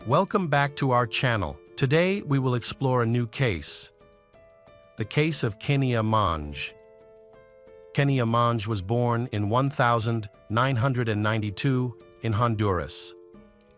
Welcome back to our channel. Today we will explore a new case. The case of Kenia Monge. Kenia Monge was born in 1992 in Honduras.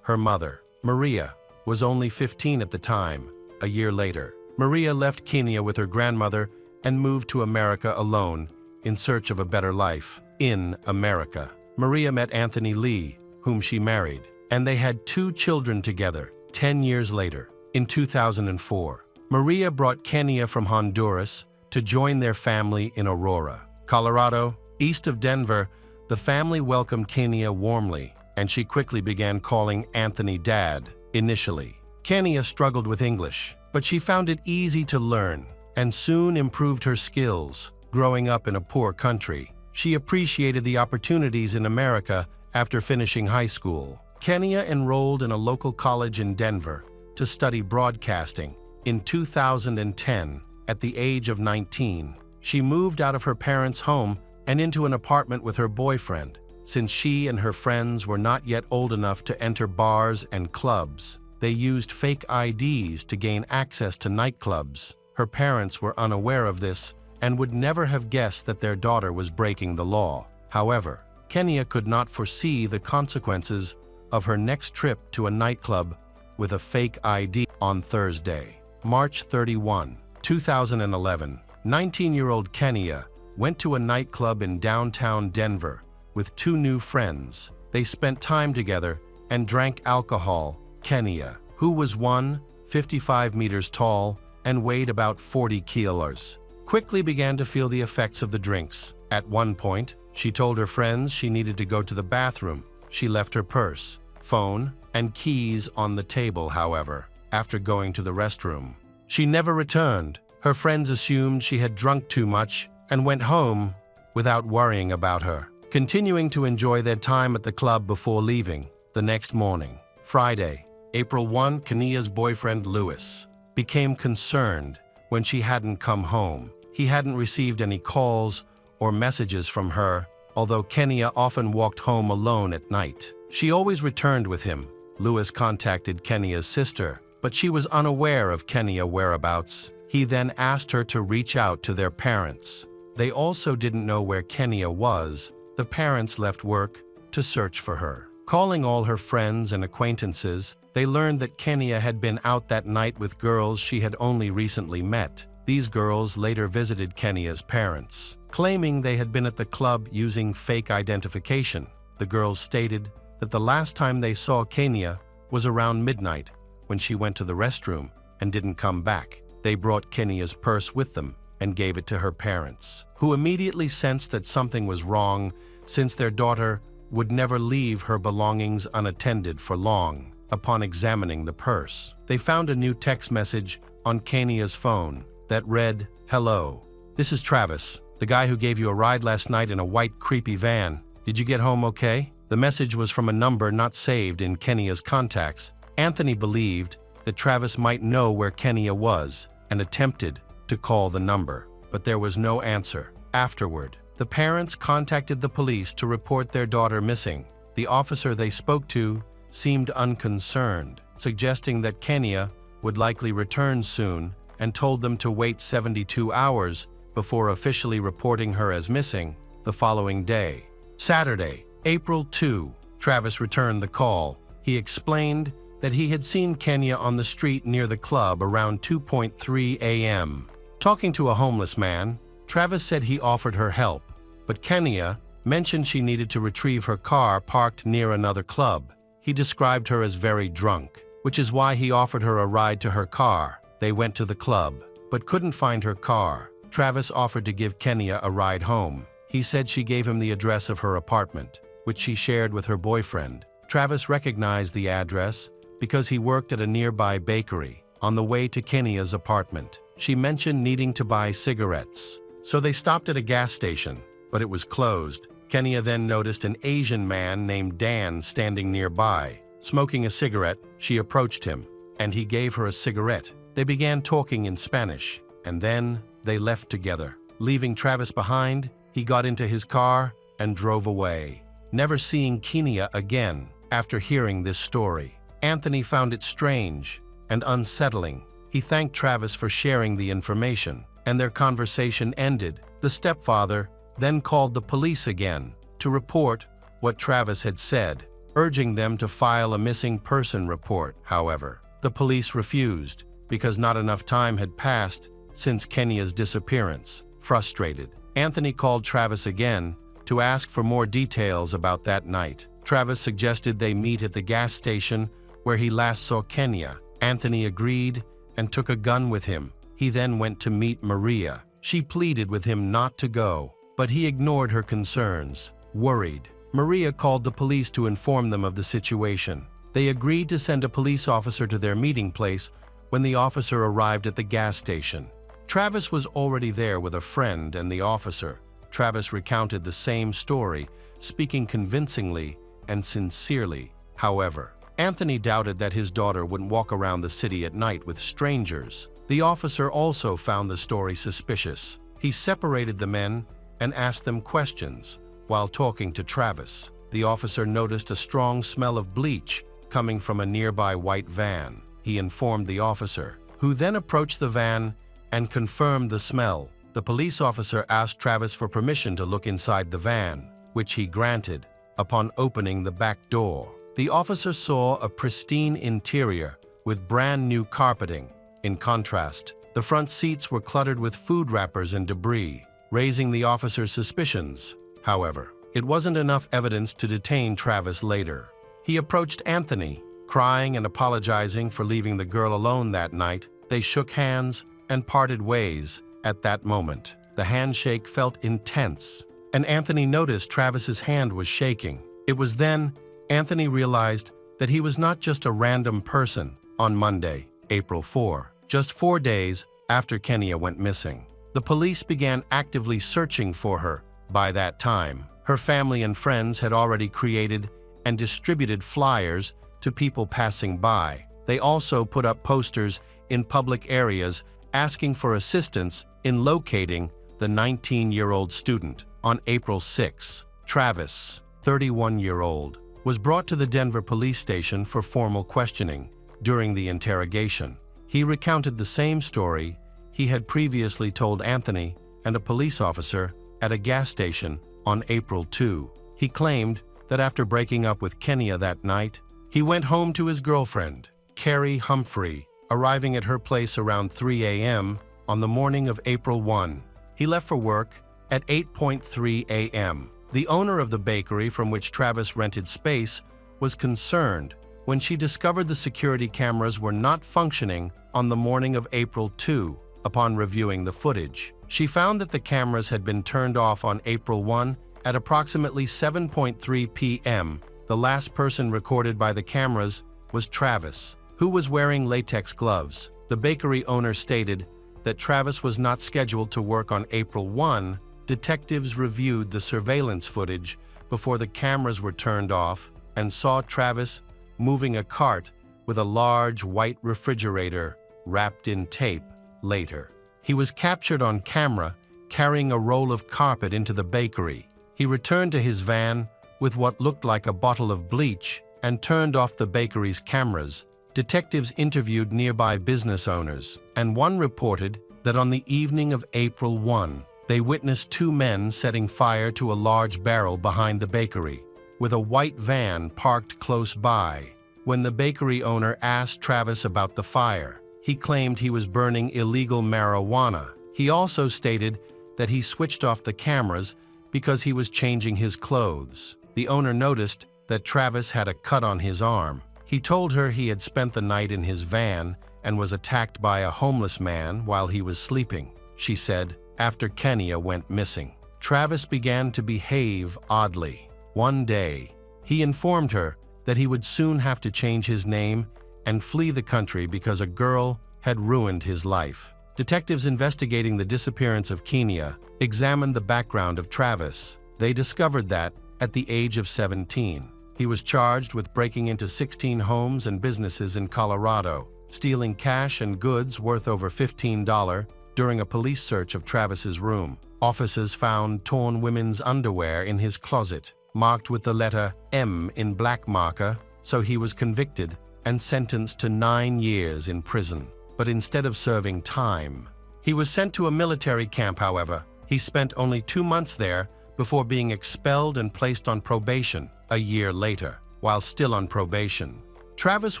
Her mother, Maria, was only 15 at the time. A year later, Maria left Kenia with her grandmother and moved to America alone in search of a better life. In America, Maria met Anthony Lee, whom she married, and they had 2 children together. 10 years later, in 2004, Maria brought Kenia from Honduras to join their family in Aurora, Colorado. East of Denver, the family welcomed Kenia warmly, and she quickly began calling Anthony Dad. Initially, Kenia struggled with English, but she found it easy to learn and soon improved her skills. Growing up in a poor country, she appreciated the opportunities in America. After finishing high school, Kenia enrolled in a local college in Denver to study broadcasting. In 2010, at the age of 19, she moved out of her parents' home and into an apartment with her boyfriend. Since she and her friends were not yet old enough to enter bars and clubs, they used fake IDs to gain access to nightclubs. Her parents were unaware of this and would never have guessed that their daughter was breaking the law. However, Kenia could not foresee the consequences of her next trip to a nightclub with a fake ID. On Thursday, March 31, 2011, 19-year-old Kenia went to a nightclub in downtown Denver with 2 new friends. They spent time together and drank alcohol. Kenia, who was 155 meters tall and weighed about 40 kilos, quickly began to feel the effects of the drinks. At one point, she told her friends she needed to go to the bathroom. She left her purse, phone, and keys on the table. However, after going to the restroom, she never returned. Her friends assumed she had drunk too much and went home without worrying about her, continuing to enjoy their time at the club before leaving. The next morning, Friday, April 1, Kenia's boyfriend Louis became concerned when she hadn't come home. He hadn't received any calls or messages from her, although Kenia often walked home alone at night. She always returned with him. Louis contacted Kenia's sister, but she was unaware of Kenia's whereabouts. He then asked her to reach out to their parents. They also didn't know where Kenia was. The parents left work to search for her. Calling all her friends and acquaintances, they learned that Kenia had been out that night with girls she had only recently met. These girls later visited Kenia's parents, claiming they had been at the club using fake identification. The girls stated that the last time they saw Kenia was around midnight when she went to the restroom and didn't come back. They brought Kenia's purse with them and gave it to her parents, who immediately sensed that something was wrong since their daughter would never leave her belongings unattended for long. Upon examining the purse, they found a new text message on Kenia's phone that read, "Hello, this is Travis, the guy who gave you a ride last night in a white creepy van. Did you get home okay?" The message was from a number not saved in Kenia's contacts. Anthony believed that Travis might know where Kenia was and attempted to call the number, but there was no answer. Afterward, the parents contacted the police to report their daughter missing. The officer they spoke to seemed unconcerned, suggesting that Kenia would likely return soon, and told them to wait 72 hours before officially reporting her as missing. The following day, Saturday, April 2, Travis returned the call. He explained that he had seen Kenia on the street near the club around 2:03 a.m. Talking to a homeless man, Travis said he offered her help, but Kenia mentioned she needed to retrieve her car parked near another club. He described her as very drunk, which is why he offered her a ride to her car. They went to the club, but couldn't find her car. Travis offered to give Kenia a ride home. He said she gave him the address of her apartment, which she shared with her boyfriend. Travis recognized the address because he worked at a nearby bakery. On the way to Kenia's apartment, she mentioned needing to buy cigarettes, so they stopped at a gas station, but it was closed. Kenia then noticed an Asian man named Dan standing nearby. Smoking a cigarette, she approached him, and he gave her a cigarette. They began talking in Spanish, and then they left together. Leaving Travis behind, he got into his car and drove away, never seeing Kenia again. After hearing this story, Anthony found it strange and unsettling. He thanked Travis for sharing the information, and their conversation ended. The stepfather then called the police again to report what Travis had said, urging them to file a missing person report. However, the police refused because not enough time had passed since Kenya's disappearance. Frustrated, Anthony called Travis again to ask for more details about that night. Travis suggested they meet at the gas station where he last saw Kenya. Anthony agreed and took a gun with him. He then went to meet Maria. She pleaded with him not to go, but he ignored her concerns. Worried, Maria called the police to inform them of the situation. They agreed to send a police officer to their meeting place when the officer arrived at the gas station. Travis was already there with a friend and the officer. Travis recounted the same story, speaking convincingly and sincerely. However, Anthony doubted that his daughter wouldn't walk around the city at night with strangers. The officer also found the story suspicious. He separated the men and asked them questions. While talking to Travis, the officer noticed a strong smell of bleach coming from a nearby white van. He informed the officer, who then approached the van and confirmed the smell. The police officer asked Travis for permission to look inside the van, which he granted. Upon opening the back door, the officer saw a pristine interior with brand new carpeting. In contrast, the front seats were cluttered with food wrappers and debris, raising the officer's suspicions. However, it wasn't enough evidence to detain Travis later. He approached Anthony, crying and apologizing for leaving the girl alone that night. They shook hands and parted ways. At that moment, the handshake felt intense, and Anthony noticed Travis's hand was shaking. It was then Anthony realized that he was not just a random person. On Monday, April 4, just 4 days after Kenya went missing, the police began actively searching for her. By that time, her family and friends had already created and distributed flyers to people passing by. They also put up posters in public areas asking for assistance in locating the 19-year-old student. On April 6, Travis, 31-year-old, was brought to the Denver police station for formal questioning. During the interrogation, he recounted the same story he had previously told Anthony and a police officer at a gas station on April 2. He claimed that after breaking up with Kenya that night, he went home to his girlfriend, Carrie Humphrey, arriving at her place around 3 a.m. on the morning of April 1. He left for work at 8:03 a.m. The owner of the bakery from which Travis rented space was concerned when she discovered the security cameras were not functioning on the morning of April 2. Upon reviewing the footage, she found that the cameras had been turned off on April 1 at approximately 7:03 p.m. The last person recorded by the cameras was Travis, who was wearing latex gloves. The bakery owner stated that Travis was not scheduled to work on April 1. Detectives reviewed the surveillance footage before the cameras were turned off and saw Travis moving a cart with a large white refrigerator wrapped in tape. Later, he was captured on camera carrying a roll of carpet into the bakery. He returned to his van with what looked like a bottle of bleach and turned off the bakery's cameras. Detectives interviewed nearby business owners, and one reported that on the evening of April 1, they witnessed 2 men setting fire to a large barrel behind the bakery, with a white van parked close by. When the bakery owner asked Travis about the fire, he claimed he was burning illegal marijuana. He also stated that he switched off the cameras because he was changing his clothes. The owner noticed that Travis had a cut on his arm. He told her he had spent the night in his van and was attacked by a homeless man while he was sleeping. She said, after Kenya went missing, Travis began to behave oddly. One day, he informed her that he would soon have to change his name and flee the country because a girl had ruined his life. Detectives investigating the disappearance of Kenya examined the background of Travis. They discovered that, at the age of 17, he was charged with breaking into 16 homes and businesses in Colorado, stealing cash and goods worth over $15 during a police search of Travis's room. Officers found torn women's underwear in his closet, marked with the letter M in black marker, so he was convicted and sentenced to 9 years in prison. But instead of serving time, he was sent to a military camp. However, he spent only 2 months there before being expelled and placed on probation a year later. While still on probation, Travis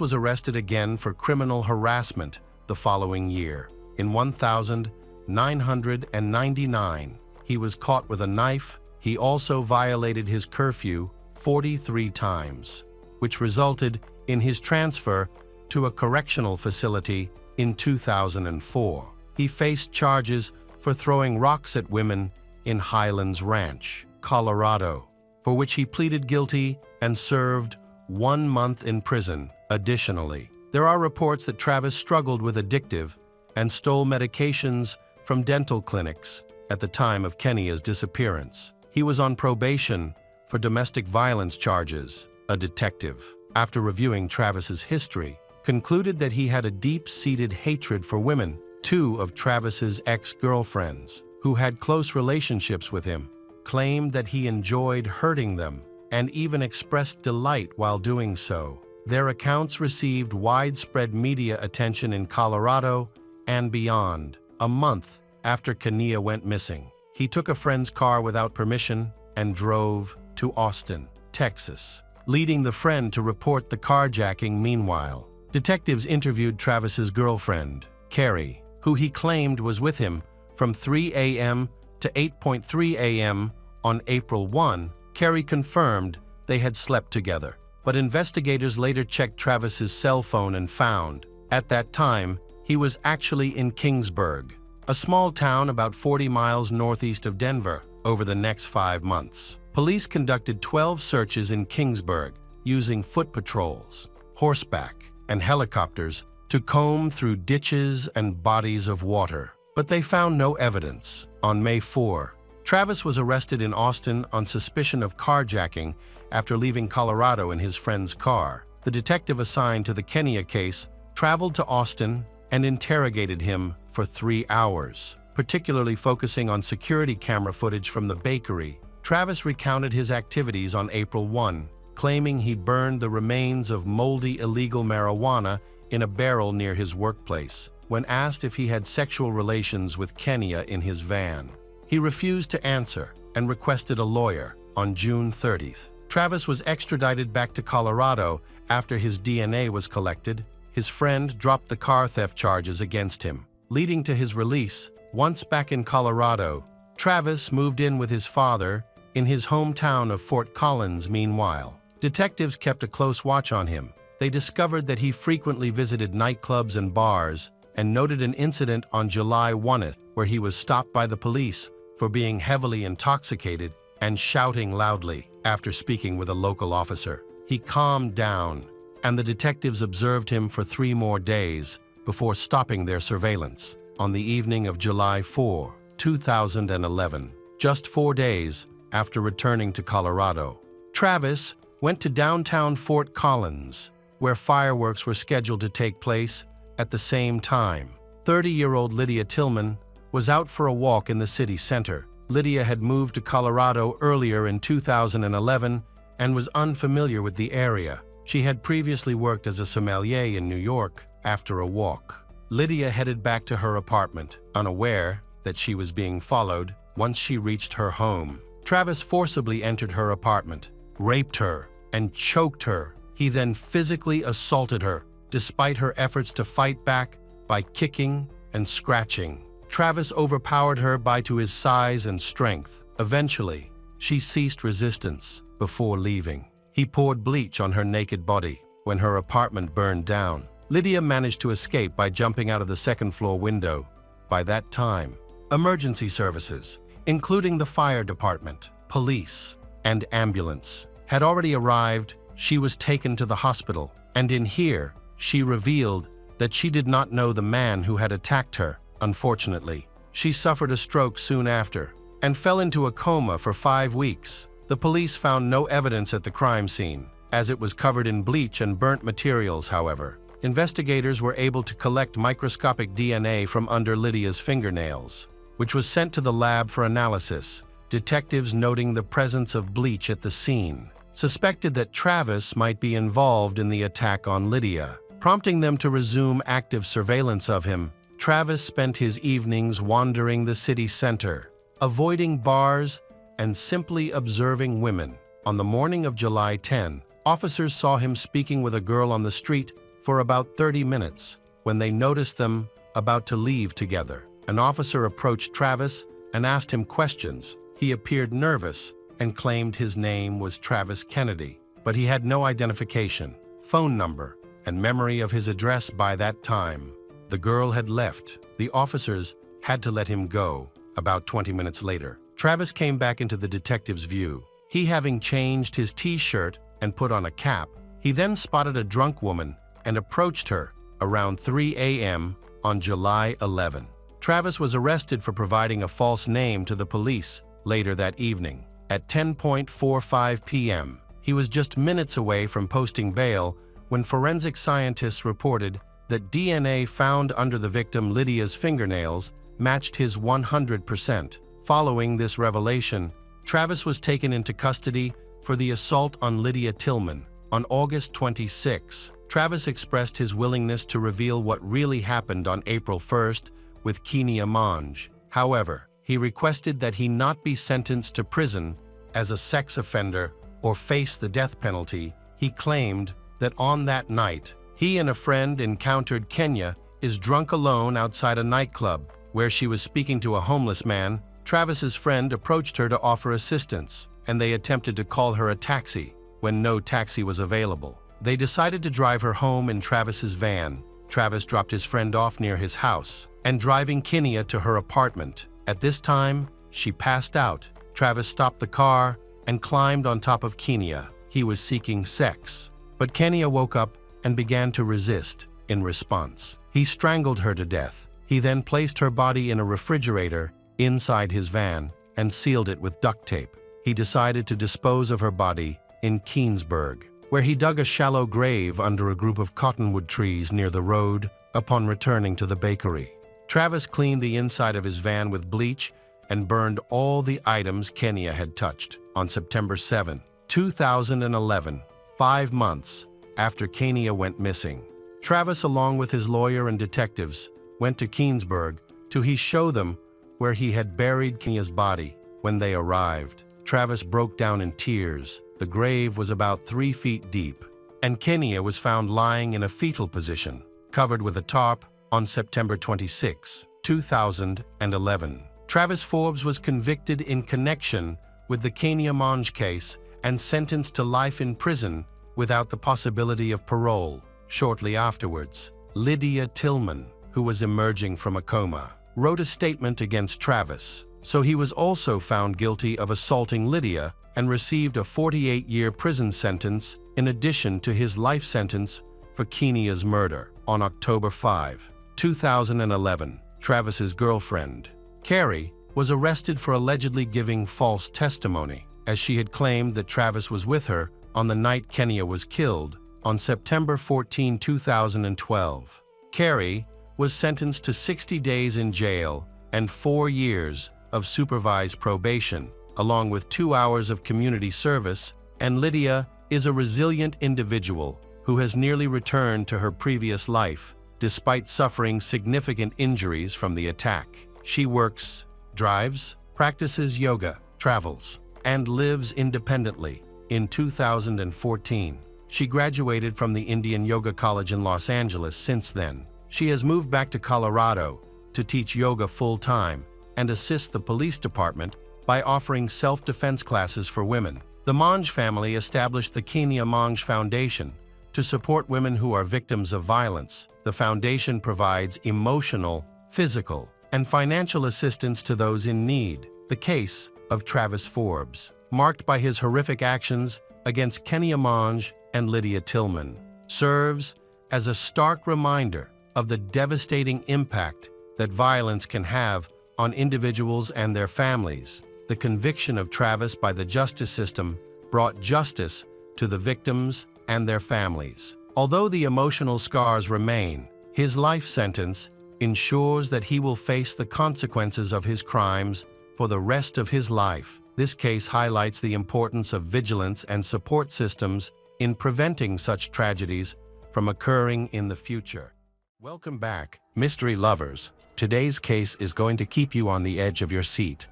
was arrested again for criminal harassment the following year. In 1999, he was caught with a knife. He also violated his curfew 43 times, which resulted in his transfer to a correctional facility in 2004. He faced charges for throwing rocks at women in Highlands Ranch, Colorado, for which he pleaded guilty and served 1 month in prison. Additionally, there are reports that Travis struggled with addictive and stole medications from dental clinics at the time of Kenya's disappearance. He was on probation for domestic violence charges. A detective, after reviewing Travis's history, concluded that he had a deep-seated hatred for women. 2 of Travis's ex-girlfriends, who had close relationships with him, claimed that he enjoyed hurting them and even expressed delight while doing so. Their accounts received widespread media attention in Colorado and beyond. A month after Kenya went missing, he took a friend's car without permission and drove to Austin, Texas, leading the friend to report the carjacking. Meanwhile, detectives interviewed Travis's girlfriend, Carrie, who he claimed was with him from 3 a.m. to 8:3 a.m. on April 1. Carrie confirmed they had slept together, but investigators later checked Travis's cell phone and found, at that time, he was actually in Kingsburg, a small town about 40 miles northeast of Denver. Over the next 5 months, police conducted 12 searches in Kingsburg using foot patrols, horseback, and helicopters to comb through ditches and bodies of water, but they found no evidence. On May 4, Travis was arrested in Austin on suspicion of carjacking after leaving Colorado in his friend's car. The detective assigned to the Kenya case traveled to Austin and interrogated him for 3 hours, particularly focusing on security camera footage from the bakery. Travis recounted his activities on April 1, claiming he burned the remains of moldy illegal marijuana in a barrel near his workplace. When asked if he had sexual relations with Kenya in his van, he refused to answer and requested a lawyer. On June 30th, Travis was extradited back to Colorado after his DNA was collected. His friend dropped the car theft charges against him, leading to his release. Once back in Colorado, Travis moved in with his father in his hometown of Fort Collins. Meanwhile, detectives kept a close watch on him. They discovered that he frequently visited nightclubs and bars and noted an incident on July 1 where he was stopped by the police for being heavily intoxicated and shouting loudly. After speaking with a local officer, he calmed down, and the detectives observed him for 3 more days before stopping their surveillance. On the evening of July 4, 2011, just 4 days after returning to Colorado, Travis went to downtown Fort Collins, where fireworks were scheduled to take place at the same time. 30-year-old Lydia Tillman was out for a walk in the city center. Lydia had moved to Colorado earlier in 2011 and was unfamiliar with the area. She had previously worked as a sommelier in New York. After a walk, Lydia headed back to her apartment, unaware that she was being followed. Once she reached her home, Travis forcibly entered her apartment, raped her, and choked her. He then physically assaulted her, despite her efforts to fight back by kicking and scratching. Travis overpowered her to his size and strength. Eventually, she ceased resistance before leaving. He poured bleach on her naked body. When her apartment burned down, Lydia managed to escape by jumping out of the second-floor window. By that time, emergency services, including the fire department, police, and ambulance, had already arrived. She was taken to the hospital, and in here, she revealed that she did not know the man who had attacked her. Unfortunately, she suffered a stroke soon after and fell into a coma for 5 weeks. The police found no evidence at the crime scene, as it was covered in bleach and burnt materials. However, investigators were able to collect microscopic DNA from under Lydia's fingernails, which was sent to the lab for analysis, detectives noting the presence of bleach at the scene suspected that Travis might be involved in the attack on Lydia. Prompting them to resume active surveillance of him, Travis spent his evenings wandering the city center, avoiding bars and simply observing women. On the morning of July 10, officers saw him speaking with a girl on the street for about 30 minutes when they noticed them about to leave together. An officer approached Travis and asked him questions. He appeared nervous and claimed his name was Travis Kennedy, but he had no identification, phone number, and memory of his address by that time. The girl had left. The officers had to let him go. About 20 minutes later, Travis came back into the detective's view. He having changed his t-shirt and put on a cap, he then spotted a drunk woman and approached her around 3 a.m. on July 11. Travis was arrested for providing a false name to the police later that evening. At 10:45 p.m., he was just minutes away from posting bail when forensic scientists reported that DNA found under the victim Lydia's fingernails matched his 100%. Following this revelation, Travis was taken into custody for the assault on Lydia Tillman. On August 26, Travis expressed his willingness to reveal what really happened on April 1st with Kenya Monge. However, he requested that he not be sentenced to prison as a sex offender or face the death penalty. He claimed that on that night, he and a friend encountered Kenya is drunk alone outside a nightclub where she was speaking to a homeless man. Travis's friend approached her to offer assistance, and they attempted to call her a taxi when no taxi was available. They decided to drive her home in Travis's van. Travis dropped his friend off near his house and driving Kenya to her apartment. At this time, she passed out. Travis stopped the car and climbed on top of Kenya. He was seeking sex, but Kenya woke up and began to resist. In response, he strangled her to death. He then placed her body in a refrigerator inside his van and sealed it with duct tape. He decided to dispose of her body in Keensburg, where he dug a shallow grave under a group of cottonwood trees near the road. Upon returning to the bakery, Travis cleaned the inside of his van with bleach and burned all the items Kenya had touched. On September 7, 2011, 5 months after Kenya went missing, Travis, along with his lawyer and detectives, went to Keensburg to show them where he had buried Kenya's body. When they arrived, Travis broke down in tears. The grave was about 3 feet deep, and Kenya was found lying in a fetal position, covered with a tarp. On September 26, 2011, Travis Forbes was convicted in connection with the Kenya Monge case and sentenced to life in prison without the possibility of parole. Shortly afterwards, Lydia Tillman, who was emerging from a coma, wrote a statement against Travis, so he was also found guilty of assaulting Lydia and received a 48-year prison sentence in addition to his life sentence for Kenya's murder. On October 5, 2011, Travis's girlfriend, Carrie, was arrested for allegedly giving false testimony, as she had claimed that Travis was with her on the night Kenya was killed. On September 14, 2012, Carrie was sentenced to 60 days in jail and 4 years of supervised probation, along with 2 hours of community service, and Lydia is a resilient individual who has nearly returned to her previous life, despite suffering significant injuries from the attack. She works, drives, practices yoga, travels, and lives independently. In 2014, she graduated from the Indian Yoga College in Los Angeles. Since then, she has moved back to Colorado to teach yoga full-time and assist the police department by offering self-defense classes for women. The Monge family established the Kenya Monge Foundation to support women who are victims of violence. The foundation provides emotional, physical, and financial assistance to those in need. The case of Travis Forbes, marked by his horrific actions against Kenya Monge and Lydia Tillman, serves as a stark reminder of the devastating impact that violence can have on individuals and their families. The conviction of Travis by the justice system brought justice to the victims and their families. Although the emotional scars remain, his life sentence ensures that he will face the consequences of his crimes for the rest of his life. This case highlights the importance of vigilance and support systems in preventing such tragedies from occurring in the future. Welcome back, mystery lovers. Today's case is going to keep you on the edge of your seat.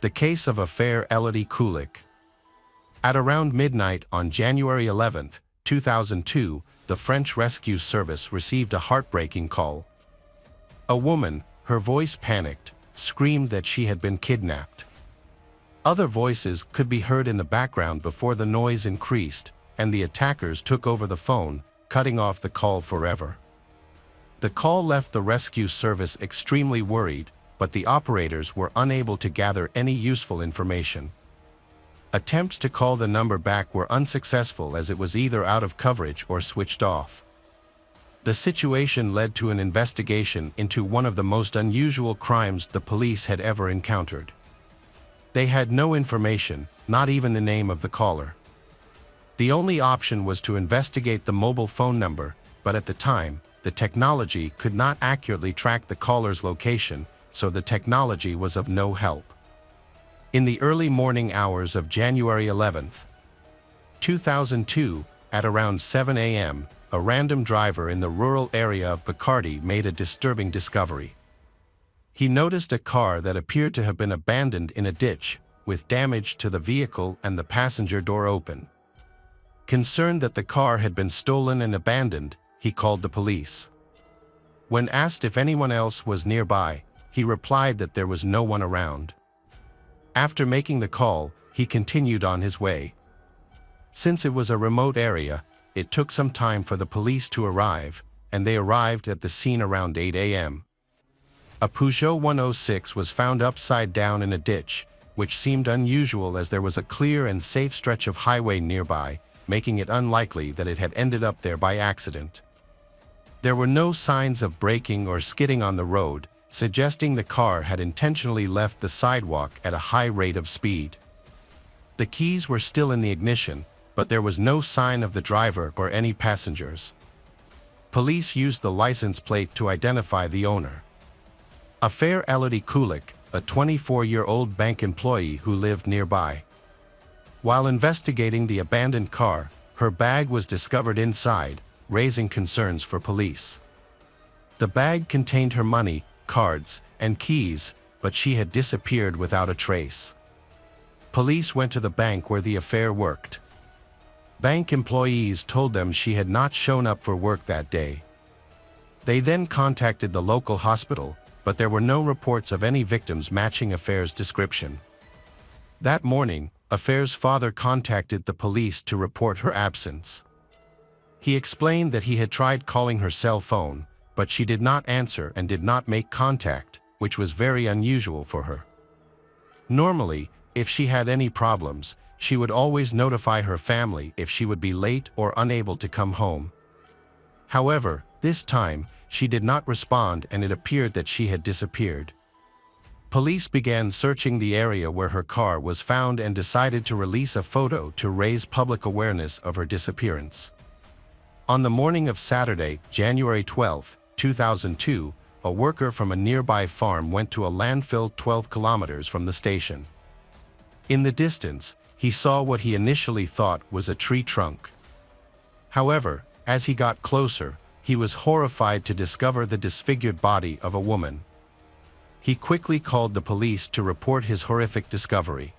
The case of a fair Elodie Kulik. At around midnight on January 11, 2002, the French Rescue Service received a heartbreaking call. A woman, her voice panicked, screamed that she had been kidnapped. Other voices could be heard in the background before the noise increased, and the attackers took over the phone, cutting off the call forever. The call left the rescue service extremely worried, but the operators were unable to gather any useful information. Attempts to call the number back were unsuccessful as it was either out of coverage or switched off. The situation led to an investigation into one of the most unusual crimes the police had ever encountered. They had no information, not even the name of the caller. The only option was to investigate the mobile phone number, but at the time, the technology could not accurately track the caller's location, so the technology was of no help. In the early morning hours of January 11, 2002, at around 7 a.m., a random driver in the rural area of Picardy made a disturbing discovery. He noticed a car that appeared to have been abandoned in a ditch, with damage to the vehicle and the passenger door open. Concerned that the car had been stolen and abandoned, he called the police. When asked if anyone else was nearby, he replied that there was no one around. After making the call, he continued on his way. Since it was a remote area, it took some time for the police to arrive, and they arrived at the scene around 8 a.m. A Peugeot 106 was found upside down in a ditch, which seemed unusual as there was a clear and safe stretch of highway nearby, making it unlikely that it had ended up there by accident. There were no signs of braking or skidding on the road, suggesting the car had intentionally left the sidewalk at a high rate of speed. The keys were still in the ignition, but there was no sign of the driver or any passengers. Police used the license plate to identify the owner. A fair Elodie Kulik, a 24-year-old bank employee who lived nearby. While investigating the abandoned car, her bag was discovered inside, raising concerns for police. The bag contained her money, cards, and keys, but she had disappeared without a trace. Police went to the bank where the affair worked. Bank employees told them she had not shown up for work that day. They then contacted the local hospital, but there were no reports of any victims matching Affair's description. That morning, Affair's father contacted the police to report her absence. He explained that he had tried calling her cell phone, but she did not answer and did not make contact, which was very unusual for her. Normally, if she had any problems, she would always notify her family if she would be late or unable to come home. However, this time, she did not respond and it appeared that she had disappeared. Police began searching the area where her car was found and decided to release a photo to raise public awareness of her disappearance. On the morning of Saturday, January 12, 2002, a worker from a nearby farm went to a landfill 12 kilometers from the station. In the distance, he saw what he initially thought was a tree trunk. However, as he got closer, he was horrified to discover the disfigured body of a woman. He quickly called the police to report his horrific discovery.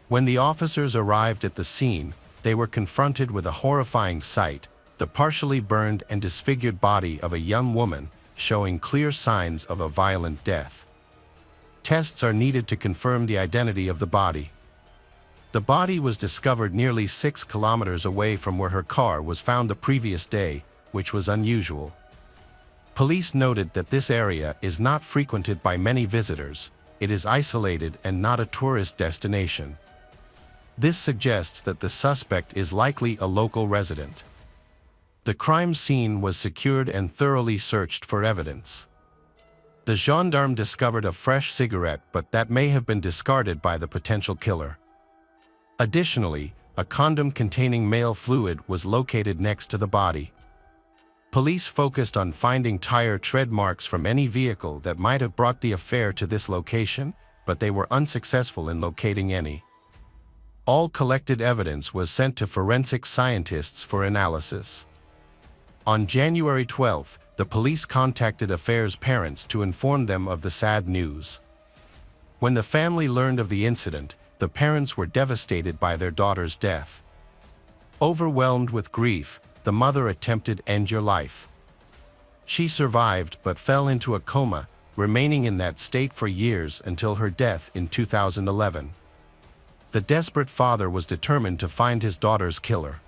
When the officers arrived at the scene, they were confronted with a horrifying sight: the partially burned and disfigured body of a young woman, showing clear signs of a violent death. Tests are needed to confirm the identity of the body. The body was discovered nearly 6 kilometers away from where her car was found the previous day, which was unusual. Police noted that this area is not frequented by many visitors. It is isolated and not a tourist destination. This suggests that the suspect is likely a local resident. The crime scene was secured and thoroughly searched for evidence. The gendarme discovered a fresh cigarette, but that may have been discarded by the potential killer. Additionally, a condom containing male fluid was located next to the body. Police focused on finding tire tread marks from any vehicle that might have brought the affair to this location, but they were unsuccessful in locating any. All collected evidence was sent to forensic scientists for analysis. On January 12, the police contacted Affair's parents to inform them of the sad news. When the family learned of the incident, the parents were devastated by their daughter's death. Overwhelmed with grief, the mother attempted to end her life. She survived but fell into a coma, remaining in that state for years until her death in 2011. The desperate father was determined to find his daughter's killer.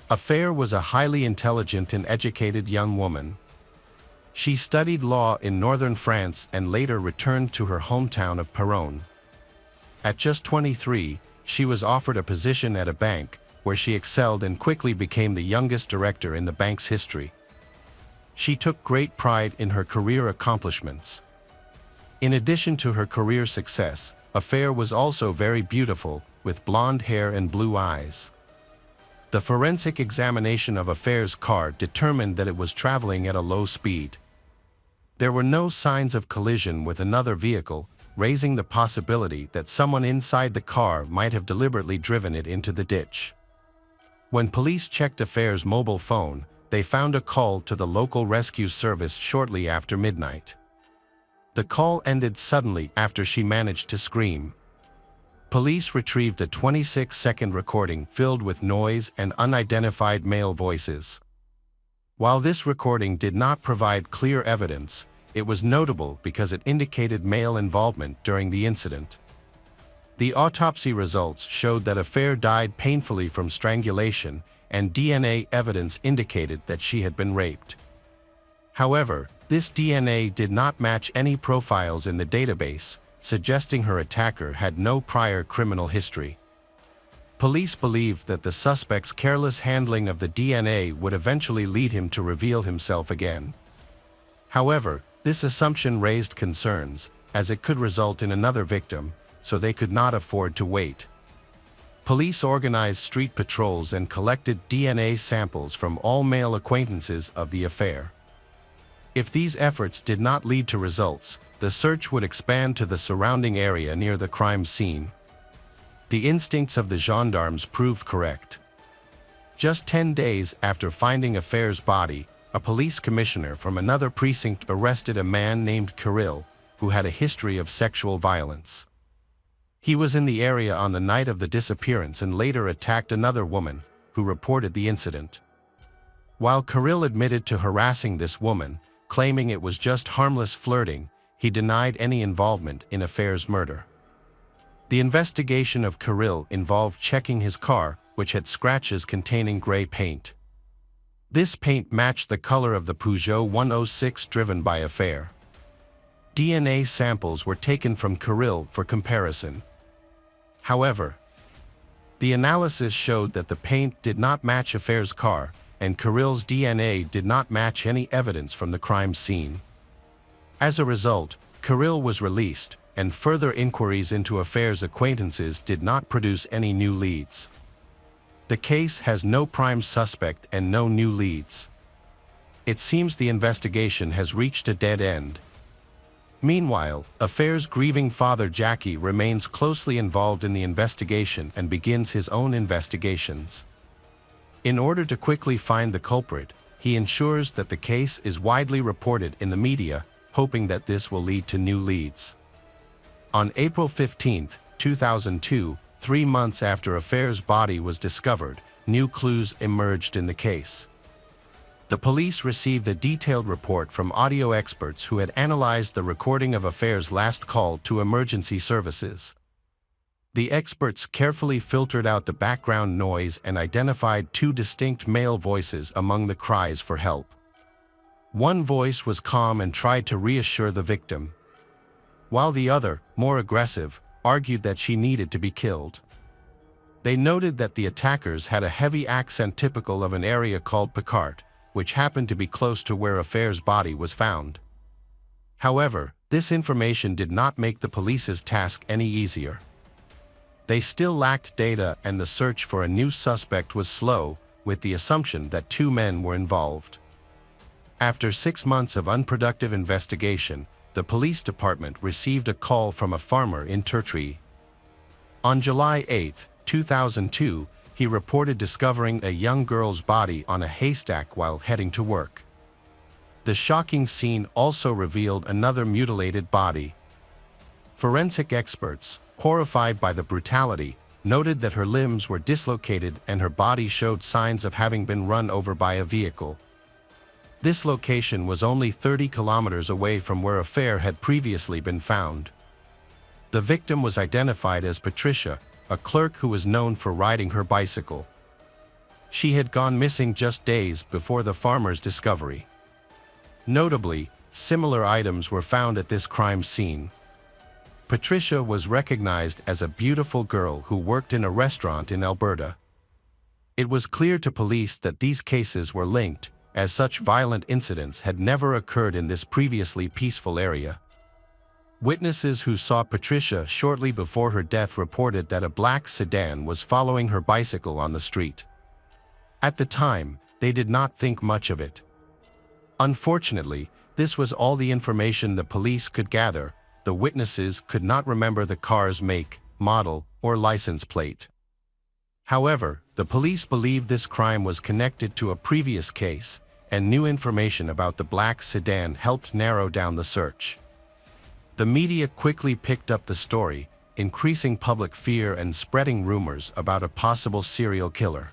Affair was a highly intelligent and educated young woman. She studied law in northern France and later returned to her hometown of Péronne. At just 23, she was offered a position at a bank, where she excelled and quickly became the youngest director in the bank's history. She took great pride in her career accomplishments. In addition to her career success, Affair was also very beautiful, with blonde hair and blue eyes. The forensic examination of Affair's car determined that it was traveling at a low speed. There were no signs of collision with another vehicle, raising the possibility that someone inside the car might have deliberately driven it into the ditch. When police checked Affair's mobile phone, they found a call to the local rescue service shortly after midnight. The call ended suddenly after she managed to scream. Police retrieved a 26-second recording filled with noise and unidentified male voices. While this recording did not provide clear evidence, it was notable because it indicated male involvement during the incident. The autopsy results showed that Affair died painfully from strangulation, and DNA evidence indicated that she had been raped. However, this DNA did not match any profiles in the database, suggesting her attacker had no prior criminal history. Police believed that the suspect's careless handling of the DNA would eventually lead him to reveal himself again. However, this assumption raised concerns, as it could result in another victim, so they could not afford to wait. Police organized street patrols and collected DNA samples from all male acquaintances of the affair. If these efforts did not lead to results, the search would expand to the surrounding area near the crime scene. The instincts of the gendarmes proved correct. Just 10 days after finding Affair's body, a police commissioner from another precinct arrested a man named Kirill, who had a history of sexual violence. He was in the area on the night of the disappearance and later attacked another woman, who reported the incident. While Kirill admitted to harassing this woman, claiming it was just harmless flirting, he denied any involvement in Affair's murder. The investigation of Kirill involved checking his car, which had scratches containing gray paint. This paint matched the color of the Peugeot 106 driven by Affair. DNA samples were taken from Kirill for comparison. However, the analysis showed that the paint did not match Affair's car, and Kirill's DNA did not match any evidence from the crime scene. As a result, Kirill was released, and further inquiries into Affair's acquaintances did not produce any new leads. The case has no prime suspect and no new leads. It seems the investigation has reached a dead end. Meanwhile, Affair's grieving father Jackie remains closely involved in the investigation and begins his own investigations. In order to quickly find the culprit, he ensures that the case is widely reported in the media, hoping that this will lead to new leads. On April 15, 2002, 3 months after Affair's body was discovered, new clues emerged in the case. The police received a detailed report from audio experts who had analyzed the recording of Affair's last call to emergency services. The experts carefully filtered out the background noise and identified 2 distinct male voices among the cries for help. One voice was calm and tried to reassure the victim, while the other, more aggressive, argued that she needed to be killed. They noted that the attackers had a heavy accent typical of an area called Picard, which happened to be close to where Affair's body was found. However, this information did not make the police's task any easier. They still lacked data, and the search for a new suspect was slow, with the assumption that 2 men were involved. After 6 months of unproductive investigation, the police department received a call from a farmer in Turtree. On July 8, 2002, he reported discovering a young girl's body on a haystack while heading to work. The shocking scene also revealed another mutilated body. Forensic experts, horrified by the brutality, noted that her limbs were dislocated and her body showed signs of having been run over by a vehicle. This location was only 30 kilometers away from where a fare had previously been found. The victim was identified as Patricia, a clerk who was known for riding her bicycle. She had gone missing just days before the farmer's discovery. Notably, similar items were found at this crime scene. Patricia was recognized as a beautiful girl who worked in a restaurant in Alberta. It was clear to police that these cases were linked, as such violent incidents had never occurred in this previously peaceful area. Witnesses who saw Patricia shortly before her death reported that a black sedan was following her bicycle on the street. At the time, they did not think much of it. Unfortunately, this was all the information the police could gather. The witnesses could not remember the car's make, model, or license plate. However, the police believed this crime was connected to a previous case, and new information about the black sedan helped narrow down the search. The media quickly picked up the story, increasing public fear and spreading rumors about a possible serial killer.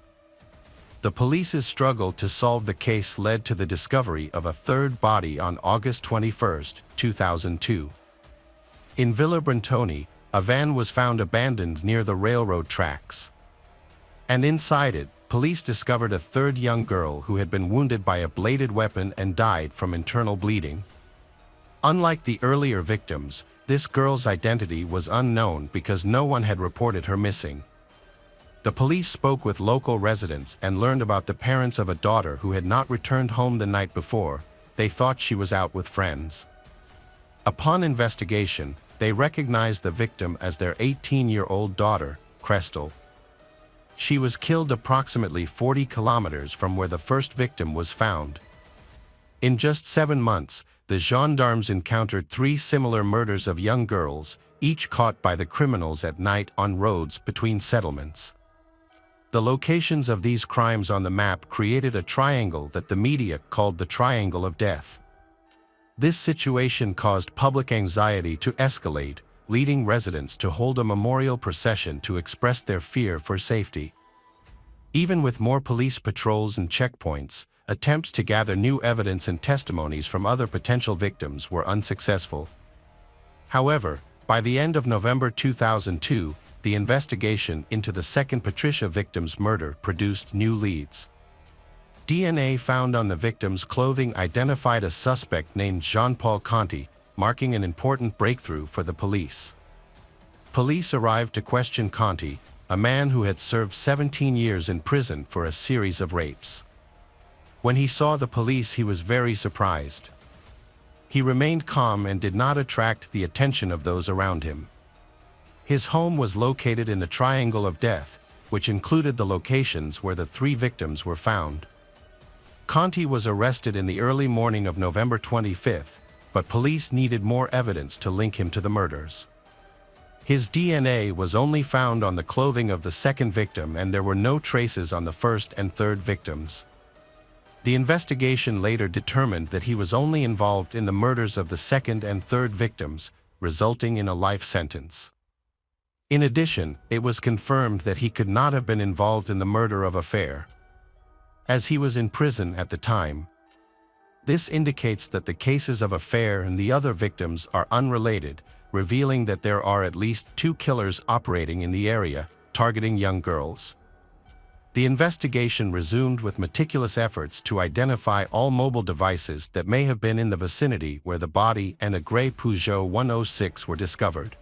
The police's struggle to solve the case led to the discovery of a third body on August 21, 2002. In Villa-Brentoni, a van was found abandoned near the railroad tracks. And inside it, police discovered a third young girl who had been wounded by a bladed weapon and died from internal bleeding. Unlike the earlier victims, this girl's identity was unknown because no one had reported her missing. The police spoke with local residents and learned about the parents of a daughter who had not returned home the night before. They thought she was out with friends. Upon investigation, they recognized the victim as their 18-year-old daughter, Crestel. She was killed approximately 40 kilometers from where the first victim was found. In just 7 months, the gendarmes encountered 3 similar murders of young girls, each caught by the criminals at night on roads between settlements. The locations of these crimes on the map created a triangle that the media called the Triangle of Death. This situation caused public anxiety to escalate, leading residents to hold a memorial procession to express their fear for safety. Even with more police patrols and checkpoints, attempts to gather new evidence and testimonies from other potential victims were unsuccessful. However, by the end of November 2002, the investigation into the second Patricia victim's murder produced new leads. DNA found on the victim's clothing identified a suspect named Jean-Paul Conti, marking an important breakthrough for the police. Police arrived to question Conti, a man who had served 17 years in prison for a series of rapes. When he saw the police, he was very surprised. He remained calm and did not attract the attention of those around him. His home was located in the Triangle of Death, which included the locations where the 3 victims were found. Conti was arrested in the early morning of November 25, but police needed more evidence to link him to the murders. His DNA was only found on the clothing of the second victim, and there were no traces on the first and third victims. The investigation later determined that he was only involved in the murders of the second and third victims, resulting in a life sentence. In addition, it was confirmed that he could not have been involved in the murder of Affair, as he was in prison at the time. This indicates that the cases of Affair and the other victims are unrelated, revealing that there are at least 2 killers operating in the area, targeting young girls. The investigation resumed with meticulous efforts to identify all mobile devices that may have been in the vicinity where the body and a gray Peugeot 106 were discovered.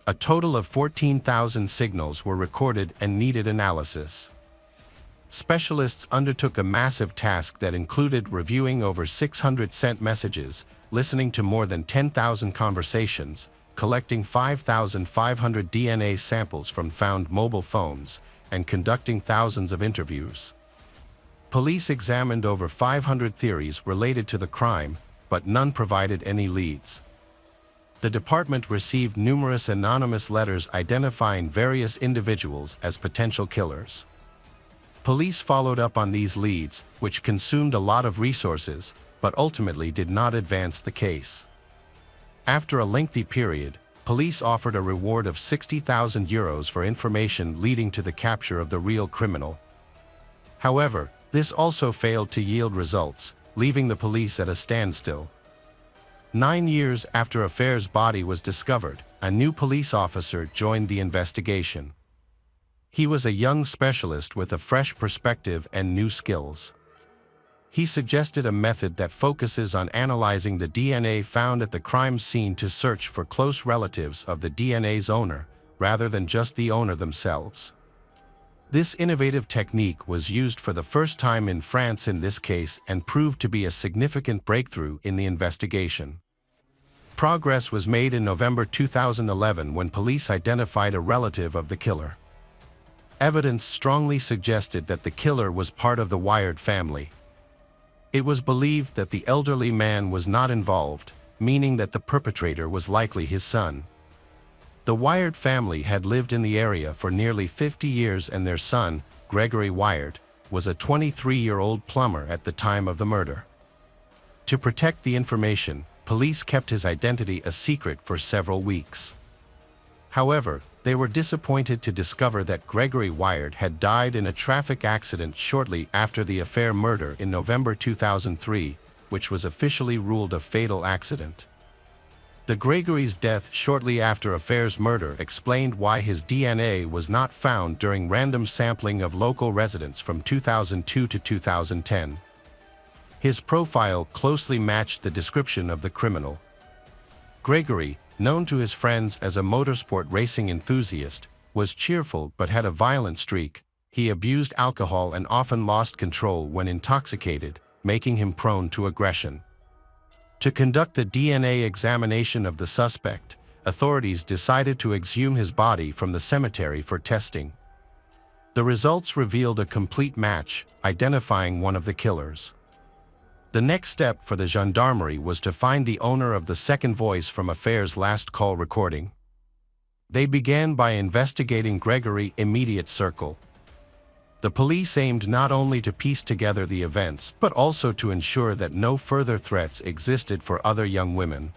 A total of 14,000 signals were recorded and needed analysis. Specialists undertook a massive task that included reviewing over 600 sent messages, listening to more than 10,000 conversations, collecting 5,500 DNA samples from found mobile phones, and conducting thousands of interviews. Police examined over 500 theories related to the crime, but none provided any leads. The department received numerous anonymous letters identifying various individuals as potential killers. Police followed up on these leads, which consumed a lot of resources, but ultimately did not advance the case. After a lengthy period, police offered a reward of €60,000 for information leading to the capture of the real criminal. However, this also failed to yield results, leaving the police at a standstill. 9 years after Affair's body was discovered, a new police officer joined the investigation. He was a young specialist with a fresh perspective and new skills. He suggested a method that focuses on analyzing the DNA found at the crime scene to search for close relatives of the DNA's owner, rather than just the owner themselves. This innovative technique was used for the first time in France in this case and proved to be a significant breakthrough in the investigation. Progress was made in November 2011 when police identified a relative of the killer. Evidence strongly suggested that the killer was part of the Wired family. It was believed that the elderly man was not involved, meaning that the perpetrator was likely his son. The Wired family had lived in the area for nearly 50 years and their son, Gregory Wired, was a 23-year-old plumber at the time of the murder. To protect the information, police kept his identity a secret for several weeks. However, they were disappointed to discover that Gregory Wired had died in a traffic accident shortly after the Affair murder in November 2003, which was officially ruled a fatal accident. The Gregory's death shortly after Affair's murder explained why his DNA was not found during random sampling of local residents from 2002 to 2010. His profile closely matched the description of the criminal. Gregory, known to his friends as a motorsport racing enthusiast, was cheerful but had a violent streak. He abused alcohol and often lost control when intoxicated, making him prone to aggression. To conduct a DNA examination of the suspect, authorities decided to exhume his body from the cemetery for testing. The results revealed a complete match, identifying one of the killers. The next step for the gendarmerie was to find the owner of the second voice from Affair's last call recording. They began by investigating Gregory's immediate circle. The police aimed not only to piece together the events, but also to ensure that no further threats existed for other young women.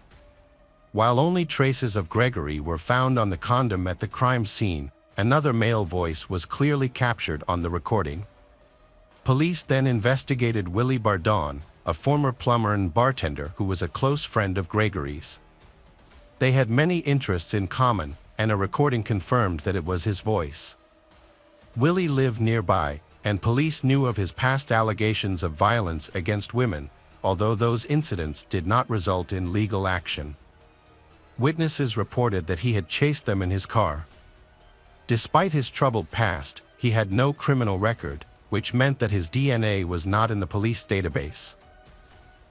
While only traces of Gregory were found on the condom at the crime scene, another male voice was clearly captured on the recording. Police then investigated Willie Bardon, a former plumber and bartender who was a close friend of Gregory's. They had many interests in common, and a recording confirmed that it was his voice. Willie lived nearby, and police knew of his past allegations of violence against women, although those incidents did not result in legal action. Witnesses reported that he had chased them in his car. Despite his troubled past, he had no criminal record, which meant that his DNA was not in the police database.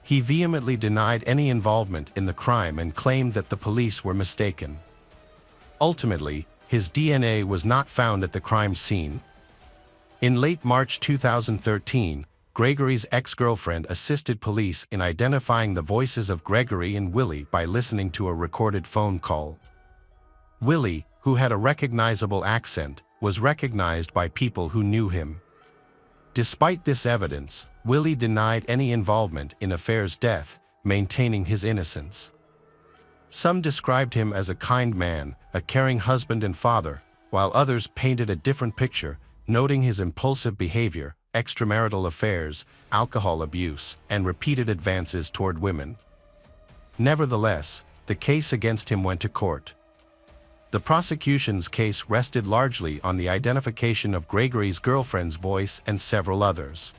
He vehemently denied any involvement in the crime and claimed that the police were mistaken. Ultimately, his DNA was not found at the crime scene. In late March 2013, Gregory's ex-girlfriend assisted police in identifying the voices of Gregory and Willie by listening to a recorded phone call. Willie, who had a recognizable accent, was recognized by people who knew him. Despite this evidence, Willie denied any involvement in Affair's death, maintaining his innocence. Some described him as a kind man, a caring husband and father, while others painted a different picture, noting his impulsive behavior, extramarital affairs, alcohol abuse, and repeated advances toward women. Nevertheless, the case against him went to court. The prosecution's case rested largely on the identification of Gregory's girlfriend's voice and several others.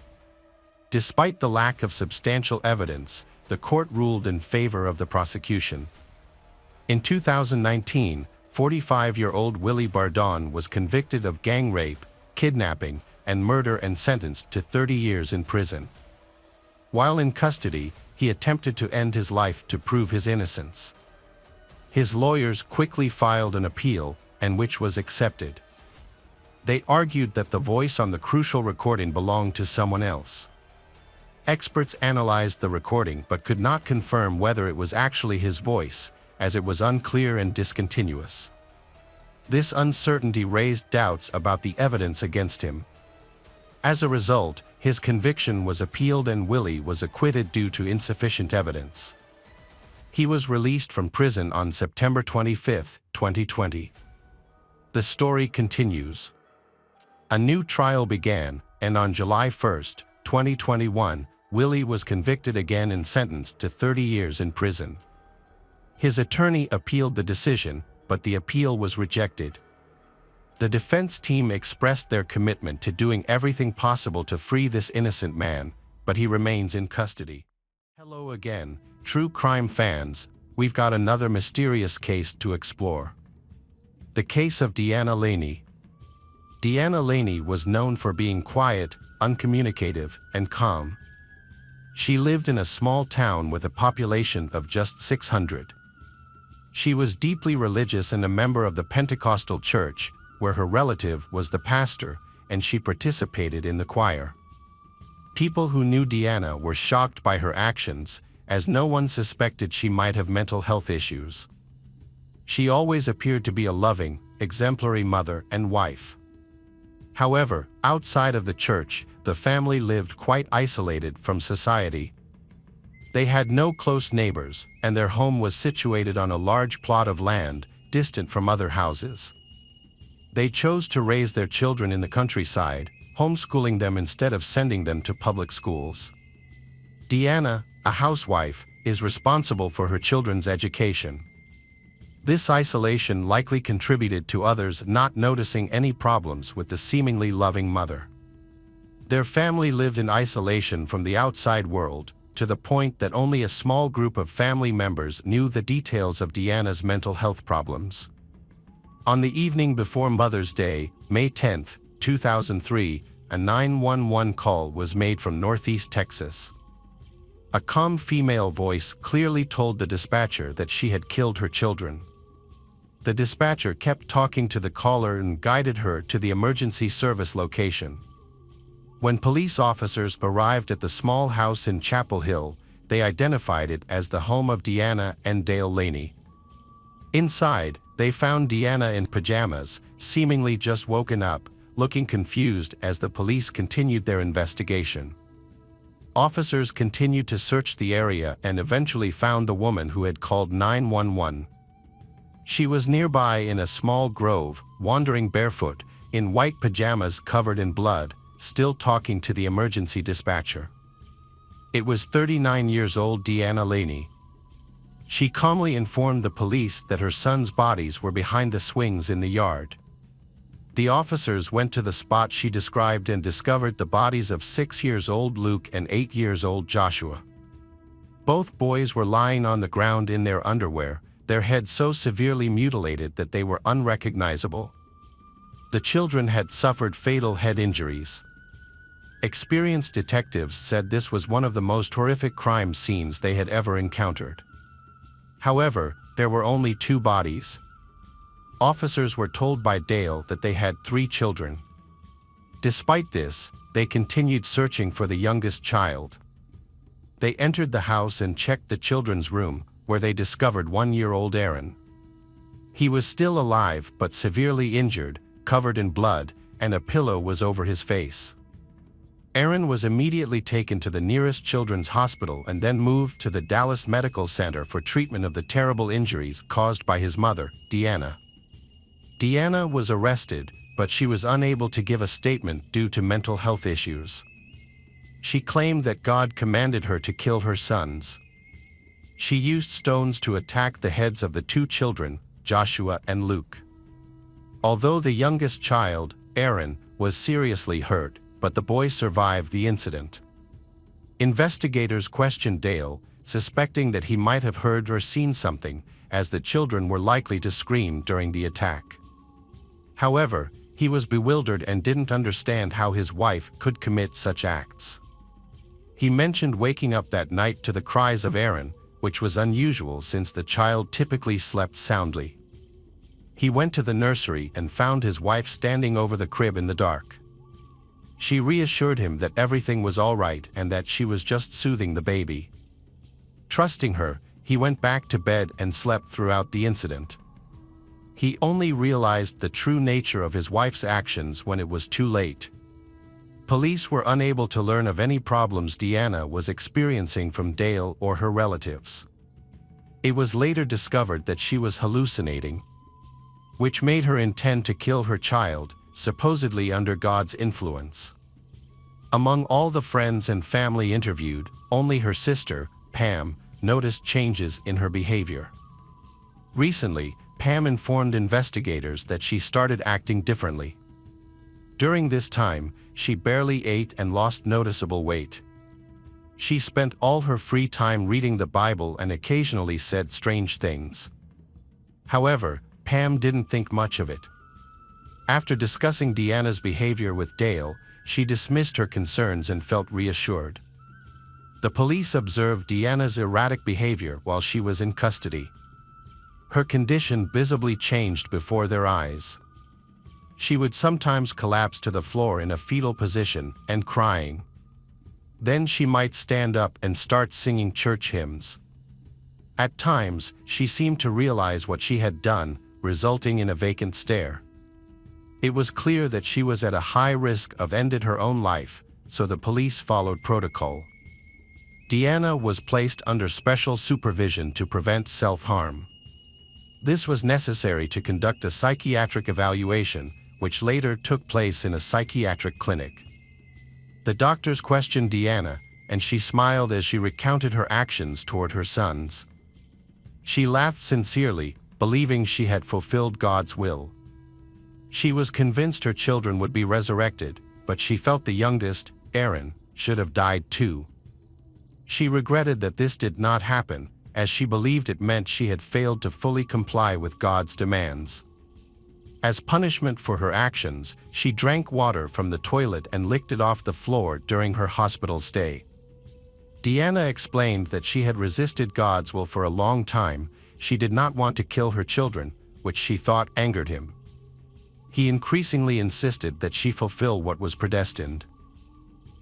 Despite the lack of substantial evidence, the court ruled in favor of the prosecution. In 2019, 45-year-old Willie Bardon was convicted of gang rape, kidnapping, and murder and sentenced to 30 years in prison. While in custody, he attempted to end his life to prove his innocence. His lawyers quickly filed an appeal, and which was accepted. They argued that the voice on the crucial recording belonged to someone else. Experts analyzed the recording but could not confirm whether it was actually his voice, as it was unclear and discontinuous. This uncertainty raised doubts about the evidence against him. As a result, his conviction was appealed and Willie was acquitted due to insufficient evidence. He was released from prison on September 25, 2020. The story continues. A new trial began, and on July 1, 2021, Willie was convicted again and sentenced to 30 years in prison. His attorney appealed the decision, but the appeal was rejected. The defense team expressed their commitment to doing everything possible to free this innocent man, but he remains in custody. Hello again, true crime fans. We've got another mysterious case to explore. The case of Deanna Laney. Deanna Laney was known for being quiet, uncommunicative, and calm. She lived in a small town with a population of just 600. She was deeply religious and a member of the Pentecostal church, where her relative was the pastor, and she participated in the choir. People who knew Deanna were shocked by her actions, as no one suspected she might have mental health issues. She always appeared to be a loving, exemplary mother and wife. However, outside of the church, the family lived quite isolated from society. They had no close neighbors, and their home was situated on a large plot of land, distant from other houses. They chose to raise their children in the countryside, homeschooling them instead of sending them to public schools. Deanna, a housewife, is responsible for her children's education. This isolation likely contributed to others not noticing any problems with the seemingly loving mother. Their family lived in isolation from the outside world, to the point that only a small group of family members knew the details of Deanna's mental health problems. On the evening before Mother's Day, May 10, 2003, a 911 call was made from Northeast Texas. A calm female voice clearly told the dispatcher that she had killed her children. The dispatcher kept talking to the caller and guided her to the emergency service location. When police officers arrived at the small house in Chapel Hill, they identified it as the home of Deanna and Dale Laney. Inside, they found Deanna in pajamas, seemingly just woken up, looking confused as the police continued their investigation. Officers continued to search the area and eventually found the woman who had called 911. She was nearby in a small grove, wandering barefoot, in white pajamas covered in blood, still talking to the emergency dispatcher. It was 39 years old Deanna Laney. She calmly informed the police that her son's bodies were behind the swings in the yard. The officers went to the spot she described and discovered the bodies of 6-year-old Luke and 8-year-old Joshua. Both boys were lying on the ground in their underwear, their heads so severely mutilated that they were unrecognizable. The children had suffered fatal head injuries. Experienced detectives said this was one of the most horrific crime scenes they had ever encountered. However, there were only 2 bodies. Officers were told by Dale that they had 3 children. Despite this, they continued searching for the youngest child. They entered the house and checked the children's room, where they discovered 1-year-old Aaron. He was still alive but severely injured, covered in blood, and a pillow was over his face. Aaron was immediately taken to the nearest children's hospital and then moved to the Dallas Medical Center for treatment of the terrible injuries caused by his mother, Deanna. Deanna was arrested, but she was unable to give a statement due to mental health issues. She claimed that God commanded her to kill her sons. She used stones to attack the heads of the 2 children, Joshua and Luke. Although the youngest child, Aaron, was seriously hurt, but the boy survived the incident. Investigators questioned Dale, suspecting that he might have heard or seen something, as the children were likely to scream during the attack. However, he was bewildered and didn't understand how his wife could commit such acts. He mentioned waking up that night to the cries of Aaron, which was unusual since the child typically slept soundly. He went to the nursery and found his wife standing over the crib in the dark. She reassured him that everything was all right and that she was just soothing the baby. Trusting her, he went back to bed and slept throughout the incident. He only realized the true nature of his wife's actions when it was too late. Police were unable to learn of any problems Deanna was experiencing from Dale or her relatives. It was later discovered that she was hallucinating, which made her intend to kill her child, supposedly under God's influence. Among all the friends and family interviewed, only her sister, Pam, noticed changes in her behavior. Recently, Pam informed investigators that she started acting differently. During this time, she barely ate and lost noticeable weight. She spent all her free time reading the Bible and occasionally said strange things. However, Pam didn't think much of it. After discussing Deanna's behavior with Dale, she dismissed her concerns and felt reassured. The police observed Deanna's erratic behavior while she was in custody. Her condition visibly changed before their eyes. She would sometimes collapse to the floor in a fetal position and crying. Then she might stand up and start singing church hymns. At times, she seemed to realize what she had done, resulting in a vacant stare. It was clear that she was at a high risk of ending her own life, so the police followed protocol. Deanna was placed under special supervision to prevent self-harm. This was necessary to conduct a psychiatric evaluation, which later took place in a psychiatric clinic. The doctors questioned Deanna, and she smiled as she recounted her actions toward her sons. She laughed sincerely, believing she had fulfilled God's will. She was convinced her children would be resurrected, but she felt the youngest, Aaron, should have died too. She regretted that this did not happen, as she believed it meant she had failed to fully comply with God's demands. As punishment for her actions, she drank water from the toilet and licked it off the floor during her hospital stay. Deanna explained that she had resisted God's will for a long time. She did not want to kill her children, which she thought angered him. He increasingly insisted that she fulfill what was predestined.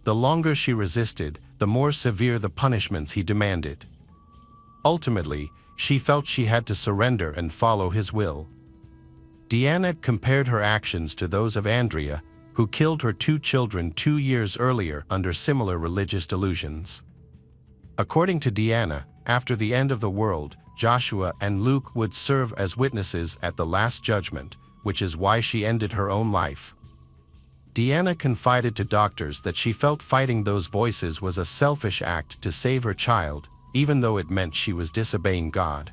The longer she resisted, the more severe the punishments he demanded. Ultimately, she felt she had to surrender and follow his will. Deanna compared her actions to those of Andrea, who killed her 2 children 2 years earlier under similar religious delusions. According to Deanna, after the end of the world, Joshua and Luke would serve as witnesses at the Last Judgment, which is why she ended her own life. Deanna confided to doctors that she felt fighting those voices was a selfish act to save her child, even though it meant she was disobeying God.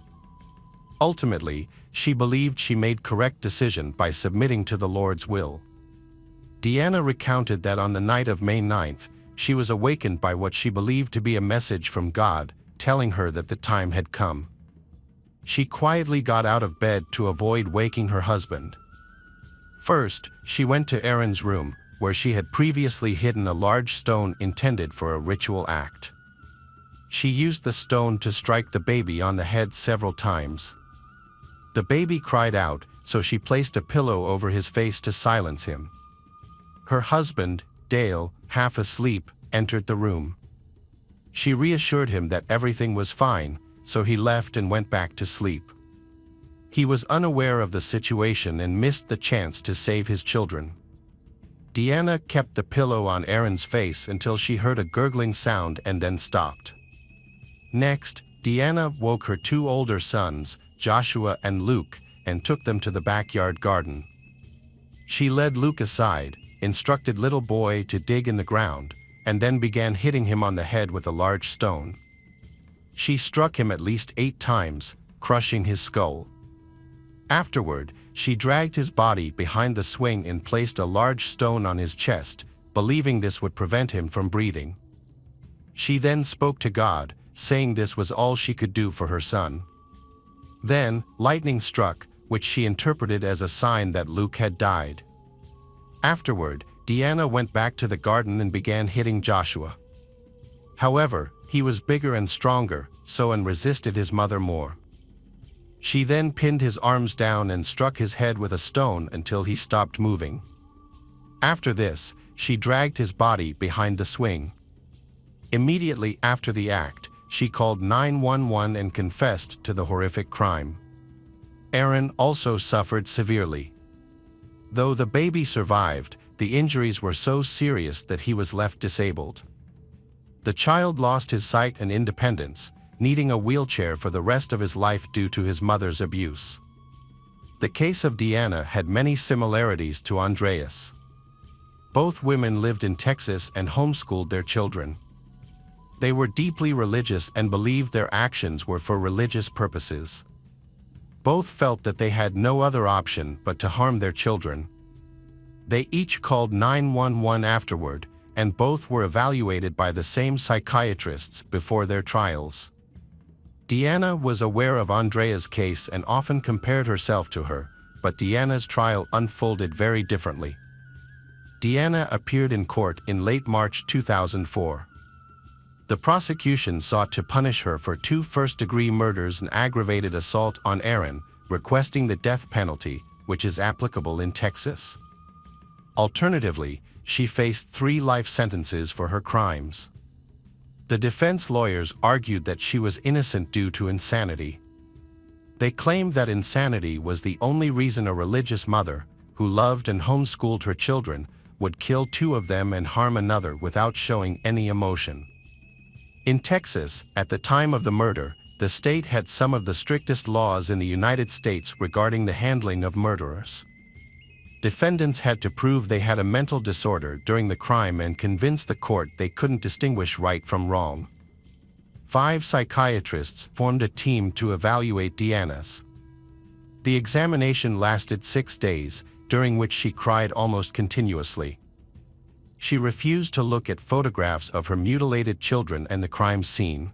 Ultimately, she believed she made correct decision by submitting to the Lord's will. Deanna recounted that on the night of May 9th, she was awakened by what she believed to be a message from God, telling her that the time had come. She quietly got out of bed to avoid waking her husband. First, she went to Aaron's room, where she had previously hidden a large stone intended for a ritual act. She used the stone to strike the baby on the head several times. The baby cried out, so she placed a pillow over his face to silence him. Her husband, Dale, half asleep, entered the room. She reassured him that everything was fine, so he left and went back to sleep. He was unaware of the situation and missed the chance to save his children. Deanna kept the pillow on Aaron's face until she heard a gurgling sound and then stopped. Next, Deanna woke her 2 older sons, Joshua and Luke, and took them to the backyard garden. She led Luke aside, instructed little boy to dig in the ground, and then began hitting him on the head with a large stone. She struck him at least 8 times, crushing his skull. Afterward, she dragged his body behind the swing and placed a large stone on his chest, believing this would prevent him from breathing. She then spoke to God, saying this was all she could do for her son. Then, lightning struck, which she interpreted as a sign that Luke had died. Afterward, Deanna went back to the garden and began hitting Joshua. However, he was bigger and stronger, so and resisted his mother more. She then pinned his arms down and struck his head with a stone until he stopped moving. After this, she dragged his body behind the swing. Immediately after the act, she called 911 and confessed to the horrific crime. Aaron also suffered severely. Though the baby survived, the injuries were so serious that he was left disabled. The child lost his sight and independence, needing a wheelchair for the rest of his life due to his mother's abuse. The case of Deanna had many similarities to Andreas. Both women lived in Texas and homeschooled their children. They were deeply religious and believed their actions were for religious purposes. Both felt that they had no other option but to harm their children. They each called 911 afterward, and both were evaluated by the same psychiatrists before their trials. Deanna was aware of Andrea's case and often compared herself to her, but Deanna's trial unfolded very differently. Deanna appeared in court in late March 2004. The prosecution sought to punish her for 2 first-degree murders and aggravated assault on Aaron, requesting the death penalty, which is applicable in Texas. Alternatively, she faced 3 life sentences for her crimes. The defense lawyers argued that she was innocent due to insanity. They claimed that insanity was the only reason a religious mother, who loved and homeschooled her children, would kill 2 of them and harm another without showing any emotion. In Texas, at the time of the murder, the state had some of the strictest laws in the United States regarding the handling of murderers. Defendants had to prove they had a mental disorder during the crime and convince the court they couldn't distinguish right from wrong. 5 psychiatrists formed a team to evaluate Deanna's. The examination lasted 6 days, during which she cried almost continuously. She refused to look at photographs of her mutilated children and the crime scene.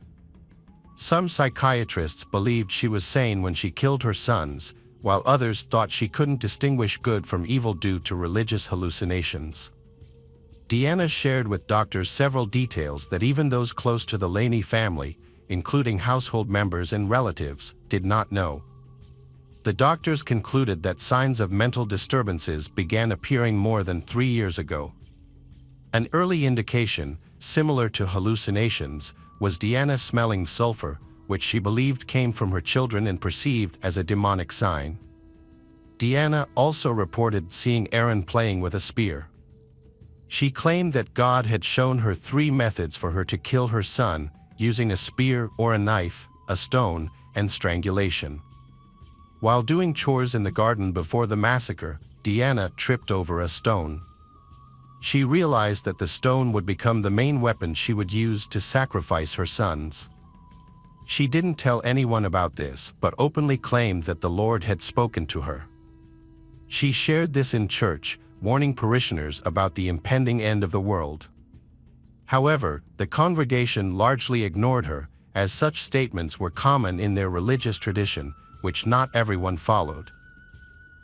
Some psychiatrists believed she was sane when she killed her sons, while others thought she couldn't distinguish good from evil due to religious hallucinations. Deanna shared with doctors several details that even those close to the Laney family, including household members and relatives, did not know. The doctors concluded that signs of mental disturbances began appearing more than 3 years ago. An early indication, similar to hallucinations, was Deanna smelling sulfur, which she believed came from her children and perceived as a demonic sign. Deanna also reported seeing Aaron playing with a spear. She claimed that God had shown her 3 methods for her to kill her son, using a spear or a knife, a stone, and strangulation. While doing chores in the garden before the massacre, Deanna tripped over a stone. She realized that the stone would become the main weapon she would use to sacrifice her sons. She didn't tell anyone about this, but openly claimed that the Lord had spoken to her. She shared this in church, warning parishioners about the impending end of the world. However, the congregation largely ignored her, as such statements were common in their religious tradition, which not everyone followed.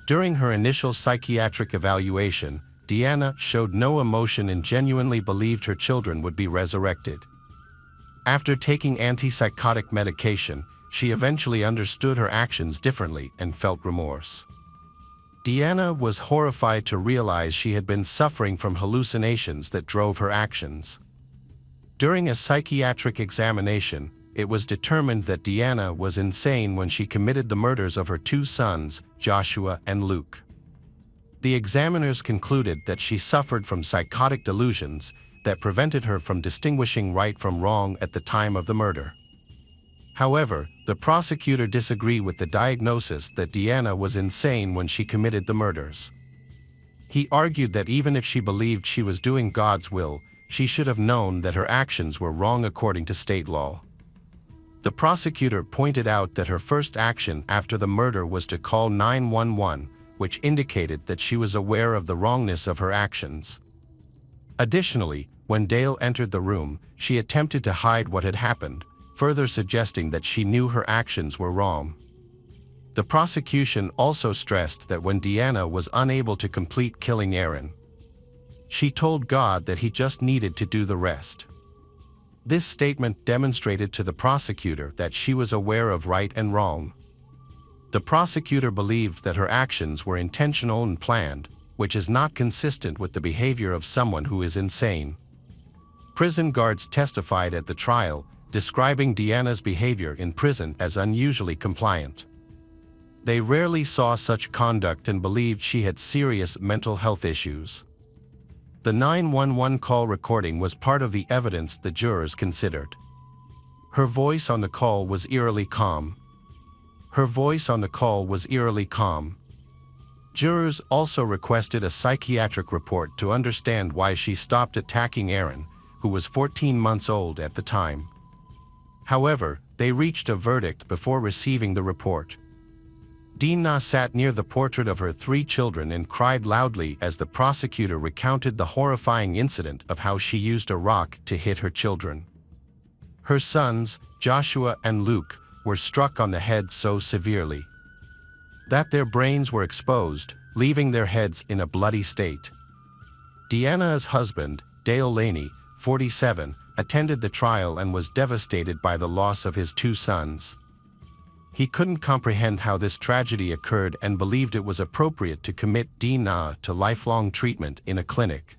During her initial psychiatric evaluation, Deanna showed no emotion and genuinely believed her children would be resurrected. After taking antipsychotic medication, she eventually understood her actions differently and felt remorse. Deanna was horrified to realize she had been suffering from hallucinations that drove her actions. During a psychiatric examination, it was determined that Deanna was insane when she committed the murders of her 2 sons, Joshua and Luke. The examiners concluded that she suffered from psychotic delusions that prevented her from distinguishing right from wrong at the time of the murder. However, the prosecutor disagreed with the diagnosis that Deanna was insane when she committed the murders. He argued that even if she believed she was doing God's will, she should have known that her actions were wrong according to state law. The prosecutor pointed out that her first action after the murder was to call 911, which indicated that she was aware of the wrongness of her actions. Additionally, when Dale entered the room, she attempted to hide what had happened, further suggesting that she knew her actions were wrong. The prosecution also stressed that when Deanna was unable to complete killing Aaron, she told God that he just needed to do the rest. This statement demonstrated to the prosecutor that she was aware of right and wrong. The prosecutor believed that her actions were intentional and planned, which is not consistent with the behavior of someone who is insane. Prison guards testified at the trial, describing Deanna's behavior in prison as unusually compliant. They rarely saw such conduct and believed she had serious mental health issues. The 911 call recording was part of the evidence the jurors considered. Her voice on the call was eerily calm. Her voice on the call was eerily calm. Jurors also requested a psychiatric report to understand why she stopped attacking Aaron, who was 14 months old at the time. However, they reached a verdict before receiving the report. Deanna sat near the portrait of her 3 children and cried loudly as the prosecutor recounted the horrifying incident of how she used a rock to hit her children. Her sons, Joshua and Luke, were struck on the head so severely that their brains were exposed, leaving their heads in a bloody state. Deanna's husband, Dale Laney, 47, attended the trial and was devastated by the loss of his 2 sons. He couldn't comprehend how this tragedy occurred and believed it was appropriate to commit Deanna to lifelong treatment in a clinic.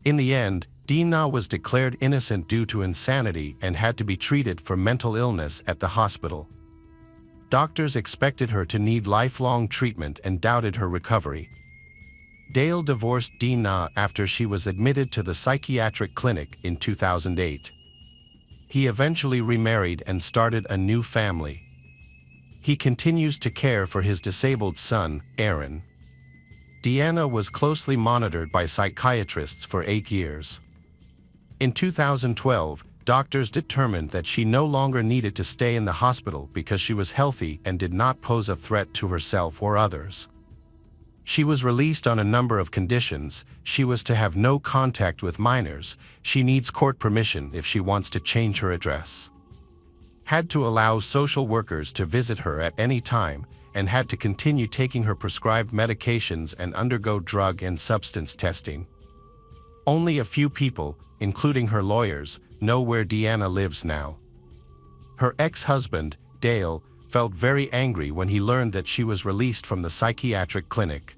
In the end, Deanna was declared innocent due to insanity and had to be treated for mental illness at the hospital. Doctors expected her to need lifelong treatment and doubted her recovery. Dale divorced Deanna after she was admitted to the psychiatric clinic in 2008. He eventually remarried and started a new family. He continues to care for his disabled son, Aaron. Deanna was closely monitored by psychiatrists for 8 years. In 2012, doctors determined that she no longer needed to stay in the hospital because she was healthy and did not pose a threat to herself or others. She was released on a number of conditions. She was to have no contact with minors. She needs court permission if she wants to change her address. Had to allow social workers to visit her at any time, and had to continue taking her prescribed medications and undergo drug and substance testing. Only a few people, including her lawyers, know where Deanna lives now. Her ex-husband, Dale, felt very angry when he learned that she was released from the psychiatric clinic.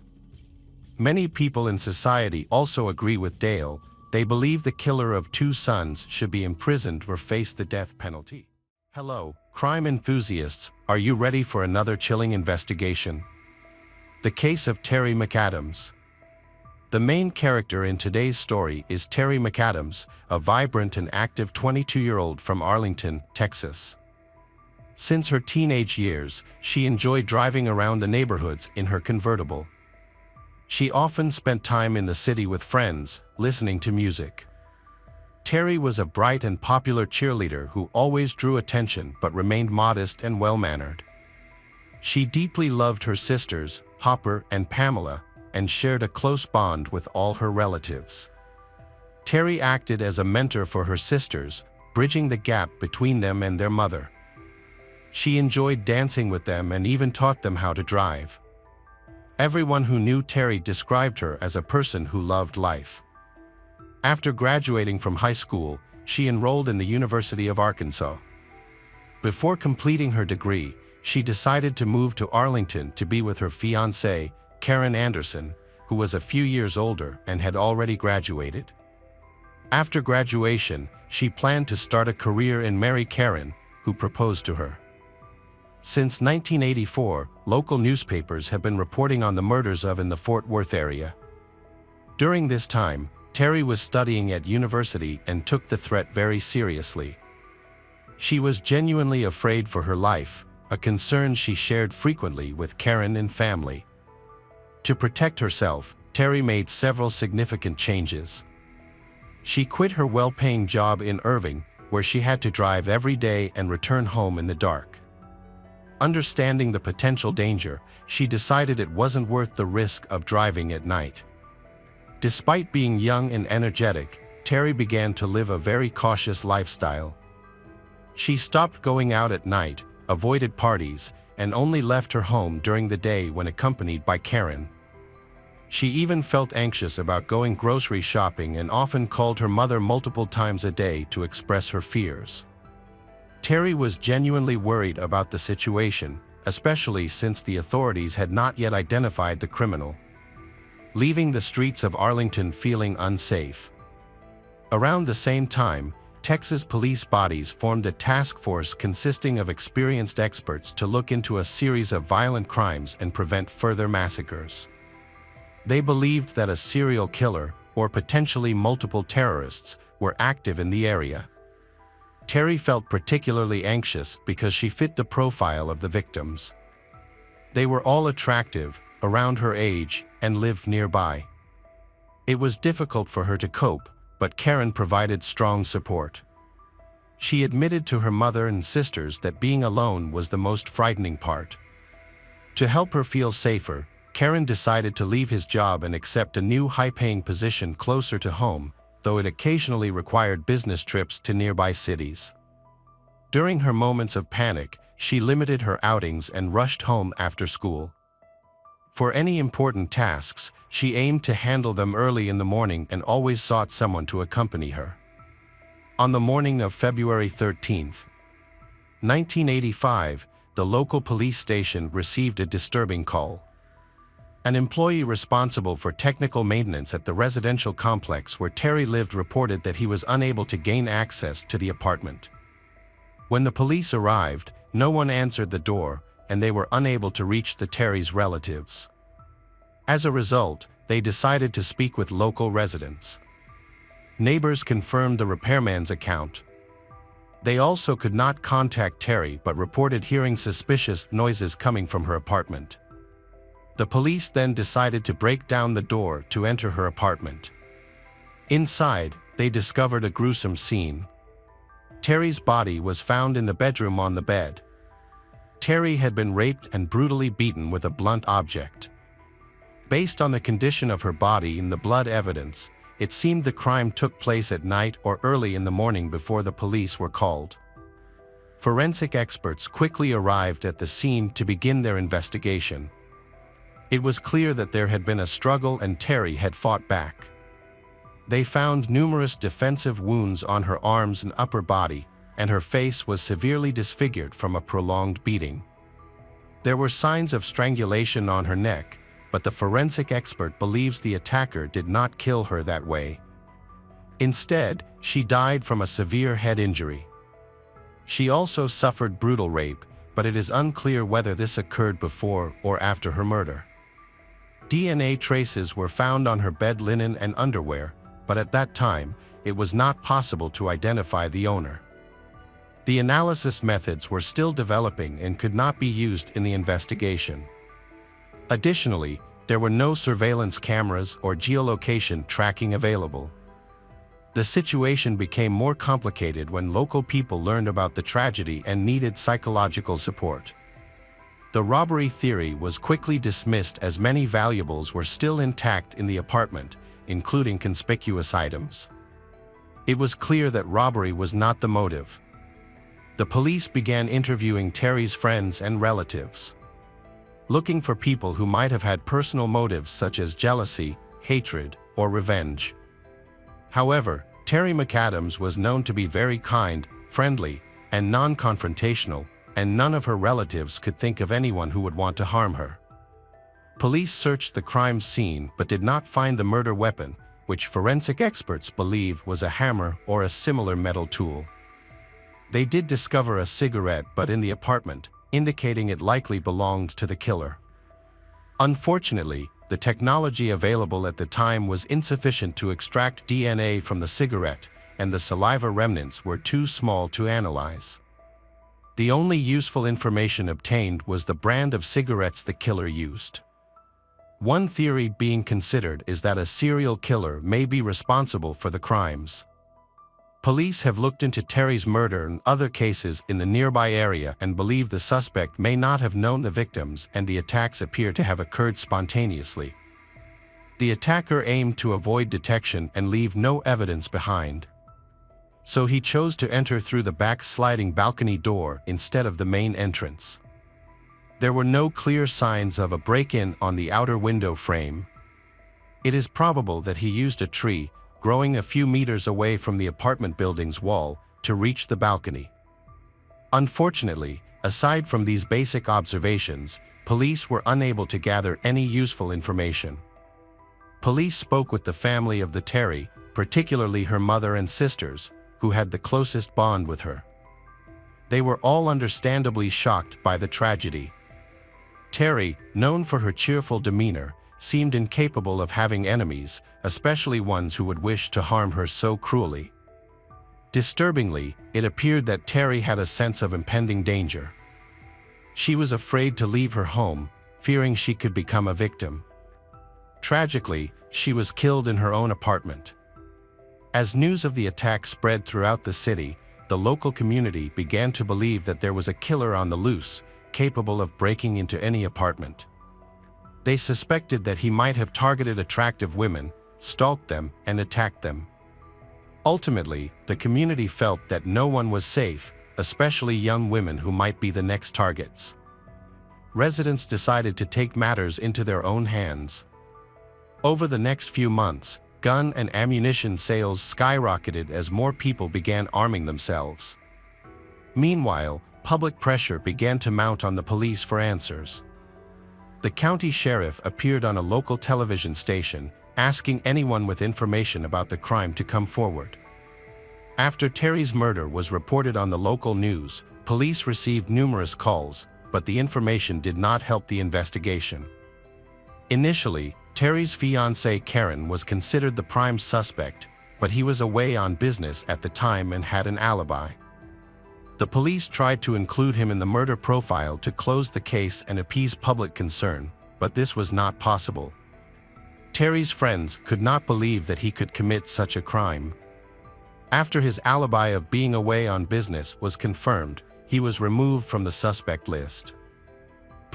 Many people in society also agree with Dale. They believe the killer of 2 sons should be imprisoned or face the death penalty. Hello, crime enthusiasts, are you ready for another chilling investigation? The case of Terry McAdams. The main character in today's story is Terry McAdams, a vibrant and active 22-year-old from Arlington, Texas. Since her teenage years, she enjoyed driving around the neighborhoods in her convertible. She often spent time in the city with friends, listening to music. Terry was a bright and popular cheerleader who always drew attention but remained modest and well-mannered. She deeply loved her sisters, Hopper and Pamela, and shared a close bond with all her relatives. Terry acted as a mentor for her sisters, bridging the gap between them and their mother. She enjoyed dancing with them and even taught them how to drive. Everyone who knew Terry described her as a person who loved life. After graduating from high school, she enrolled in the University of Arkansas. Before completing her degree, she decided to move to Arlington to be with her fiancé, Karen Anderson, who was a few years older and had already graduated. After graduation, she planned to start a career and marry Karen, who proposed to her. Since 1984, local newspapers have been reporting on the murders in the Fort Worth area. During this time, Terry was studying at university and took the threat very seriously. She was genuinely afraid for her life, a concern she shared frequently with Karen and family. To protect herself, Terry made several significant changes. She quit her well-paying job in Irving, where she had to drive every day and return home in the dark. Understanding the potential danger, she decided it wasn't worth the risk of driving at night. Despite being young and energetic, Terry began to live a very cautious lifestyle. She stopped going out at night, avoided parties, and only left her home during the day when accompanied by Karen. She even felt anxious about going grocery shopping and often called her mother multiple times a day to express her fears. Terry was genuinely worried about the situation, especially since the authorities had not yet identified the criminal. leaving the streets of Arlington feeling unsafe. Around the same time, Texas police bodies formed a task force consisting of experienced experts to look into a series of violent crimes and prevent further massacres. They believed that a serial killer, or potentially multiple terrorists, were active in the area. Terry felt particularly anxious because she fit the profile of the victims. They were all attractive, around her age, and lived nearby. It was difficult for her to cope, but Karen provided strong support. She admitted to her mother and sisters that being alone was the most frightening part. To help her feel safer, Karen decided to leave his job and accept a new high-paying position closer to home, though it occasionally required business trips to nearby cities. During her moments of panic, she limited her outings and rushed home after school. For any important tasks, she aimed to handle them early in the morning and always sought someone to accompany her. On the morning of February 13, 1985, the local police station received a disturbing call. An employee responsible for technical maintenance at the residential complex where Terry lived reported that he was unable to gain access to the apartment. When the police arrived, no one answered the door, and they were unable to reach the Terry's relatives. As a result, they decided to speak with local residents. Neighbors confirmed the repairman's account. They also could not contact Terry but reported hearing suspicious noises coming from her apartment. The police then decided to break down the door to enter her apartment. Inside, they discovered a gruesome scene. Terry's body was found in the bedroom on the bed. Terry had been raped and brutally beaten with a blunt object. Based on the condition of her body and the blood evidence, it seemed the crime took place at night or early in the morning before the police were called. Forensic experts quickly arrived at the scene to begin their investigation. It was clear that there had been a struggle and Terry had fought back. They found numerous defensive wounds on her arms and upper body, and her face was severely disfigured from a prolonged beating. There were signs of strangulation on her neck, but the forensic expert believes the attacker did not kill her that way. Instead, she died from a severe head injury. She also suffered brutal rape, but it is unclear whether this occurred before or after her murder. DNA traces were found on her bed linen and underwear, but at that time, it was not possible to identify the owner. The analysis methods were still developing and could not be used in the investigation. Additionally, there were no surveillance cameras or geolocation tracking available. The situation became more complicated when local people learned about the tragedy and needed psychological support. The robbery theory was quickly dismissed as many valuables were still intact in the apartment, including conspicuous items. It was clear that robbery was not the motive. The police began interviewing Terry's friends and relatives, looking for people who might have had personal motives such as jealousy, hatred, or revenge. However, Terry McAdams was known to be very kind, friendly, and non-confrontational, and none of her relatives could think of anyone who would want to harm her. Police searched the crime scene but did not find the murder weapon, which forensic experts believe was a hammer or a similar metal tool. They did discover a cigarette butt in the apartment, indicating it likely belonged to the killer. Unfortunately, the technology available at the time was insufficient to extract DNA from the cigarette, and the saliva remnants were too small to analyze. The only useful information obtained was the brand of cigarettes the killer used. One theory being considered is that a serial killer may be responsible for the crimes. Police have looked into Terry's murder and other cases in the nearby area and believe the suspect may not have known the victims and the attacks appear to have occurred spontaneously. The attacker aimed to avoid detection and leave no evidence behind. So he chose to enter through the back sliding balcony door instead of the main entrance. There were no clear signs of a break-in on the outer window frame. It is probable that he used a tree, growing a few meters away from the apartment building's wall, to reach the balcony. Unfortunately, aside from these basic observations, police were unable to gather any useful information. Police spoke with the family of the Terry, particularly her mother and sisters, who had the closest bond with her. They were all understandably shocked by the tragedy. Terry, known for her cheerful demeanor, seemed incapable of having enemies, especially ones who would wish to harm her so cruelly. Disturbingly, it appeared that Terry had a sense of impending danger. She was afraid to leave her home, fearing she could become a victim. Tragically, she was killed in her own apartment. As news of the attack spread throughout the city, the local community began to believe that there was a killer on the loose, capable of breaking into any apartment. They suspected that he might have targeted attractive women, stalked them, and attacked them. Ultimately, the community felt that no one was safe, especially young women who might be the next targets. Residents decided to take matters into their own hands. Over the next few months, gun and ammunition sales skyrocketed as more people began arming themselves. Meanwhile, public pressure began to mount on the police for answers. The county sheriff appeared on a local television station, asking anyone with information about the crime to come forward. After Terry's murder was reported on the local news, police received numerous calls, but the information did not help the investigation. Initially, Terry's fiancée Karen was considered the prime suspect, but he was away on business at the time and had an alibi. The police tried to include him in the murder profile to close the case and appease public concern, but this was not possible. Terry's friends could not believe that he could commit such a crime. After his alibi of being away on business was confirmed, he was removed from the suspect list.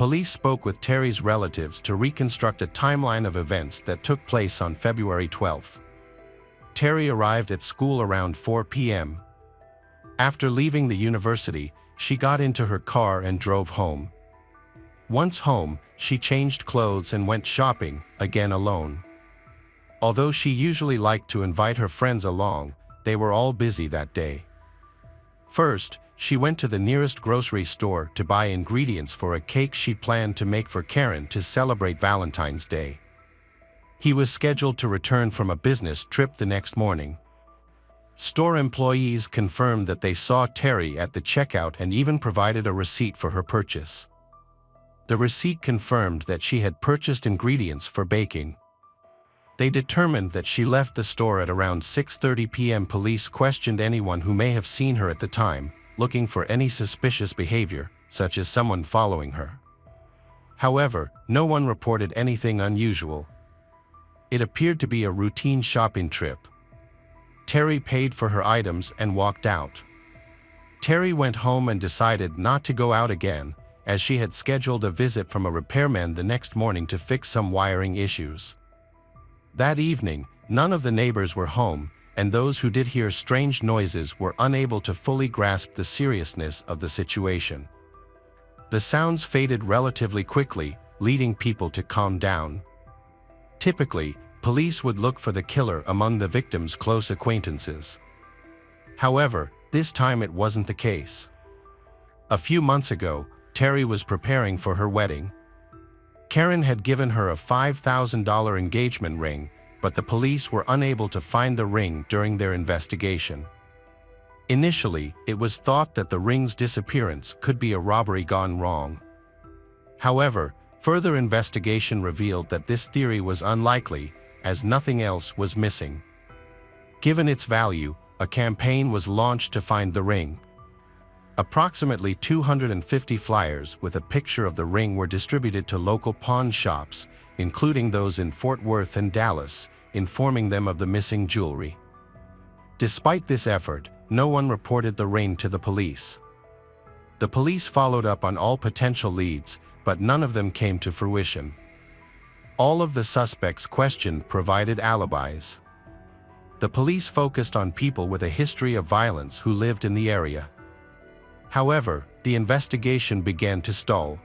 Police spoke with Terry's relatives to reconstruct a timeline of events that took place on February 12th. Terry arrived at school around 4 p.m. After leaving the university, she got into her car and drove home. Once home, she changed clothes and went shopping, again alone. Although she usually liked to invite her friends along, they were all busy that day. First, she went to the nearest grocery store to buy ingredients for a cake she planned to make for Karen to celebrate Valentine's Day. He was scheduled to return from a business trip the next morning. Store employees confirmed that they saw Terry at the checkout and even provided a receipt for her purchase. The receipt confirmed that she had purchased ingredients for baking. They determined that she left the store at around 6:30 p.m. Police questioned anyone who may have seen her at the time, looking for any suspicious behavior, such as someone following her. However, no one reported anything unusual. It appeared to be a routine shopping trip. Terry paid for her items and walked out. Terry went home and decided not to go out again, as she had scheduled a visit from a repairman the next morning to fix some wiring issues. That evening, none of the neighbors were home, and those who did hear strange noises were unable to fully grasp the seriousness of the situation. The sounds faded relatively quickly, leading people to calm down. Typically, police would look for the killer among the victim's close acquaintances. However, this time it wasn't the case. A few months ago, Terry was preparing for her wedding. Karen had given her a $5,000 engagement ring, but the police were unable to find the ring during their investigation. Initially, it was thought that the ring's disappearance could be a robbery gone wrong. However, further investigation revealed that this theory was unlikely, as nothing else was missing. Given its value, a campaign was launched to find the ring. Approximately 250 flyers with a picture of the ring were distributed to local pawn shops, including those in Fort Worth and Dallas, informing them of the missing jewelry. Despite this effort, no one reported the ring to the police. The police followed up on all potential leads, but none of them came to fruition. All of the suspects questioned provided alibis. The police focused on people with a history of violence who lived in the area. However, the investigation began to stall.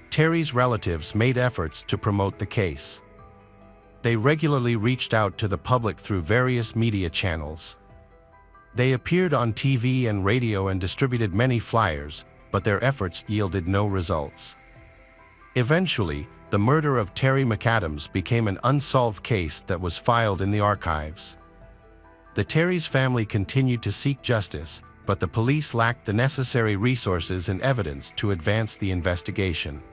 Terry's relatives made efforts to promote the case. They regularly reached out to the public through various media channels. They appeared on TV and radio and distributed many flyers, but their efforts yielded no results. Eventually, the murder of Terry McAdams became an unsolved case that was filed in the archives. The Terry's family continued to seek justice, but the police lacked the necessary resources and evidence to advance the investigation.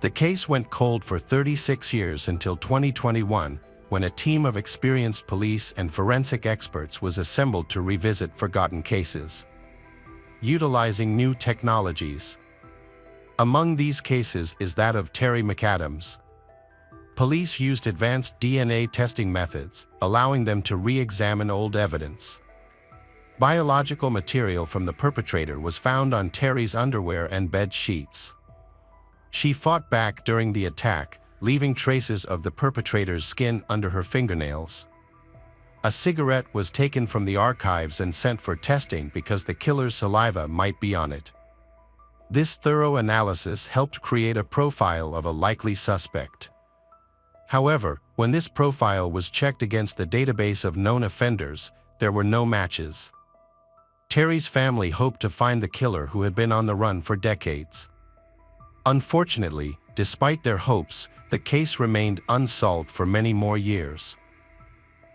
The case went cold for 36 years until 2021, when a team of experienced police and forensic experts was assembled to revisit forgotten cases, utilizing new technologies. Among these cases is that of Terry McAdams. Police used advanced DNA testing methods, allowing them to re-examine old evidence. Biological material from the perpetrator was found on Terry's underwear and bed sheets. She fought back during the attack, leaving traces of the perpetrator's skin under her fingernails. A cigarette was taken from the archives and sent for testing because the killer's saliva might be on it. This thorough analysis helped create a profile of a likely suspect. However, when this profile was checked against the database of known offenders, there were no matches. Terry's family hoped to find the killer who had been on the run for decades. Unfortunately, despite their hopes, the case remained unsolved for many more years.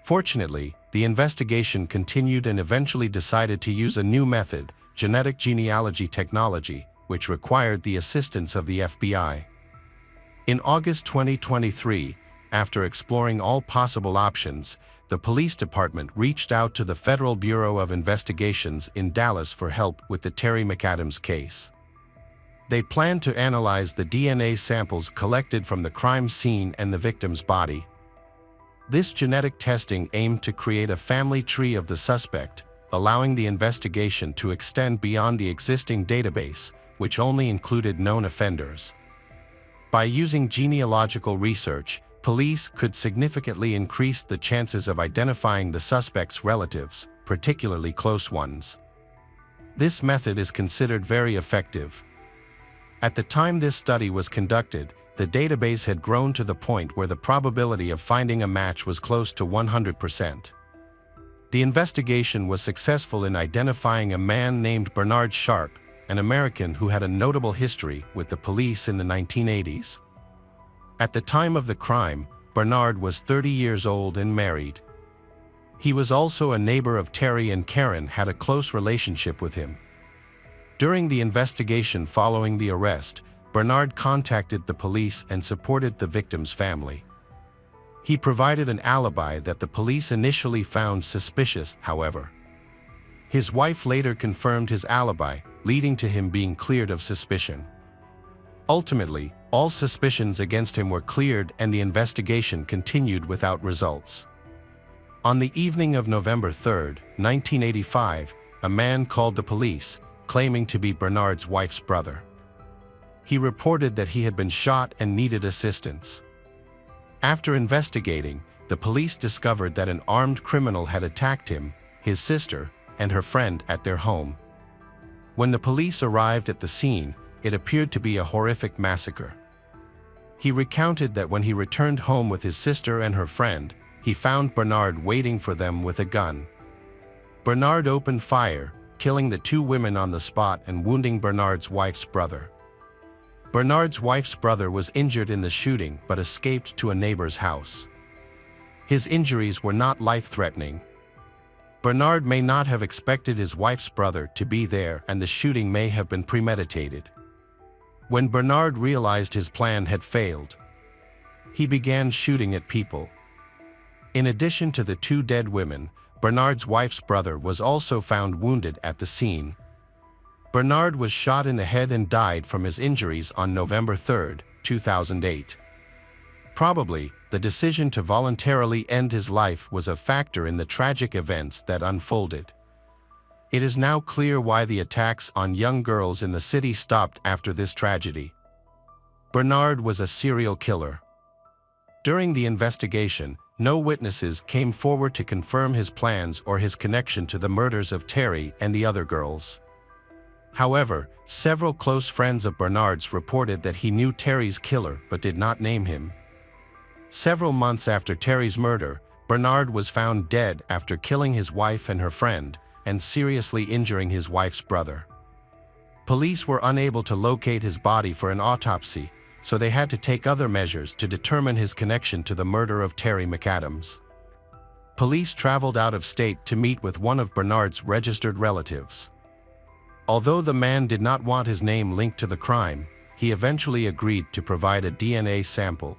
Fortunately, the investigation continued and eventually decided to use a new method, genetic genealogy technology, which required the assistance of the FBI. In August 2023, after exploring all possible options, the police department reached out to the Federal Bureau of Investigations in Dallas for help with the Terry McAdams case. They planned to analyze the DNA samples collected from the crime scene and the victim's body. This genetic testing aimed to create a family tree of the suspect, allowing the investigation to extend beyond the existing database, which only included known offenders. By using genealogical research, police could significantly increase the chances of identifying the suspect's relatives, particularly close ones. This method is considered very effective. At the time this study was conducted, the database had grown to the point where the probability of finding a match was close to 100%. The investigation was successful in identifying a man named Bernard Sharp, an American who had a notable history with the police in the 1980s. At the time of the crime, Bernard was 30 years old and married. He was also a neighbor of Terry, and Karen had a close relationship with him. During the investigation following the arrest, Bernard contacted the police and supported the victim's family. He provided an alibi that the police initially found suspicious, however. His wife later confirmed his alibi, leading to him being cleared of suspicion. Ultimately, all suspicions against him were cleared and the investigation continued without results. On the evening of November 3, 1985, a man called the police, claiming to be Bernard's wife's brother. He reported that he had been shot and needed assistance. After investigating, the police discovered that an armed criminal had attacked him, his sister, and her friend at their home. When the police arrived at the scene, it appeared to be a horrific massacre. He recounted that when he returned home with his sister and her friend, he found Bernard waiting for them with a gun. Bernard opened fire, killing the two women on the spot and wounding Bernard's wife's brother. Bernard's wife's brother was injured in the shooting but escaped to a neighbor's house. His injuries were not life-threatening. Bernard may not have expected his wife's brother to be there, and the shooting may have been premeditated. When Bernard realized his plan had failed, he began shooting at people. In addition to the two dead women, Bernard's wife's brother was also found wounded at the scene. Bernard was shot in the head and died from his injuries on November 3, 2008. Probably, the decision to voluntarily end his life was a factor in the tragic events that unfolded. It is now clear why the attacks on young girls in the city stopped after this tragedy. Bernard was a serial killer. During the investigation, no witnesses came forward to confirm his plans or his connection to the murders of Terry and the other girls. However, several close friends of Bernard's reported that he knew Terry's killer but did not name him. Several months after Terry's murder, Bernard was found dead after killing his wife and her friend, and seriously injuring his wife's brother. Police were unable to locate his body for an autopsy, so they had to take other measures to determine his connection to the murder of Terry McAdams. Police traveled out of state to meet with one of Bernard's registered relatives. Although the man did not want his name linked to the crime, he eventually agreed to provide a DNA sample.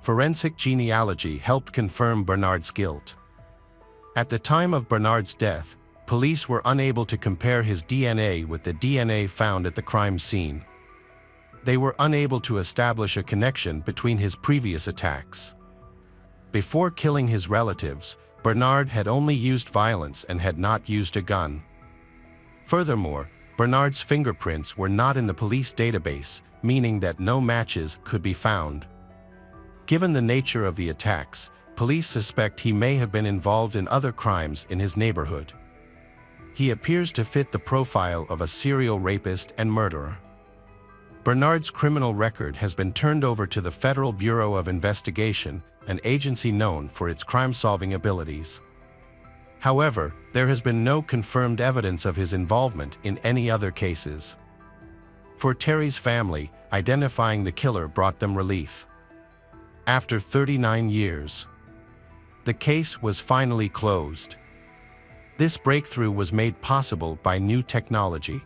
Forensic genealogy helped confirm Bernard's guilt. At the time of Bernard's death, police were unable to compare his DNA with the DNA found at the crime scene. They were unable to establish a connection between his previous attacks. Before killing his relatives, Bernard had only used violence and had not used a gun. Furthermore, Bernard's fingerprints were not in the police database, meaning that no matches could be found. Given the nature of the attacks, police suspect he may have been involved in other crimes in his neighborhood. He appears to fit the profile of a serial rapist and murderer. Bernard's criminal record has been turned over to the Federal Bureau of Investigation, an agency known for its crime-solving abilities. However, there has been no confirmed evidence of his involvement in any other cases. For Terry's family, identifying the killer brought them relief. After 39 years, the case was finally closed. This breakthrough was made possible by new technology.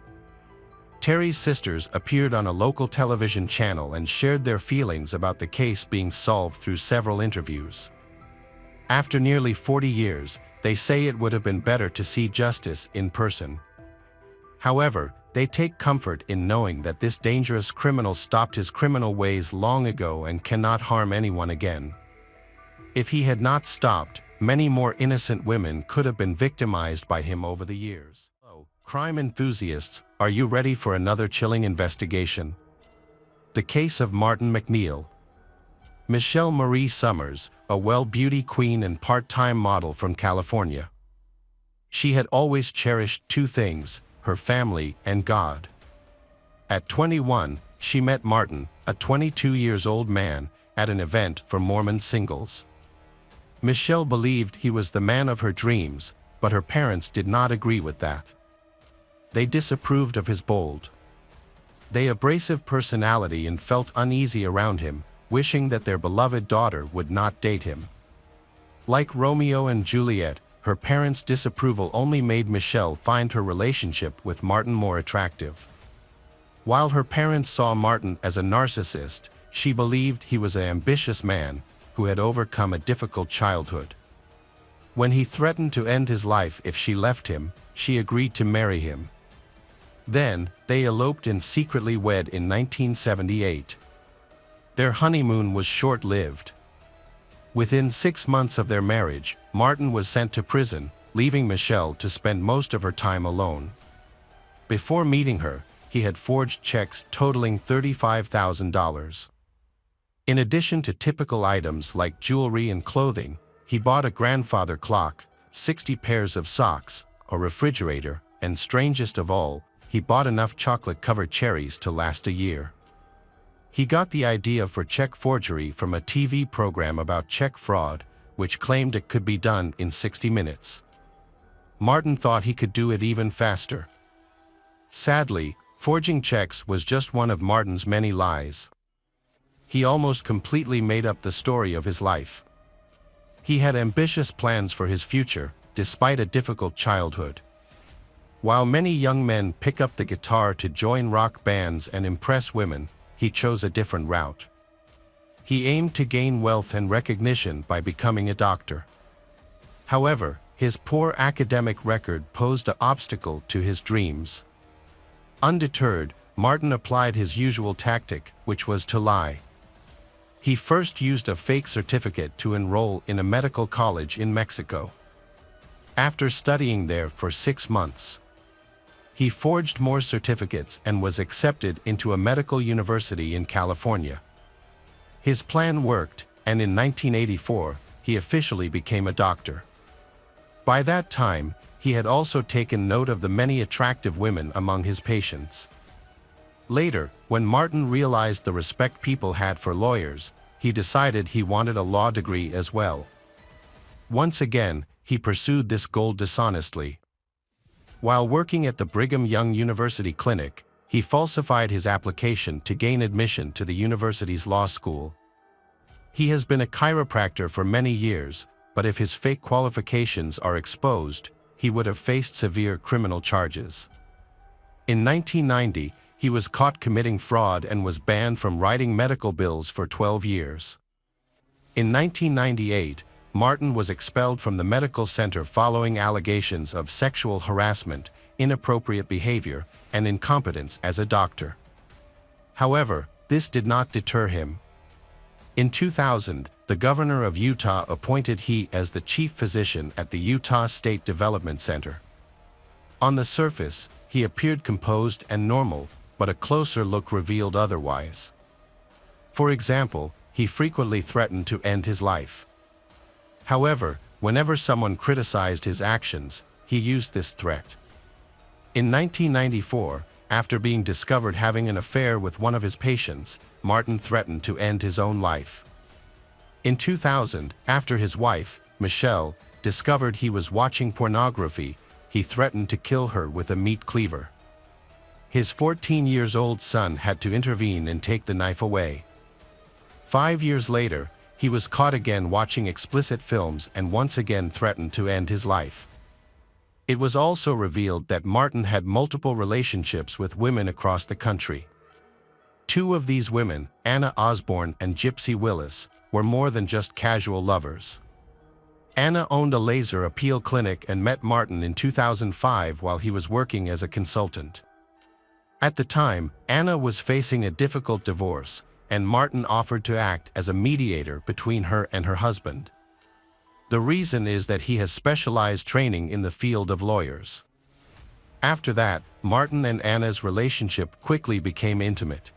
Terry's sisters appeared on a local television channel and shared their feelings about the case being solved through several interviews. After nearly 40 years, they say it would have been better to see justice in person. However, they take comfort in knowing that this dangerous criminal stopped his criminal ways long ago and cannot harm anyone again. If he had not stopped, many more innocent women could have been victimized by him over the years. Crime enthusiasts, are you ready for another chilling investigation? The case of Martin McNeil. Michelle Marie Summers, a well-beauty queen and part-time model from California. She had always cherished two things, her family and God. At 21, she met Martin, a 22-year-old man, at an event for Mormon singles. Michelle believed he was the man of her dreams, but her parents did not agree with that. They disapproved of his bold, abrasive personality and felt uneasy around him, wishing that their beloved daughter would not date him. Like Romeo and Juliet, her parents' disapproval only made Michelle find her relationship with Martin more attractive. While her parents saw Martin as a narcissist, she believed he was an ambitious man who had overcome a difficult childhood. When he threatened to end his life if she left him, she agreed to marry him. Then, they eloped and secretly wed in 1978. Their honeymoon was short-lived. Within 6 months of their marriage, Martin was sent to prison, leaving Michelle to spend most of her time alone. Before meeting her, he had forged checks totaling $35,000. In addition to typical items like jewelry and clothing, he bought a grandfather clock, 60 pairs of socks, a refrigerator, and strangest of all, he bought enough chocolate-covered cherries to last a year. He got the idea for check forgery from a TV program about check fraud, which claimed it could be done in 60 minutes. Martin thought he could do it even faster. Sadly, forging checks was just one of Martin's many lies. He almost completely made up the story of his life. He had ambitious plans for his future, despite a difficult childhood. While many young men pick up the guitar to join rock bands and impress women, he chose a different route. He aimed to gain wealth and recognition by becoming a doctor. However, his poor academic record posed an obstacle to his dreams. Undeterred, Martin applied his usual tactic, which was to lie. He first used a fake certificate to enroll in a medical college in Mexico. After studying there for 6 months, he forged more certificates and was accepted into a medical university in California. His plan worked, and in 1984, he officially became a doctor. By that time, he had also taken note of the many attractive women among his patients. Later, when Martin realized the respect people had for lawyers, he decided he wanted a law degree as well. Once again, he pursued this goal dishonestly. While working at the Brigham Young University Clinic, he falsified his application to gain admission to the university's law school. He has been a chiropractor for many years, but if his fake qualifications are exposed, he would have faced severe criminal charges. In 1990, he was caught committing fraud and was banned from writing medical bills for 12 years. In 1998, Martin was expelled from the medical center following allegations of sexual harassment, inappropriate behavior, and incompetence as a doctor. However, this did not deter him. In 2000, the governor of Utah appointed he as the chief physician at the Utah State Development Center. On the surface, he appeared composed and normal, but a closer look revealed otherwise. For example, he frequently threatened to end his life. However, whenever someone criticized his actions, he used this threat. In 1994, after being discovered having an affair with one of his patients, Martin threatened to end his own life. In 2000, after his wife, Michelle, discovered he was watching pornography, he threatened to kill her with a meat cleaver. His 14-year-old son had to intervene and take the knife away. 5 years later, he was caught again watching explicit films and once again threatened to end his life. It was also revealed that Martin had multiple relationships with women across the country. 2 of these women, Anna Osborne and Gypsy Willis, were more than just casual lovers. Anna owned a laser appeal clinic and met Martin in 2005 while he was working as a consultant. At the time, Anna was facing a difficult divorce, and Martin offered to act as a mediator between her and her husband. The reason is that he has specialized training in the field of lawyers. After that, Martin and Anna's relationship quickly became intimate.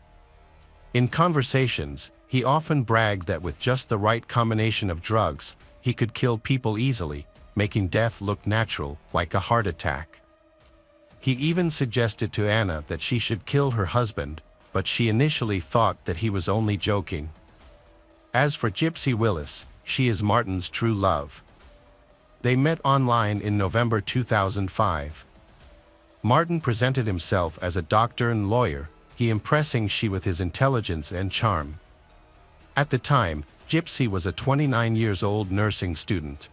In conversations, he often bragged that with just the right combination of drugs, he could kill people easily, making death look natural, like a heart attack. He even suggested to Anna that she should kill her husband, but she initially thought that he was only joking. As for Gypsy Willis, she is Martin's true love. They met online in November 2005. Martin presented himself as a doctor and lawyer, he impressing she with his intelligence and charm. At the time, Gypsy was a 29-year-old nursing student.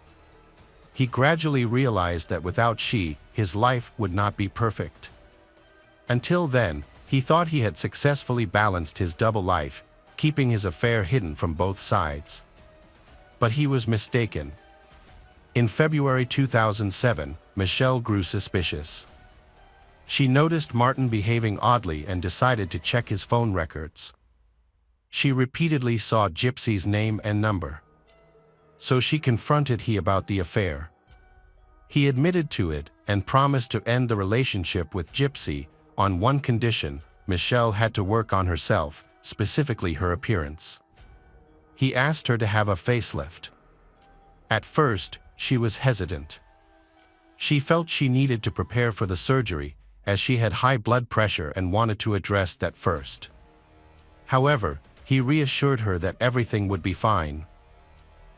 He gradually realized that without she, his life would not be perfect. Until then, he thought he had successfully balanced his double life, keeping his affair hidden from both sides. But he was mistaken. In February 2007, Michelle grew suspicious. She noticed Martin behaving oddly and decided to check his phone records. She repeatedly saw Gypsy's name and number. So she confronted him about the affair. He admitted to it and promised to end the relationship with Gypsy on one condition: Michelle had to work on herself, specifically her appearance. He asked her to have a facelift. At first, she was hesitant. She felt she needed to prepare for the surgery, as she had high blood pressure and wanted to address that first. However, he reassured her that everything would be fine.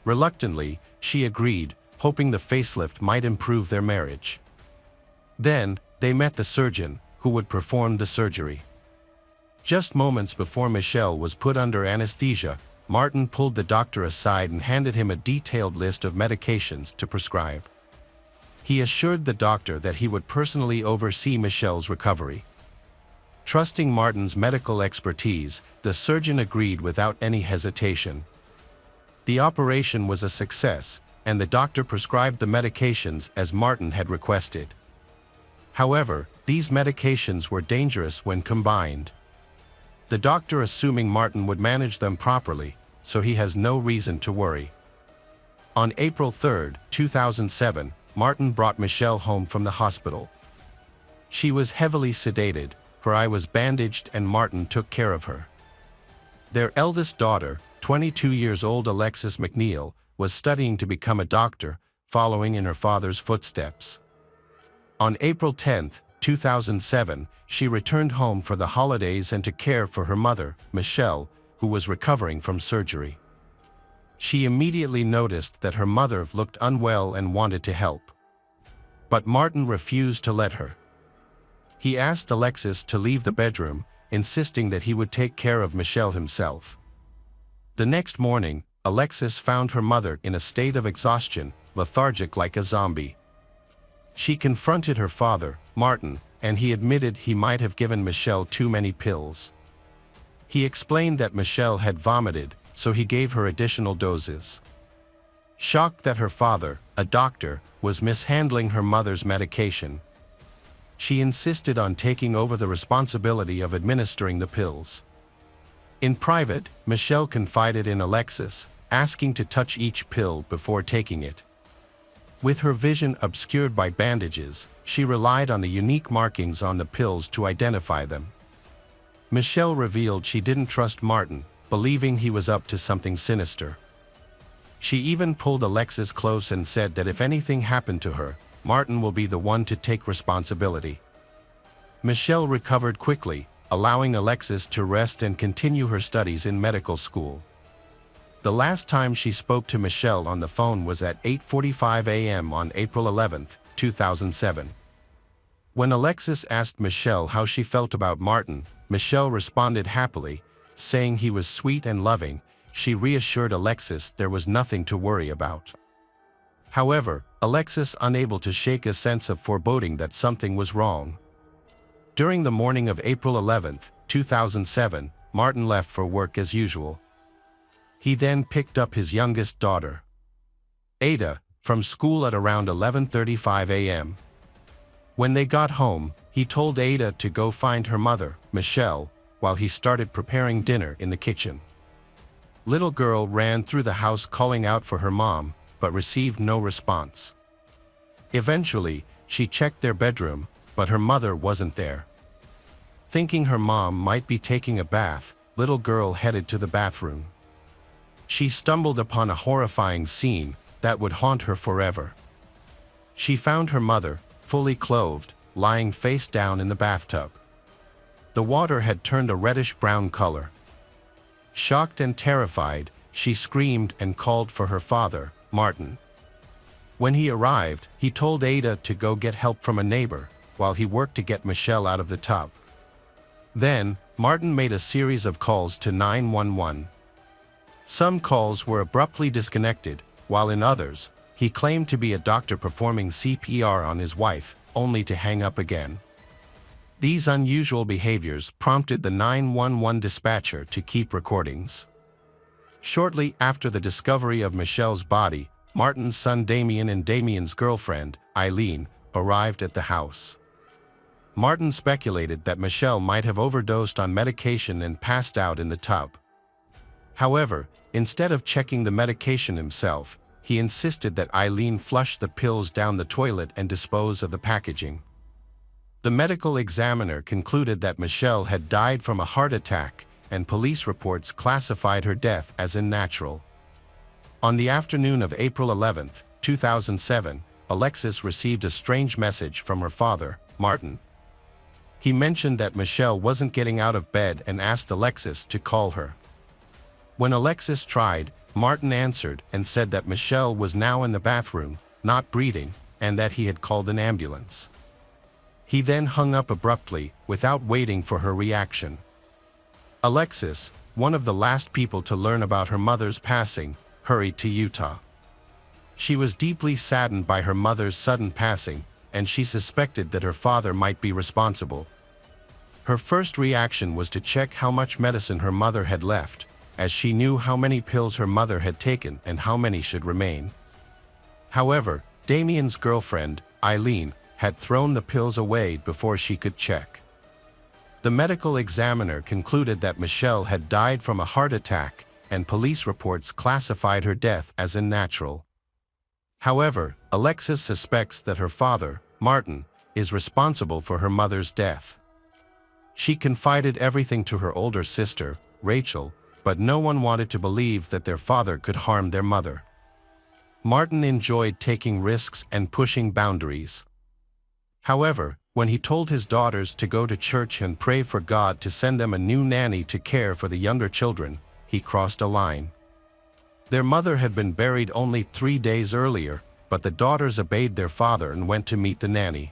Reluctantly, she agreed, hoping the facelift might improve their marriage. Then, they met the surgeon, who would perform the surgery. Just moments before Michelle was put under anesthesia, Martin pulled the doctor aside and handed him a detailed list of medications to prescribe. He assured the doctor that he would personally oversee Michelle's recovery. Trusting Martin's medical expertise, the surgeon agreed without any hesitation. The operation was a success, and the doctor prescribed the medications as Martin had requested. However, these medications were dangerous when combined. The doctor assuming Martin would manage them properly, so he has no reason to worry. On April 3, 2007, Martin brought Michelle home from the hospital. She was heavily sedated, her eye was bandaged, and Martin took care of her. Their eldest daughter, 22-year-old Alexis McNeil, was studying to become a doctor, following in her father's footsteps. On April 10, 2007, she returned home for the holidays and to care for her mother, Michelle, who was recovering from surgery. She immediately noticed that her mother looked unwell and wanted to help. But Martin refused to let her. He asked Alexis to leave the bedroom, insisting that he would take care of Michelle himself. The next morning, Alexis found her mother in a state of exhaustion, lethargic like a zombie. She confronted her father, Martin, and he admitted he might have given Michelle too many pills. He explained that Michelle had vomited, so he gave her additional doses. Shocked that her father, a doctor, was mishandling her mother's medication, she insisted on taking over the responsibility of administering the pills. In private, Michelle confided in Alexis, asking to touch each pill before taking it. With her vision obscured by bandages, she relied on the unique markings on the pills to identify them. Michelle revealed she didn't trust Martin, believing he was up to something sinister. She even pulled Alexis close and said that if anything happened to her, Martin will be the one to take responsibility. Michelle recovered quickly, allowing Alexis to rest and continue her studies in medical school. The last time she spoke to Michelle on the phone was at 8:45 a.m. on April 11, 2007. When Alexis asked Michelle how she felt about Martin, Michelle responded happily, saying he was sweet and loving. She reassured Alexis there was nothing to worry about. However, Alexis unable to shake a sense of foreboding that something was wrong. During the morning of April 11, 2007, Martin left for work as usual. He then picked up his youngest daughter, Ada, from school at around 11:35 a.m. When they got home, he told Ada to go find her mother, Michelle, while he started preparing dinner in the kitchen. Little girl ran through the house calling out for her mom, but received no response. Eventually, she checked their bedroom, but her mother wasn't there. Thinking her mom might be taking a bath, little girl headed to the bathroom. She stumbled upon a horrifying scene that would haunt her forever. She found her mother, fully clothed, lying face down in the bathtub. The water had turned a reddish-brown color. Shocked and terrified, she screamed and called for her father, Martin. When he arrived, he told Ada to go get help from a neighbor, while he worked to get Michelle out of the tub. Then, Martin made a series of calls to 911. Some calls were abruptly disconnected, while in others, he claimed to be a doctor performing CPR on his wife, only to hang up again. These unusual behaviors prompted the 911 dispatcher to keep recordings. Shortly after the discovery of Michelle's body, Martin's son Damien and Damien's girlfriend, Eileen, arrived at the house. Martin speculated that Michelle might have overdosed on medication and passed out in the tub. However, instead of checking the medication himself, he insisted that Eileen flush the pills down the toilet and dispose of the packaging. The medical examiner concluded that Michelle had died from a heart attack, and police reports classified her death as unnatural. On the afternoon of April 11, 2007, Alexis received a strange message from her father, Martin. He mentioned that Michelle wasn't getting out of bed and asked Alexis to call her. When Alexis tried, Martin answered and said that Michelle was now in the bathroom, not breathing, and that he had called an ambulance. He then hung up abruptly, without waiting for her reaction. Alexis, one of the last people to learn about her mother's passing, hurried to Utah. She was deeply saddened by her mother's sudden passing, and she suspected that her father might be responsible. Her first reaction was to check how much medicine her mother had left, as she knew how many pills her mother had taken and how many should remain. However, Damien's girlfriend, Eileen, had thrown the pills away before she could check. The medical examiner concluded that Michelle had died from a heart attack, and police reports classified her death as unnatural. However, Alexis suspects that her father, Martin, is responsible for her mother's death. She confided everything to her older sister, Rachel, but no one wanted to believe that their father could harm their mother. Martin enjoyed taking risks and pushing boundaries. However, when he told his daughters to go to church and pray for God to send them a new nanny to care for the younger children, he crossed a line. Their mother had been buried only 3 days earlier, but the daughters obeyed their father and went to meet the nanny.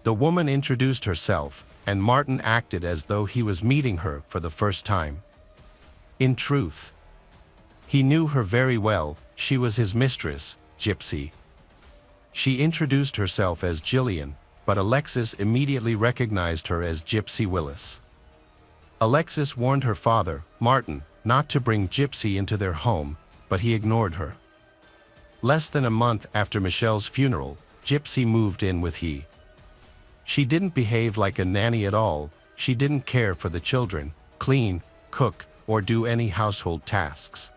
The woman introduced herself, and Martin acted as though he was meeting her for the first time. In truth, he knew her very well. She was his mistress, Gypsy. She introduced herself as Jillian, but Alexis immediately recognized her as Gypsy Willis. Alexis warned her father, Martin, not to bring Gypsy into their home, but he ignored her. Less than a month after Michelle's funeral, Gypsy moved in with he. She didn't behave like a nanny at all. She didn't care for the children, clean, cook, or do any household tasks.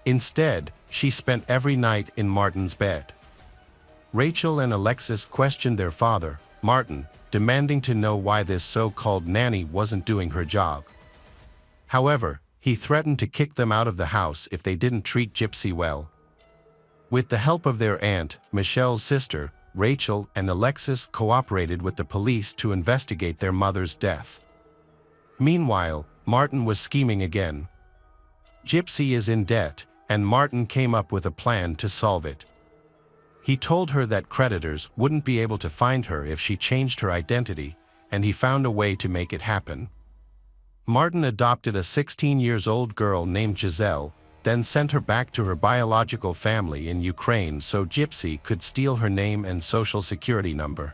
Instead, she spent every night in Martin's bed. Rachel and Alexis questioned their father, Martin, demanding to know why this so-called nanny wasn't doing her job. However, he threatened to kick them out of the house if they didn't treat Gypsy well. With the help of their aunt, Michelle's sister, Rachel and Alexis cooperated with the police to investigate their mother's death. Meanwhile, Martin was scheming again. Gypsy is in debt, and Martin came up with a plan to solve it. He told her that creditors wouldn't be able to find her if she changed her identity, and he found a way to make it happen. Martin adopted a 16-year-old girl named Giselle, then sent her back to her biological family in Ukraine so Gypsy could steal her name and social security number.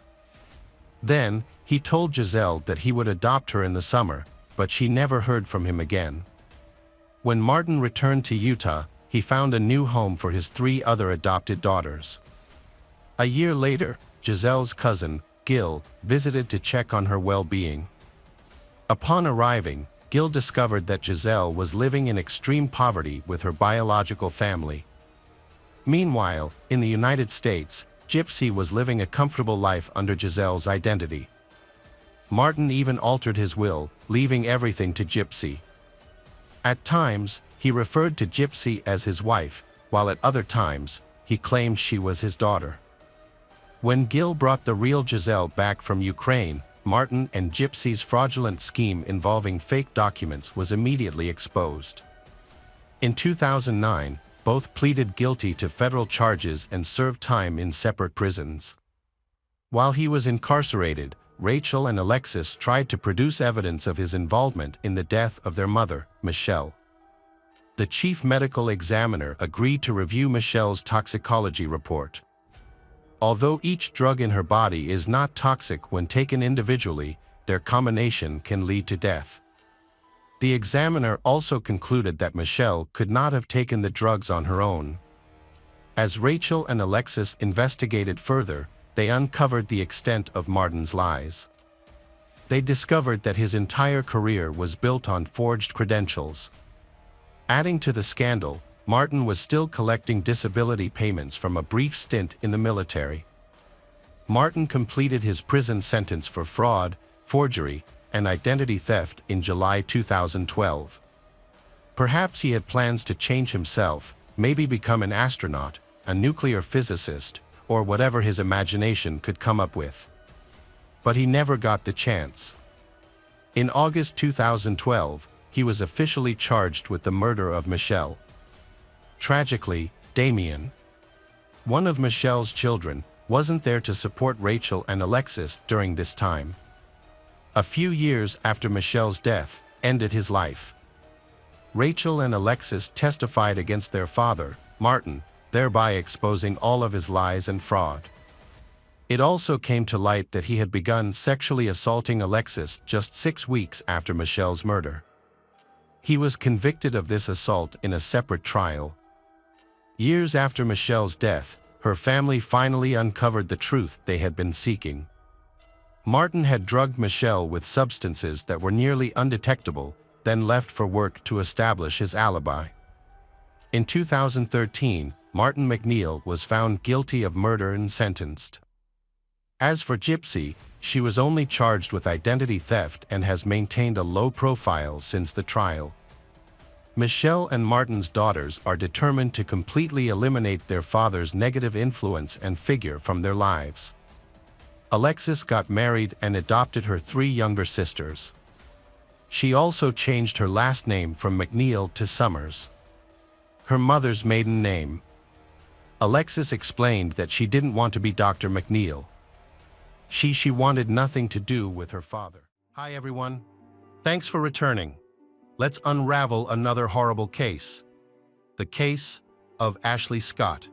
Then, he told Giselle that he would adopt her in the summer, but she never heard from him again. When Martin returned to Utah, he found a new home for his 3 other adopted daughters. A year later, Giselle's cousin, Gil, visited to check on her well-being. Upon arriving, Gil discovered that Giselle was living in extreme poverty with her biological family. Meanwhile, in the United States, Gypsy was living a comfortable life under Giselle's identity. Martin even altered his will, leaving everything to Gypsy. At times, he referred to Gypsy as his wife, while at other times, he claimed she was his daughter. When Gil brought the real Giselle back from Ukraine, Martin and Gypsy's fraudulent scheme involving fake documents was immediately exposed. In 2009, both pleaded guilty to federal charges and served time in separate prisons. While he was incarcerated, Rachel and Alexis tried to produce evidence of his involvement in the death of their mother, Michelle. The chief medical examiner agreed to review Michelle's toxicology report. Although each drug in her body is not toxic when taken individually, their combination can lead to death. The examiner also concluded that Michelle could not have taken the drugs on her own. As Rachel and Alexis investigated further, they uncovered the extent of Martin's lies. They discovered that his entire career was built on forged credentials. Adding to the scandal, Martin was still collecting disability payments from a brief stint in the military. Martin completed his prison sentence for fraud, forgery, and identity theft in July 2012. Perhaps he had plans to change himself, maybe become an astronaut, a nuclear physicist, or whatever his imagination could come up with. But he never got the chance. In August 2012, he was officially charged with the murder of Michelle. Tragically, Damien, one of Michelle's children, wasn't there to support Rachel and Alexis during this time. A few years after Michelle's death ended his life. Rachel and Alexis testified against their father, Martin, thereby exposing all of his lies and fraud. It also came to light that he had begun sexually assaulting Alexis just 6 weeks after Michelle's murder. He was convicted of this assault in a separate trial. Years after Michelle's death, her family finally uncovered the truth they had been seeking. Martin had drugged Michelle with substances that were nearly undetectable, then left for work to establish his alibi. In 2013, Martin McNeil was found guilty of murder and sentenced. As for Gypsy, she was only charged with identity theft and has maintained a low profile since the trial. Michelle and Martin's daughters are determined to completely eliminate their father's negative influence and figure from their lives. Alexis got married and adopted her 3 younger sisters. She also changed her last name from McNeil to Summers, her mother's maiden name. Alexis explained that she didn't want to be Dr. McNeil. She wanted nothing to do with her father. Hi everyone. Thanks for returning. Let's unravel another horrible case. The case of Ashley Scott.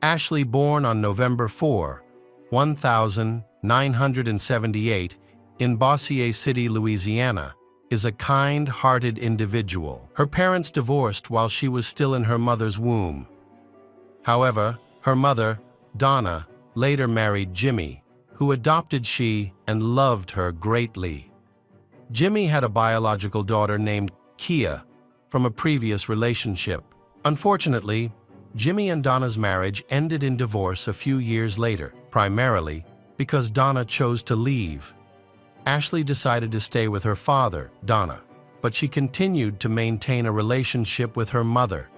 Ashley, born on November 4, 1978, in Bossier City, Louisiana, is a kind-hearted individual. Her parents divorced while she was still in her mother's womb. However, her mother, Donna, later married Jimmy, who adopted she and loved her greatly. Jimmy had a biological daughter named Kia from a previous relationship. Unfortunately, Jimmy and Donna's marriage ended in divorce a few years later, primarily because Donna chose to leave. Ashley decided to stay with her father, Donna, but she continued to maintain a relationship with her mother.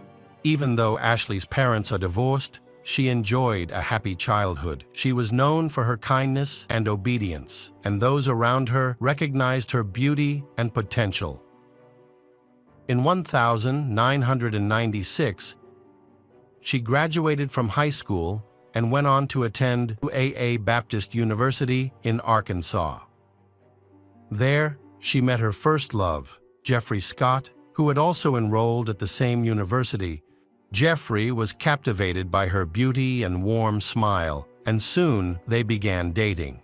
Even though Ashley's parents are divorced, she enjoyed a happy childhood. She was known for her kindness and obedience, and those around her recognized her beauty and potential. In 1996, she graduated from high school and went on to attend UAA Baptist University in Arkansas. There, she met her first love, Jeffrey Scott, who had also enrolled at the same university. Jeffrey was captivated by her beauty and warm smile, and soon they began dating.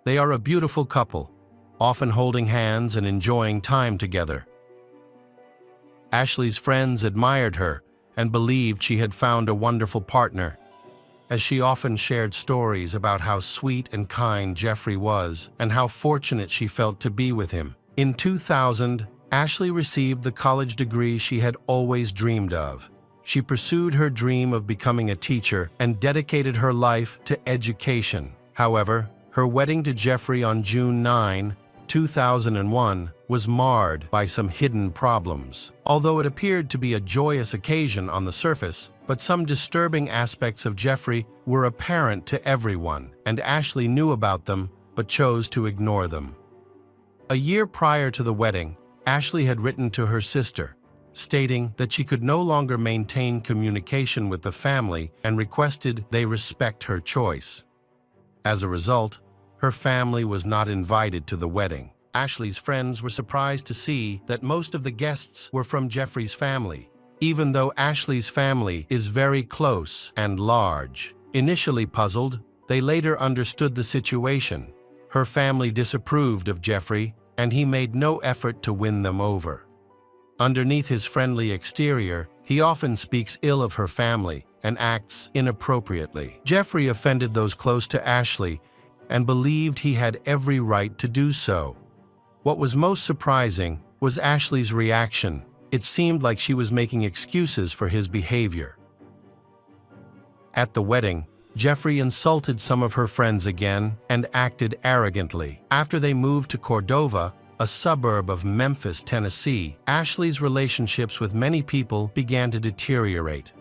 They are a beautiful couple, often holding hands and enjoying time together. Ashley's friends admired her and believed she had found a wonderful partner, as she often shared stories about how sweet and kind Jeffrey was and how fortunate she felt to be with him. In 2000, Ashley received the college degree she had always dreamed of. She pursued her dream of becoming a teacher and dedicated her life to education. However, her wedding to Jeffrey on June 9, 2001, was marred by some hidden problems. Although it appeared to be a joyous occasion on the surface, but some disturbing aspects of Jeffrey were apparent to everyone, and Ashley knew about them but chose to ignore them. A year prior to the wedding, Ashley had written to her sister, stating that she could no longer maintain communication with the family and requested they respect her choice. As a result, her family was not invited to the wedding. Ashley's friends were surprised to see that most of the guests were from Jeffrey's family, even though Ashley's family is very close and large. Initially puzzled, they later understood the situation. Her family disapproved of Jeffrey, and he made no effort to win them over. Underneath his friendly exterior, he often speaks ill of her family and acts inappropriately. Jeffrey offended those close to Ashley and believed he had every right to do so. What was most surprising was Ashley's reaction. It seemed like she was making excuses for his behavior. At the wedding, Jeffrey insulted some of her friends again and acted arrogantly. After they moved to Cordova, a suburb of Memphis, Tennessee, Ashley's relationships with many people began to deteriorate.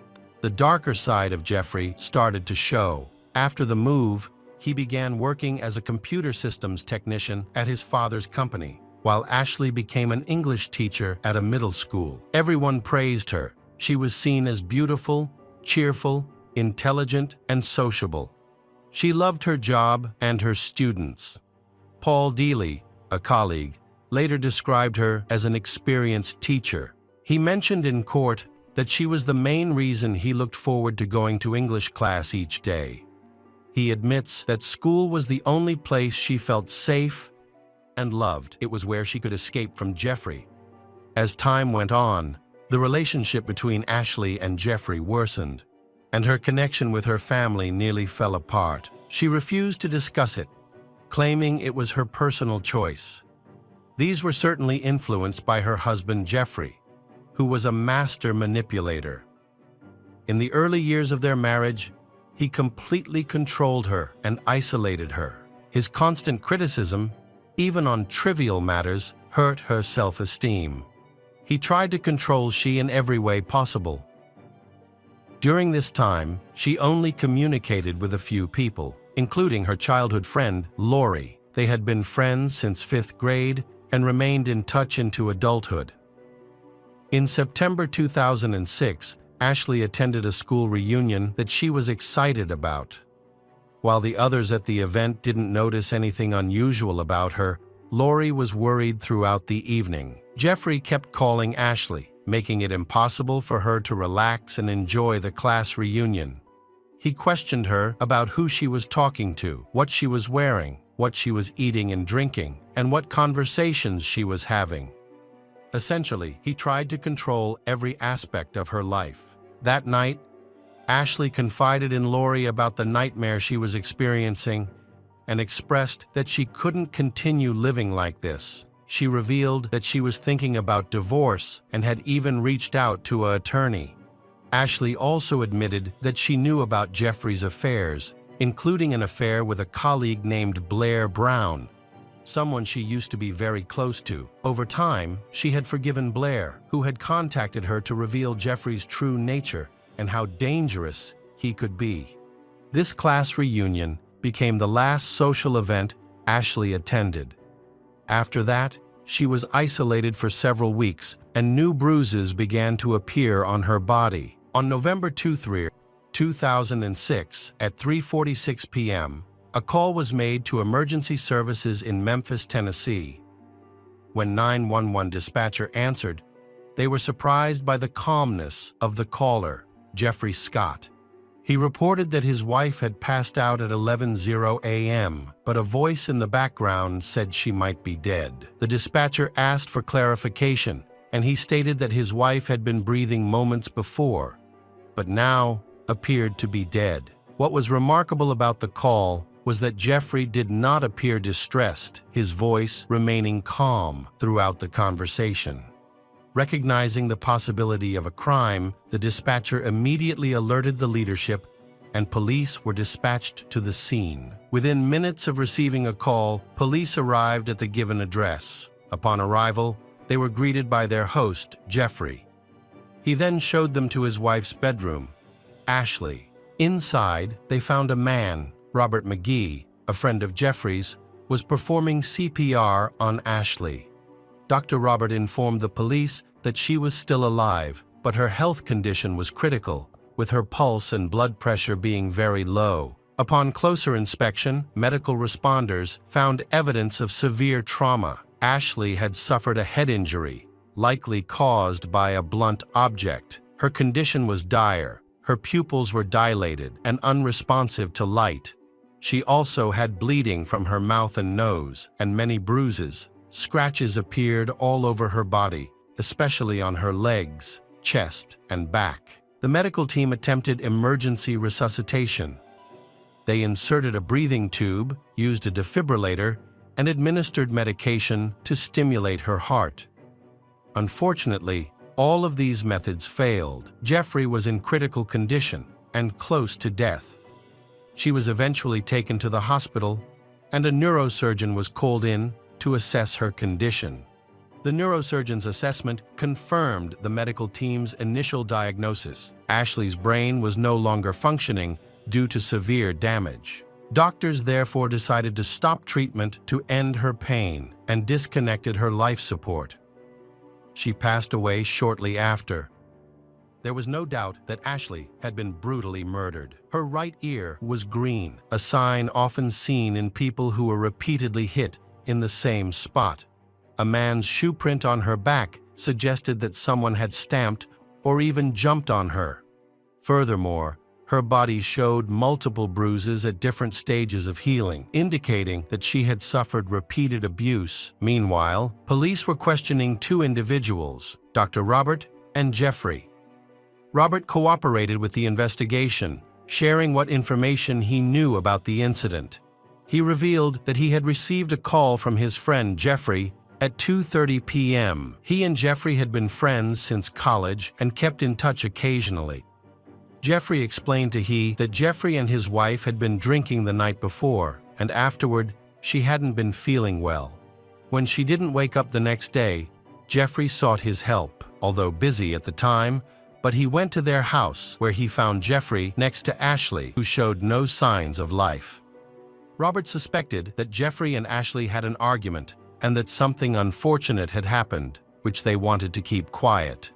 The darker side of Jeffrey started to show. After the move, he began working as a computer systems technician at his father's company, while Ashley became an English teacher at a middle school. Everyone praised her. She was seen as beautiful, cheerful, intelligent, and sociable. She loved her job and her students. Paul Dealey, a colleague, later described her as an experienced teacher. He mentioned in court that she was the main reason he looked forward to going to English class each day. He admits that school was the only place she felt safe and loved. It was where she could escape from Jeffrey. As time went on, the relationship between Ashley and Jeffrey worsened, and her connection with her family nearly fell apart. She refused to discuss it, claiming it was her personal choice. These were certainly influenced by her husband Jeffrey, who was a master manipulator. In the early years of their marriage, he completely controlled her and isolated her. His constant criticism, even on trivial matters, hurt her self-esteem. He tried to control she in every way possible. During this time, she only communicated with a few people, including her childhood friend, Lori. They had been friends since 5th grade and remained in touch into adulthood. In September 2006, Ashley attended a school reunion that she was excited about. While the others at the event didn't notice anything unusual about her, Lori was worried throughout the evening. Jeffrey kept calling Ashley, making it impossible for her to relax and enjoy the class reunion. He questioned her about who she was talking to, what she was wearing, what she was eating and drinking, and what conversations she was having. Essentially, he tried to control every aspect of her life. That night, Ashley confided in Lori about the nightmare she was experiencing and expressed that she couldn't continue living like this. She revealed that she was thinking about divorce and had even reached out to an attorney. Ashley also admitted that she knew about Jeffrey's affairs, including an affair with a colleague named Blair Brown, someone she used to be very close to. Over time, she had forgiven Blair, who had contacted her to reveal Jeffrey's true nature and how dangerous he could be. This class reunion became the last social event Ashley attended. After that, she was isolated for several weeks, and new bruises began to appear on her body. On November 23, 2006, at 3:46 p.m., a call was made to emergency services in Memphis, Tennessee. When 911 dispatcher answered, they were surprised by the calmness of the caller, Jeffrey Scott. He reported that his wife had passed out at 11:00 a.m., but a voice in the background said she might be dead. The dispatcher asked for clarification, and he stated that his wife had been breathing moments before, but now appeared to be dead. What was remarkable about the call was that Jeffrey did not appear distressed, his voice remaining calm throughout the conversation. Recognizing the possibility of a crime, the dispatcher immediately alerted the leadership, and police were dispatched to the scene. Within minutes of receiving a call, police arrived at the given address. Upon arrival, they were greeted by their host, Jeffrey. He then showed them to his wife's bedroom, Ashley. Inside, they found a man, Robert McGee, a friend of Jeffrey's, was performing CPR on Ashley. Dr. Robert informed the police that she was still alive, but her health condition was critical, with her pulse and blood pressure being very low. Upon closer inspection, medical responders found evidence of severe trauma. Ashley had suffered a head injury, likely caused by a blunt object. Her condition was dire. Her pupils were dilated and unresponsive to light. She also had bleeding from her mouth and nose, and many bruises. Scratches appeared all over her body, especially on her legs, chest, and back. The medical team attempted emergency resuscitation. They inserted a breathing tube, used a defibrillator, and administered medication to stimulate her heart. Unfortunately, all of these methods failed. Jeffrey was in critical condition and close to death. She was eventually taken to the hospital, and a neurosurgeon was called in to assess her condition. The neurosurgeon's assessment confirmed the medical team's initial diagnosis. Ashley's brain was no longer functioning due to severe damage. Doctors therefore decided to stop treatment to end her pain and disconnected her life support. She passed away shortly after. There was no doubt that Ashley had been brutally murdered. Her right ear was green, a sign often seen in people who were repeatedly hit in the same spot. A man's shoe print on her back suggested that someone had stamped or even jumped on her. Furthermore, her body showed multiple bruises at different stages of healing, indicating that she had suffered repeated abuse. Meanwhile, police were questioning two individuals, Dr. Robert and Jeffrey. Robert cooperated with the investigation, sharing what information he knew about the incident. He revealed that he had received a call from his friend Jeffrey at 2:30 p.m. He and Jeffrey had been friends since college and kept in touch occasionally. Jeffrey explained to he that Jeffrey and his wife had been drinking the night before, and afterward, she hadn't been feeling well. When she didn't wake up the next day, Jeffrey sought his help, although busy at the time, but he went to their house where he found Jeffrey next to Ashley, who showed no signs of life. Robert suspected that Jeffrey and Ashley had an argument and that something unfortunate had happened, which they wanted to keep quiet.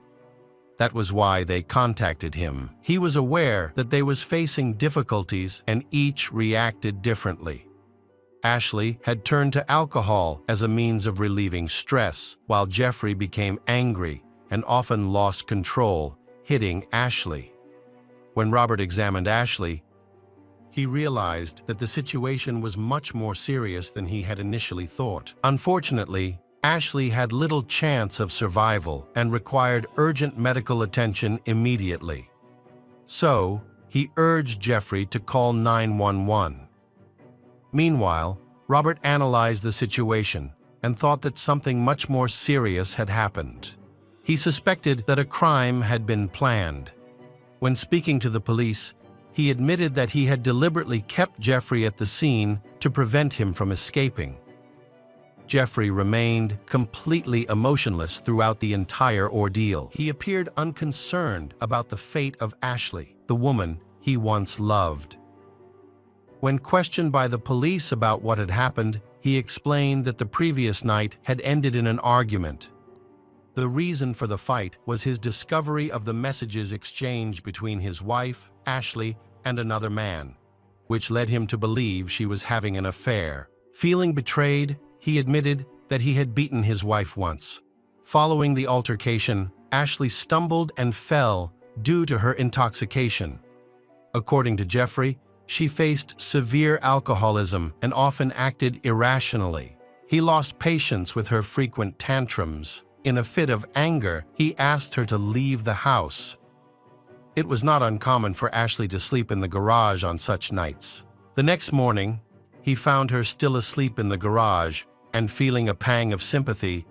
That was why they contacted him. He was aware that they was facing difficulties and each reacted differently. Ashley had turned to alcohol as a means of relieving stress, while Jeffrey became angry and often lost control, hitting Ashley. When Robert examined Ashley, he realized that the situation was much more serious than he had initially thought. Unfortunately, Ashley had little chance of survival and required urgent medical attention immediately. So, he urged Jeffrey to call 911. Meanwhile, Robert analyzed the situation and thought that something much more serious had happened. He suspected that a crime had been planned. When speaking to the police, he admitted that he had deliberately kept Jeffrey at the scene to prevent him from escaping. Jeffrey remained completely emotionless throughout the entire ordeal. He appeared unconcerned about the fate of Ashley, the woman he once loved. When questioned by the police about what had happened, he explained that the previous night had ended in an argument. The reason for the fight was his discovery of the messages exchanged between his wife, Ashley, and another man, which led him to believe she was having an affair. Feeling betrayed, he admitted that he had beaten his wife once. Following the altercation, Ashley stumbled and fell due to her intoxication. According to Jeffrey, she faced severe alcoholism and often acted irrationally. He lost patience with her frequent tantrums. In a fit of anger, he asked her to leave the house. It was not uncommon for Ashley to sleep in the garage on such nights. The next morning, he found her still asleep in the garage and, feeling a pang of sympathy,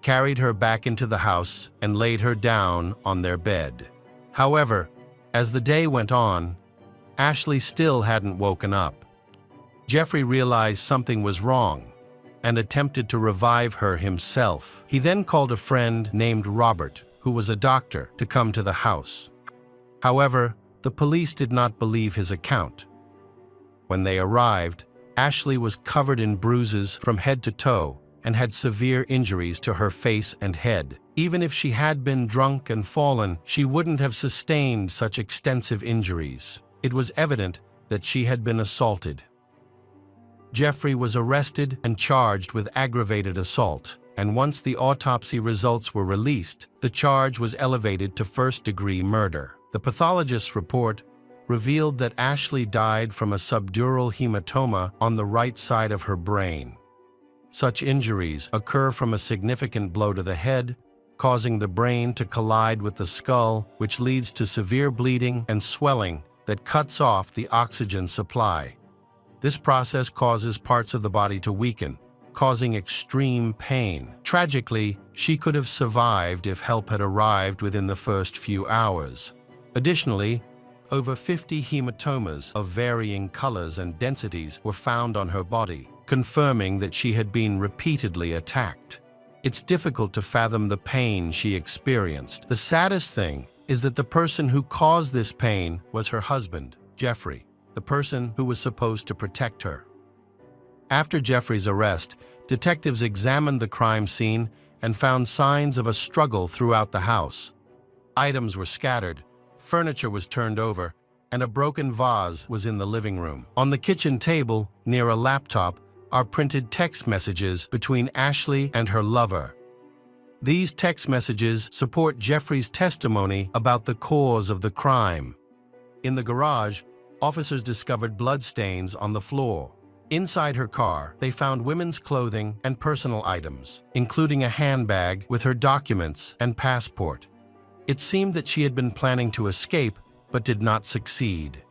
carried her back into the house and laid her down on their bed. However, as the day went on, Ashley still hadn't woken up. Jeffrey realized something was wrong and attempted to revive her himself. He then called a friend named Robert, who was a doctor, to come to the house. However, the police did not believe his account. When they arrived, Ashley was covered in bruises from head to toe and had severe injuries to her face and head. Even if she had been drunk and fallen, she wouldn't have sustained such extensive injuries. It was evident that she had been assaulted. Jeffrey was arrested and charged with aggravated assault, and once the autopsy results were released, the charge was elevated to first-degree murder. The pathologist's report revealed that Ashley died from a subdural hematoma on the right side of her brain. Such injuries occur from a significant blow to the head, causing the brain to collide with the skull, which leads to severe bleeding and swelling that cuts off the oxygen supply. This process causes parts of the body to weaken, causing extreme pain. Tragically, she could have survived if help had arrived within the first few hours. Additionally, over 50 hematomas of varying colors and densities were found on her body, confirming that she had been repeatedly attacked. It's difficult to fathom the pain she experienced. The saddest thing is that the person who caused this pain was her husband, Jeffrey, the person who was supposed to protect her. After Jeffrey's arrest, detectives examined the crime scene and found signs of a struggle throughout the house. Items were scattered, furniture was turned over, and a broken vase was in the living room. On the kitchen table, near a laptop, are printed text messages between Ashley and her lover. These text messages support Jeffrey's testimony about the cause of the crime. In the garage, officers discovered bloodstains on the floor. Inside her car, they found women's clothing and personal items, including a handbag with her documents and passport. It seemed that she had been planning to escape, but did not succeed.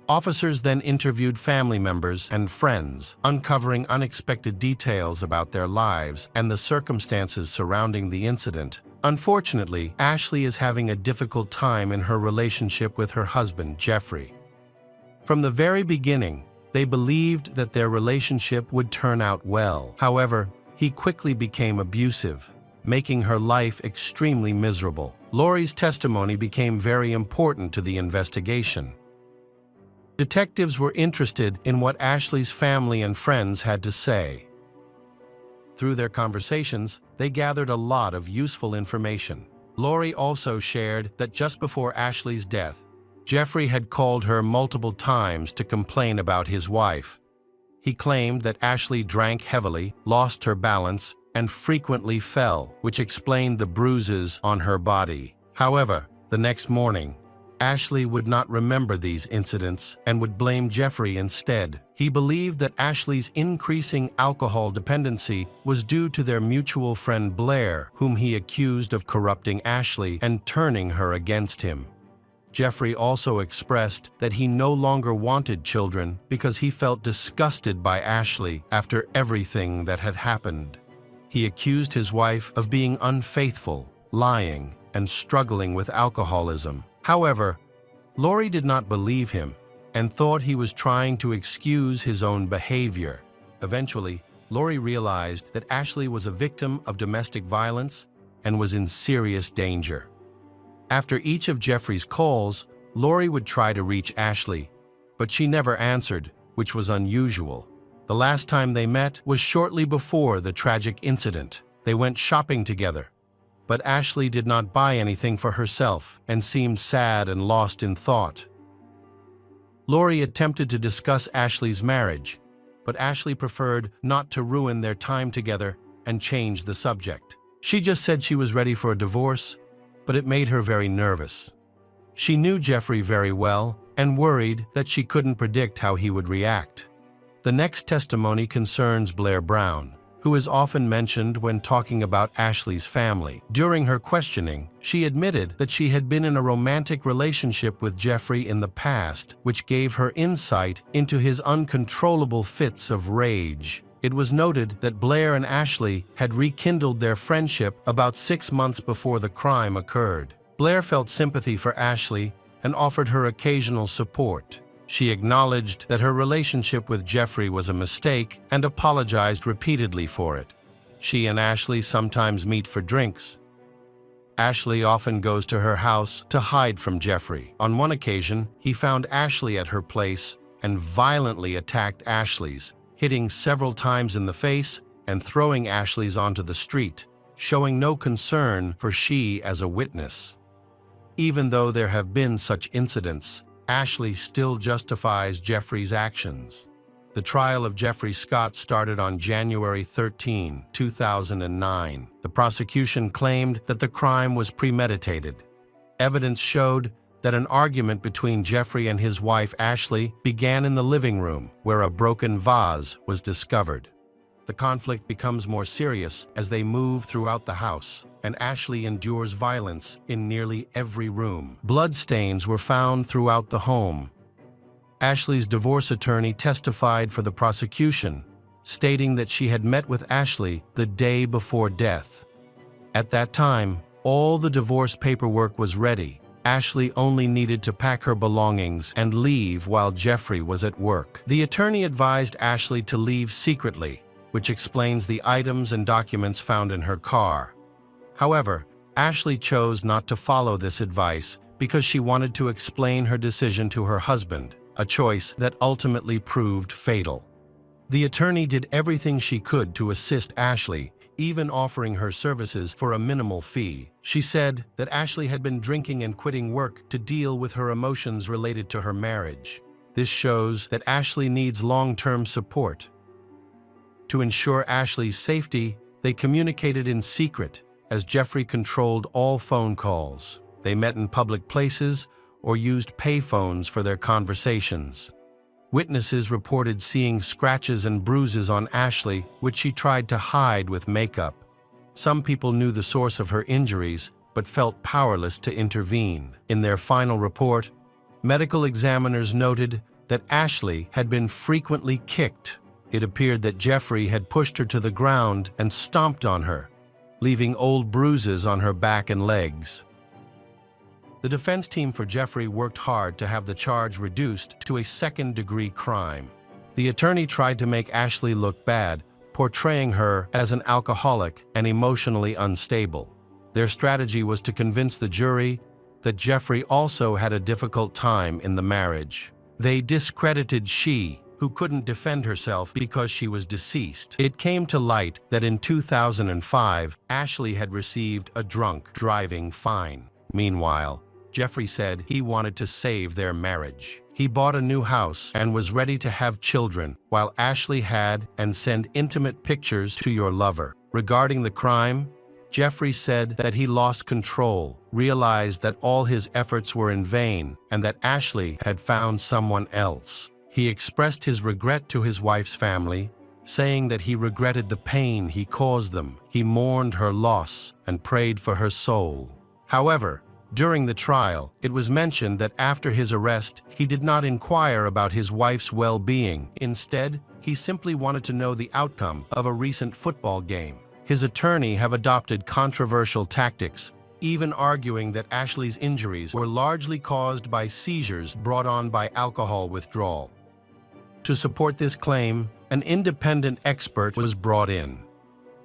Officers then interviewed family members and friends, uncovering unexpected details about their lives and the circumstances surrounding the incident. Unfortunately, Ashley is having a difficult time in her relationship with her husband, Jeffrey. From the very beginning, they believed that their relationship would turn out well. However, he quickly became abusive, making her life extremely miserable. Lori's testimony became very important to the investigation. Detectives were interested in what Ashley's family and friends had to say. Through their conversations, they gathered a lot of useful information. Lori also shared that just before Ashley's death, Jeffrey had called her multiple times to complain about his wife. He claimed that Ashley drank heavily, lost her balance, and frequently fell, which explained the bruises on her body. However, the next morning, Ashley would not remember these incidents and would blame Jeffrey instead. He believed that Ashley's increasing alcohol dependency was due to their mutual friend Blair, whom he accused of corrupting Ashley and turning her against him. Jeffrey also expressed that he no longer wanted children because he felt disgusted by Ashley after everything that had happened. He accused his wife of being unfaithful, lying, and struggling with alcoholism. However, Lori did not believe him and thought he was trying to excuse his own behavior. Eventually, Lori realized that Ashley was a victim of domestic violence and was in serious danger. After each of Jeffrey's calls, Lori would try to reach Ashley, but she never answered, which was unusual. The last time they met was shortly before the tragic incident. They went shopping together, but Ashley did not buy anything for herself and seemed sad and lost in thought. Lori attempted to discuss Ashley's marriage, but Ashley preferred not to ruin their time together and changed the subject. She just said she was ready for a divorce, but it made her very nervous. She knew Jeffrey very well and worried that she couldn't predict how he would react. The next testimony concerns Blair Brown, who is often mentioned when talking about Ashley's family. During her questioning, she admitted that she had been in a romantic relationship with Jeffrey in the past, which gave her insight into his uncontrollable fits of rage. It was noted that Blair and Ashley had rekindled their friendship about 6 months before the crime occurred. Blair felt sympathy for Ashley and offered her occasional support. She acknowledged that her relationship with Jeffrey was a mistake and apologized repeatedly for it. She and Ashley sometimes meet for drinks. Ashley often goes to her house to hide from Jeffrey. On one occasion, he found Ashley at her place and violently attacked Ashley's, hitting several times in the face and throwing Ashley's onto the street, showing no concern for she as a witness. Even though there have been such incidents, Ashley still justifies Jeffrey's actions. The trial of Jeffrey Scott started on January 13, 2009. The prosecution claimed that the crime was premeditated. Evidence showed that an argument between Jeffrey and his wife Ashley began in the living room, where a broken vase was discovered. The conflict becomes more serious as they move throughout the house, and Ashley endures violence in nearly every room. Bloodstains were found throughout the home. Ashley's divorce attorney testified for the prosecution, stating that she had met with Ashley the day before death. At that time, all the divorce paperwork was ready. Ashley only needed to pack her belongings and leave while Jeffrey was at work. The attorney advised Ashley to leave secretly, which explains the items and documents found in her car. However, Ashley chose not to follow this advice because she wanted to explain her decision to her husband, a choice that ultimately proved fatal. The attorney did everything she could to assist Ashley, even offering her services for a minimal fee. She said that Ashley had been drinking and quitting work to deal with her emotions related to her marriage. This shows that Ashley needs long-term support. To ensure Ashley's safety, they communicated in secret, as Jeffrey controlled all phone calls. They met in public places or used payphones for their conversations. Witnesses reported seeing scratches and bruises on Ashley, which she tried to hide with makeup. Some people knew the source of her injuries, but felt powerless to intervene. In their final report, medical examiners noted that Ashley had been frequently kicked. It appeared that Jeffrey had pushed her to the ground and stomped on her, leaving old bruises on her back and legs. The defense team for Jeffrey worked hard to have the charge reduced to a second-degree crime. The attorney tried to make Ashley look bad, portraying her as an alcoholic and emotionally unstable. Their strategy was to convince the jury that Jeffrey also had a difficult time in the marriage. They discredited she, who couldn't defend herself because she was deceased. It came to light that in 2005, Ashley had received a drunk driving fine. Meanwhile, Jeffrey said he wanted to save their marriage. He bought a new house and was ready to have children, while Ashley had and sent intimate pictures to your lover. Regarding the crime, Jeffrey said that he lost control, realized that all his efforts were in vain, and that Ashley had found someone else. He expressed his regret to his wife's family, saying that he regretted the pain he caused them. He mourned her loss and prayed for her soul. However, during the trial, it was mentioned that after his arrest, he did not inquire about his wife's well-being. Instead, he simply wanted to know the outcome of a recent football game. His attorney have adopted controversial tactics, even arguing that Ashley's injuries were largely caused by seizures brought on by alcohol withdrawal. To support this claim, an independent expert was brought in.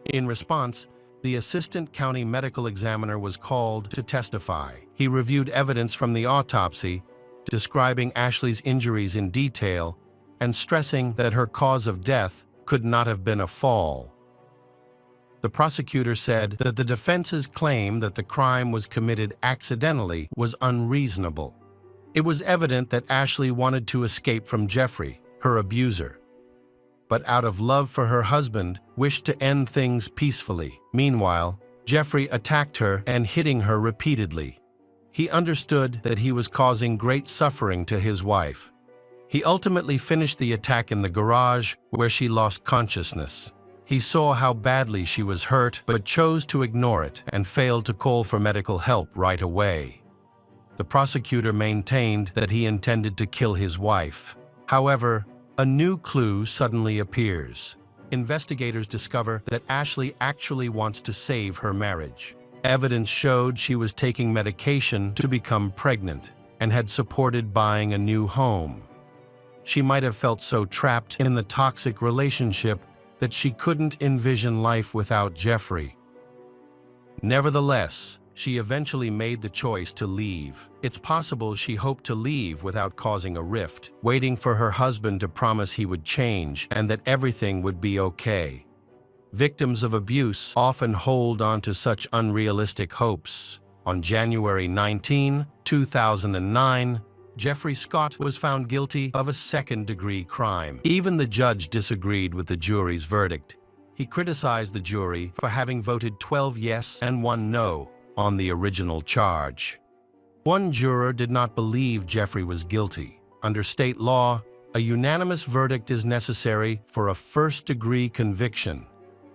In response, the assistant county medical examiner was called to testify. He reviewed evidence from the autopsy, describing Ashley's injuries in detail and stressing that her cause of death could not have been a fall. The prosecutor said that the defense's claim that the crime was committed accidentally was unreasonable. It was evident that Ashley wanted to escape from Jeffrey, her abuser, but out of love for her husband, wished to end things peacefully. Meanwhile, Jeffrey attacked her and hitting her repeatedly. He understood that he was causing great suffering to his wife. He ultimately finished the attack in the garage, where she lost consciousness. He saw how badly she was hurt, but chose to ignore it and failed to call for medical help right away. The prosecutor maintained that he intended to kill his wife. However, a new clue suddenly appears. Investigators discover that Ashley actually wants to save her marriage. Evidence showed she was taking medication to become pregnant and had supported buying a new home. She might have felt so trapped in the toxic relationship that she couldn't envision life without Jeffrey. Nevertheless, she eventually made the choice to leave. It's possible she hoped to leave without causing a rift, waiting for her husband to promise he would change and that everything would be okay. Victims of abuse often hold on to such unrealistic hopes. On January 19, 2009, Jeffrey Scott was found guilty of a second-degree crime. Even the judge disagreed with the jury's verdict. He criticized the jury for having voted 12 yes and 1 no on the original charge. One juror did not believe Jeffrey was guilty. Under state law, a unanimous verdict is necessary for a first-degree conviction.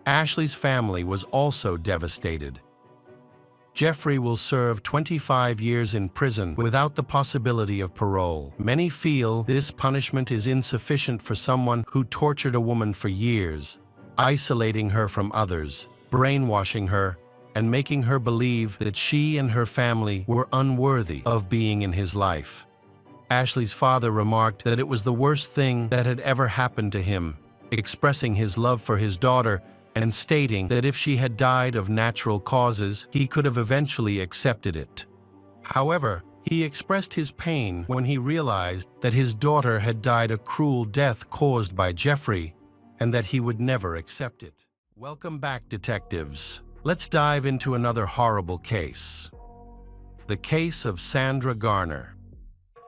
Ashley's family was also devastated. Jeffrey will serve 25 years in prison without the possibility of parole. Many feel this punishment is insufficient for someone who tortured a woman for years, isolating her from others, brainwashing her, and making her believe that she and her family were unworthy of being in his life. Ashley's father remarked that it was the worst thing that had ever happened to him, expressing his love for his daughter and stating that if she had died of natural causes, he could have eventually accepted it. However, he expressed his pain when he realized that his daughter had died a cruel death caused by Jeffrey and that he would never accept it. Welcome back, detectives. Let's dive into another horrible case. The case of Sandra Garner.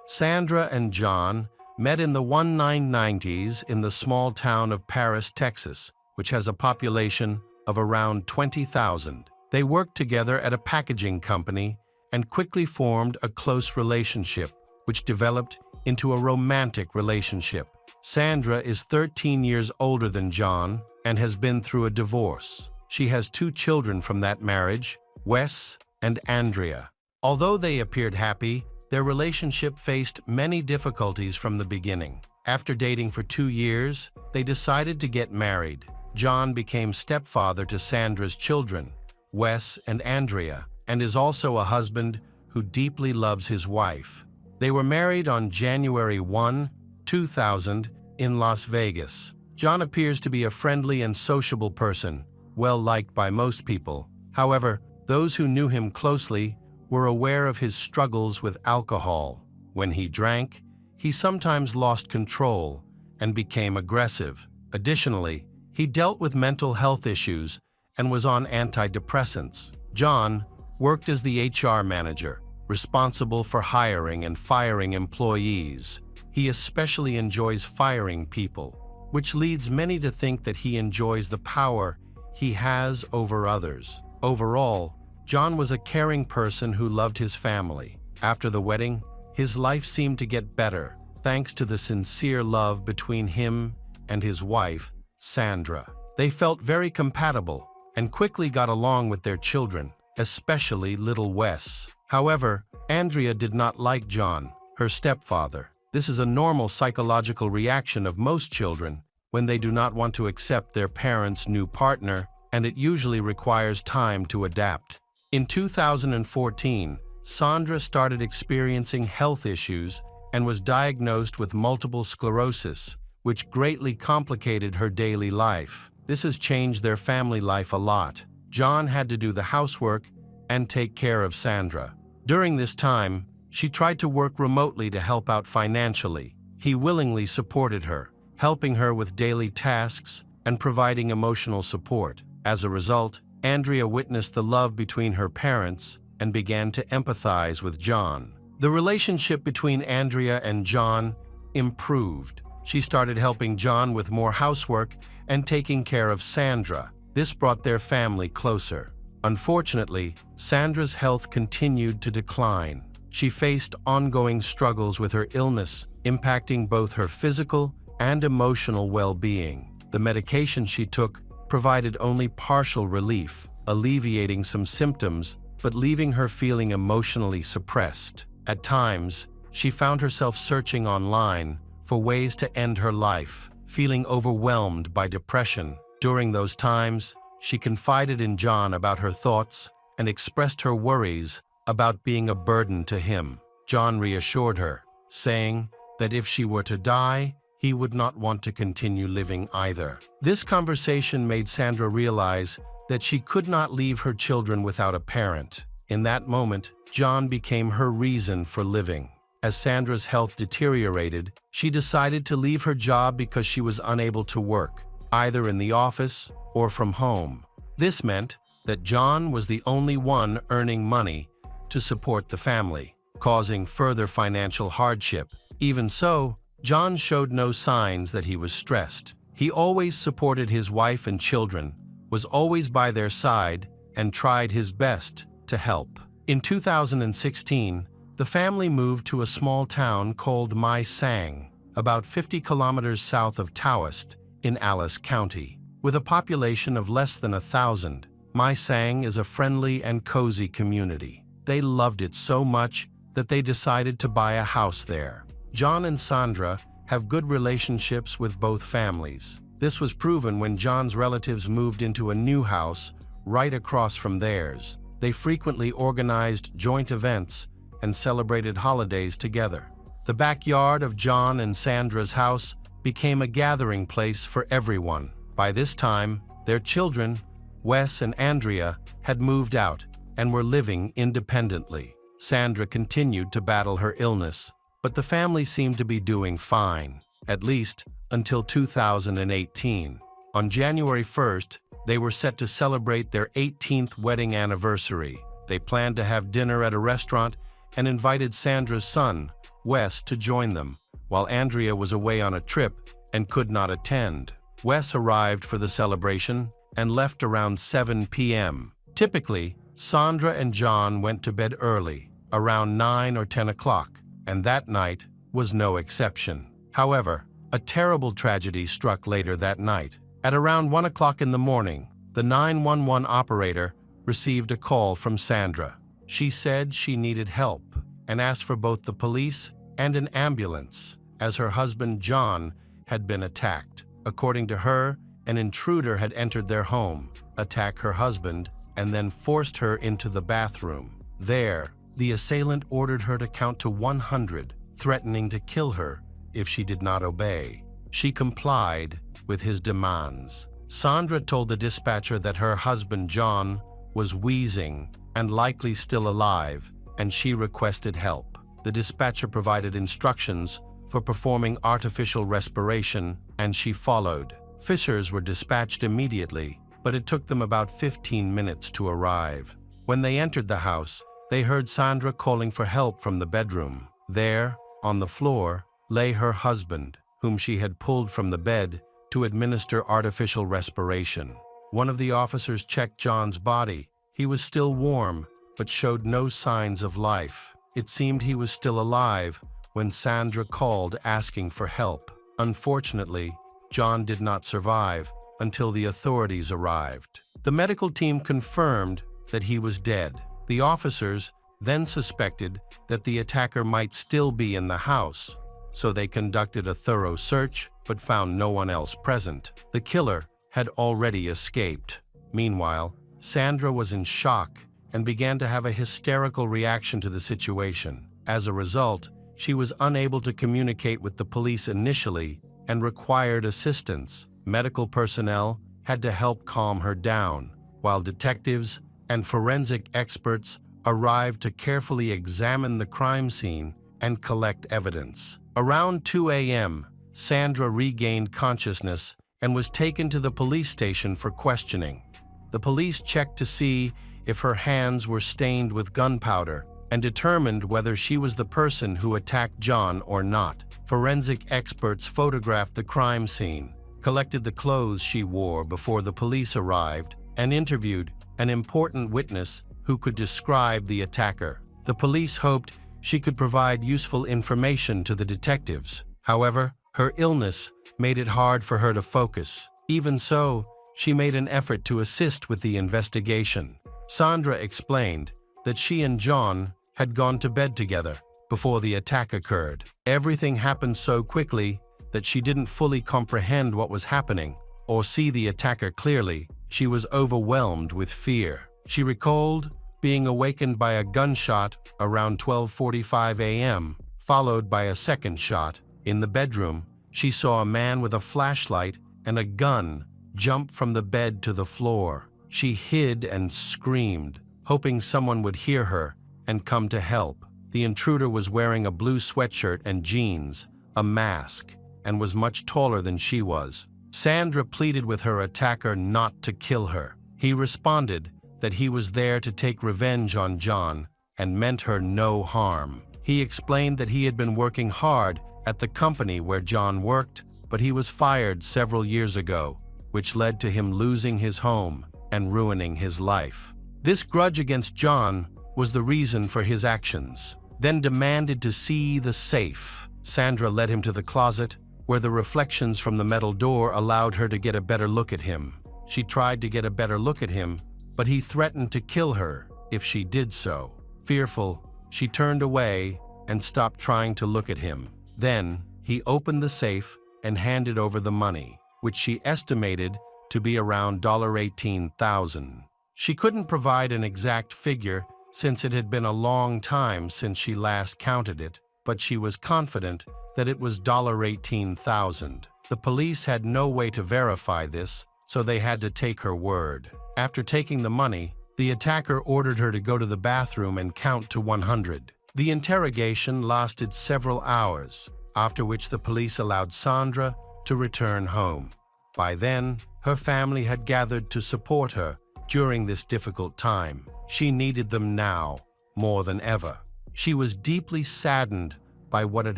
Sandra and John met in the 1990s in the small town of Paris, Texas, which has a population of around 20,000. They worked together at a packaging company and quickly formed a close relationship, which developed into a romantic relationship. Sandra is 13 years older than John and has been through a divorce. She has 2 children from that marriage, Wes and Andrea. Although they appeared happy, their relationship faced many difficulties from the beginning. After dating for 2 years, they decided to get married. John became stepfather to Sandra's children, Wes and Andrea, and is also a husband who deeply loves his wife. They were married on January 1, 2000, in Las Vegas. John appears to be a friendly and sociable person, well liked by most people. However, those who knew him closely were aware of his struggles with alcohol. When he drank, he sometimes lost control and became aggressive. Additionally, he dealt with mental health issues and was on antidepressants. John worked as the HR manager, responsible for hiring and firing employees. He especially enjoys firing people, which leads many to think that he enjoys the power he has over others. Overall, John was a caring person who loved his family. After the wedding, his life seemed to get better, thanks to the sincere love between him and his wife, Sandra. They felt very compatible and quickly got along with their children, especially little Wes. However, Andrea did not like John, her stepfather. This is a normal psychological reaction of most children when they do not want to accept their parents' new partner, and it usually requires time to adapt. In 2014, Sandra started experiencing health issues and was diagnosed with multiple sclerosis, which greatly complicated her daily life. This has changed their family life a lot. John had to do the housework and take care of Sandra. During this time, she tried to work remotely to help out financially. He willingly supported her, helping her with daily tasks and providing emotional support. As a result, Andrea witnessed the love between her parents and began to empathize with John. The relationship between Andrea and John improved. She started helping John with more housework and taking care of Sandra. This brought their family closer. Unfortunately, Sandra's health continued to decline. She faced ongoing struggles with her illness, impacting both her physical and emotional well-being. The medication she took provided only partial relief, alleviating some symptoms but leaving her feeling emotionally suppressed. At times, she found herself searching online for ways to end her life, feeling overwhelmed by depression. During those times, she confided in John about her thoughts and expressed her worries about being a burden to him. John reassured her, saying that if she were to die, he would not want to continue living either. This conversation made Sandra realize that she could not leave her children without a parent. In that moment, John became her reason for living. As Sandra's health deteriorated, she decided to leave her job because she was unable to work, either in the office or from home. This meant that John was the only one earning money to support the family, causing further financial hardship. Even so, John showed no signs that he was stressed. He always supported his wife and children, was always by their side, and tried his best to help. In 2016, the family moved to a small town called Mai Sang, about 50 kilometers south of Taoist in Alice County. With a population of less than 1,000, Mai Sang is a friendly and cozy community. They loved it so much that they decided to buy a house there. John and Sandra have good relationships with both families. This was proven when John's relatives moved into a new house right across from theirs. They frequently organized joint events and celebrated holidays together. The backyard of John and Sandra's house became a gathering place for everyone. By this time, their children, Wes and Andrea, had moved out and were living independently. Sandra continued to battle her illness, but the family seemed to be doing fine, at least until 2018. On January 1st, they were set to celebrate their 18th wedding anniversary. They planned to have dinner at a restaurant and invited Sandra's son, Wes, to join them, while Andrea was away on a trip and could not attend. Wes arrived for the celebration and left around 7 p.m. Typically, Sandra and John went to bed early, around 9 or 10 o'clock, and that night was no exception. However, a terrible tragedy struck later that night. At around 1 o'clock in the morning, the 911 operator received a call from Sandra. She said she needed help and asked for both the police and an ambulance, as her husband John had been attacked. According to her, an intruder had entered their home, attacked her husband, and then forced her into the bathroom. There, the assailant ordered her to count to 100, threatening to kill her if she did not obey. She complied with his demands. Sandra told the dispatcher that her husband John was wheezing and likely still alive, and she requested help. The dispatcher provided instructions for performing artificial respiration, and she followed. Fishers were dispatched immediately, but it took them about 15 minutes to arrive. When they entered the house, they heard Sandra calling for help from the bedroom. There, on the floor, lay her husband, whom she had pulled from the bed to administer artificial respiration. One of the officers checked John's body. He was still warm, but showed no signs of life. It seemed he was still alive when Sandra called asking for help. Unfortunately, John did not survive until the authorities arrived. The medical team confirmed that he was dead. The officers then suspected that the attacker might still be in the house, so they conducted a thorough search but found no one else present. The killer had already escaped. Meanwhile, Sandra was in shock and began to have a hysterical reaction to the situation. As a result, she was unable to communicate with the police initially and required assistance. Medical personnel had to help calm her down, while detectives and forensic experts arrived to carefully examine the crime scene and collect evidence. Around 2 a.m., Sandra regained consciousness and was taken to the police station for questioning. The police checked to see if her hands were stained with gunpowder and determined whether she was the person who attacked John or not. Forensic experts photographed the crime scene, collected the clothes she wore before the police arrived, and interviewed an important witness who could describe the attacker. The police hoped she could provide useful information to the detectives. However, her illness made it hard for her to focus. Even so, she made an effort to assist with the investigation. Sandra explained that she and John had gone to bed together before the attack occurred. Everything happened so quickly that she didn't fully comprehend what was happening or see the attacker clearly. She was overwhelmed with fear. She recalled being awakened by a gunshot around 12:45 a.m., followed by a second shot. In the bedroom, she saw a man with a flashlight and a gun jump from the bed to the floor. She hid and screamed, hoping someone would hear her and come to help. The intruder was wearing a blue sweatshirt and jeans, a mask, and was much taller than she was. Sandra pleaded with her attacker not to kill her. He responded that he was there to take revenge on John and meant her no harm. He explained that he had been working hard at the company where John worked, but he was fired several years ago, which led to him losing his home and ruining his life. This grudge against John was the reason for his actions. Then demanded to see the safe. Sandra led him to the closet, where the reflections from the metal door allowed her to get a better look at him. She tried to get a better look at him, but he threatened to kill her if she did so. Fearful, she turned away and stopped trying to look at him. Then, he opened the safe and handed over the money, which she estimated to be around $18,000. She couldn't provide an exact figure since it had been a long time since she last counted it, but she was confident that it was $18,000. The police had no way to verify this, so they had to take her word. After taking the money, the attacker ordered her to go to the bathroom and count to 100. The interrogation lasted several hours, after which the police allowed Sandra to return home. By then, her family had gathered to support her during this difficult time. She needed them now, more than ever. She was deeply saddened by what had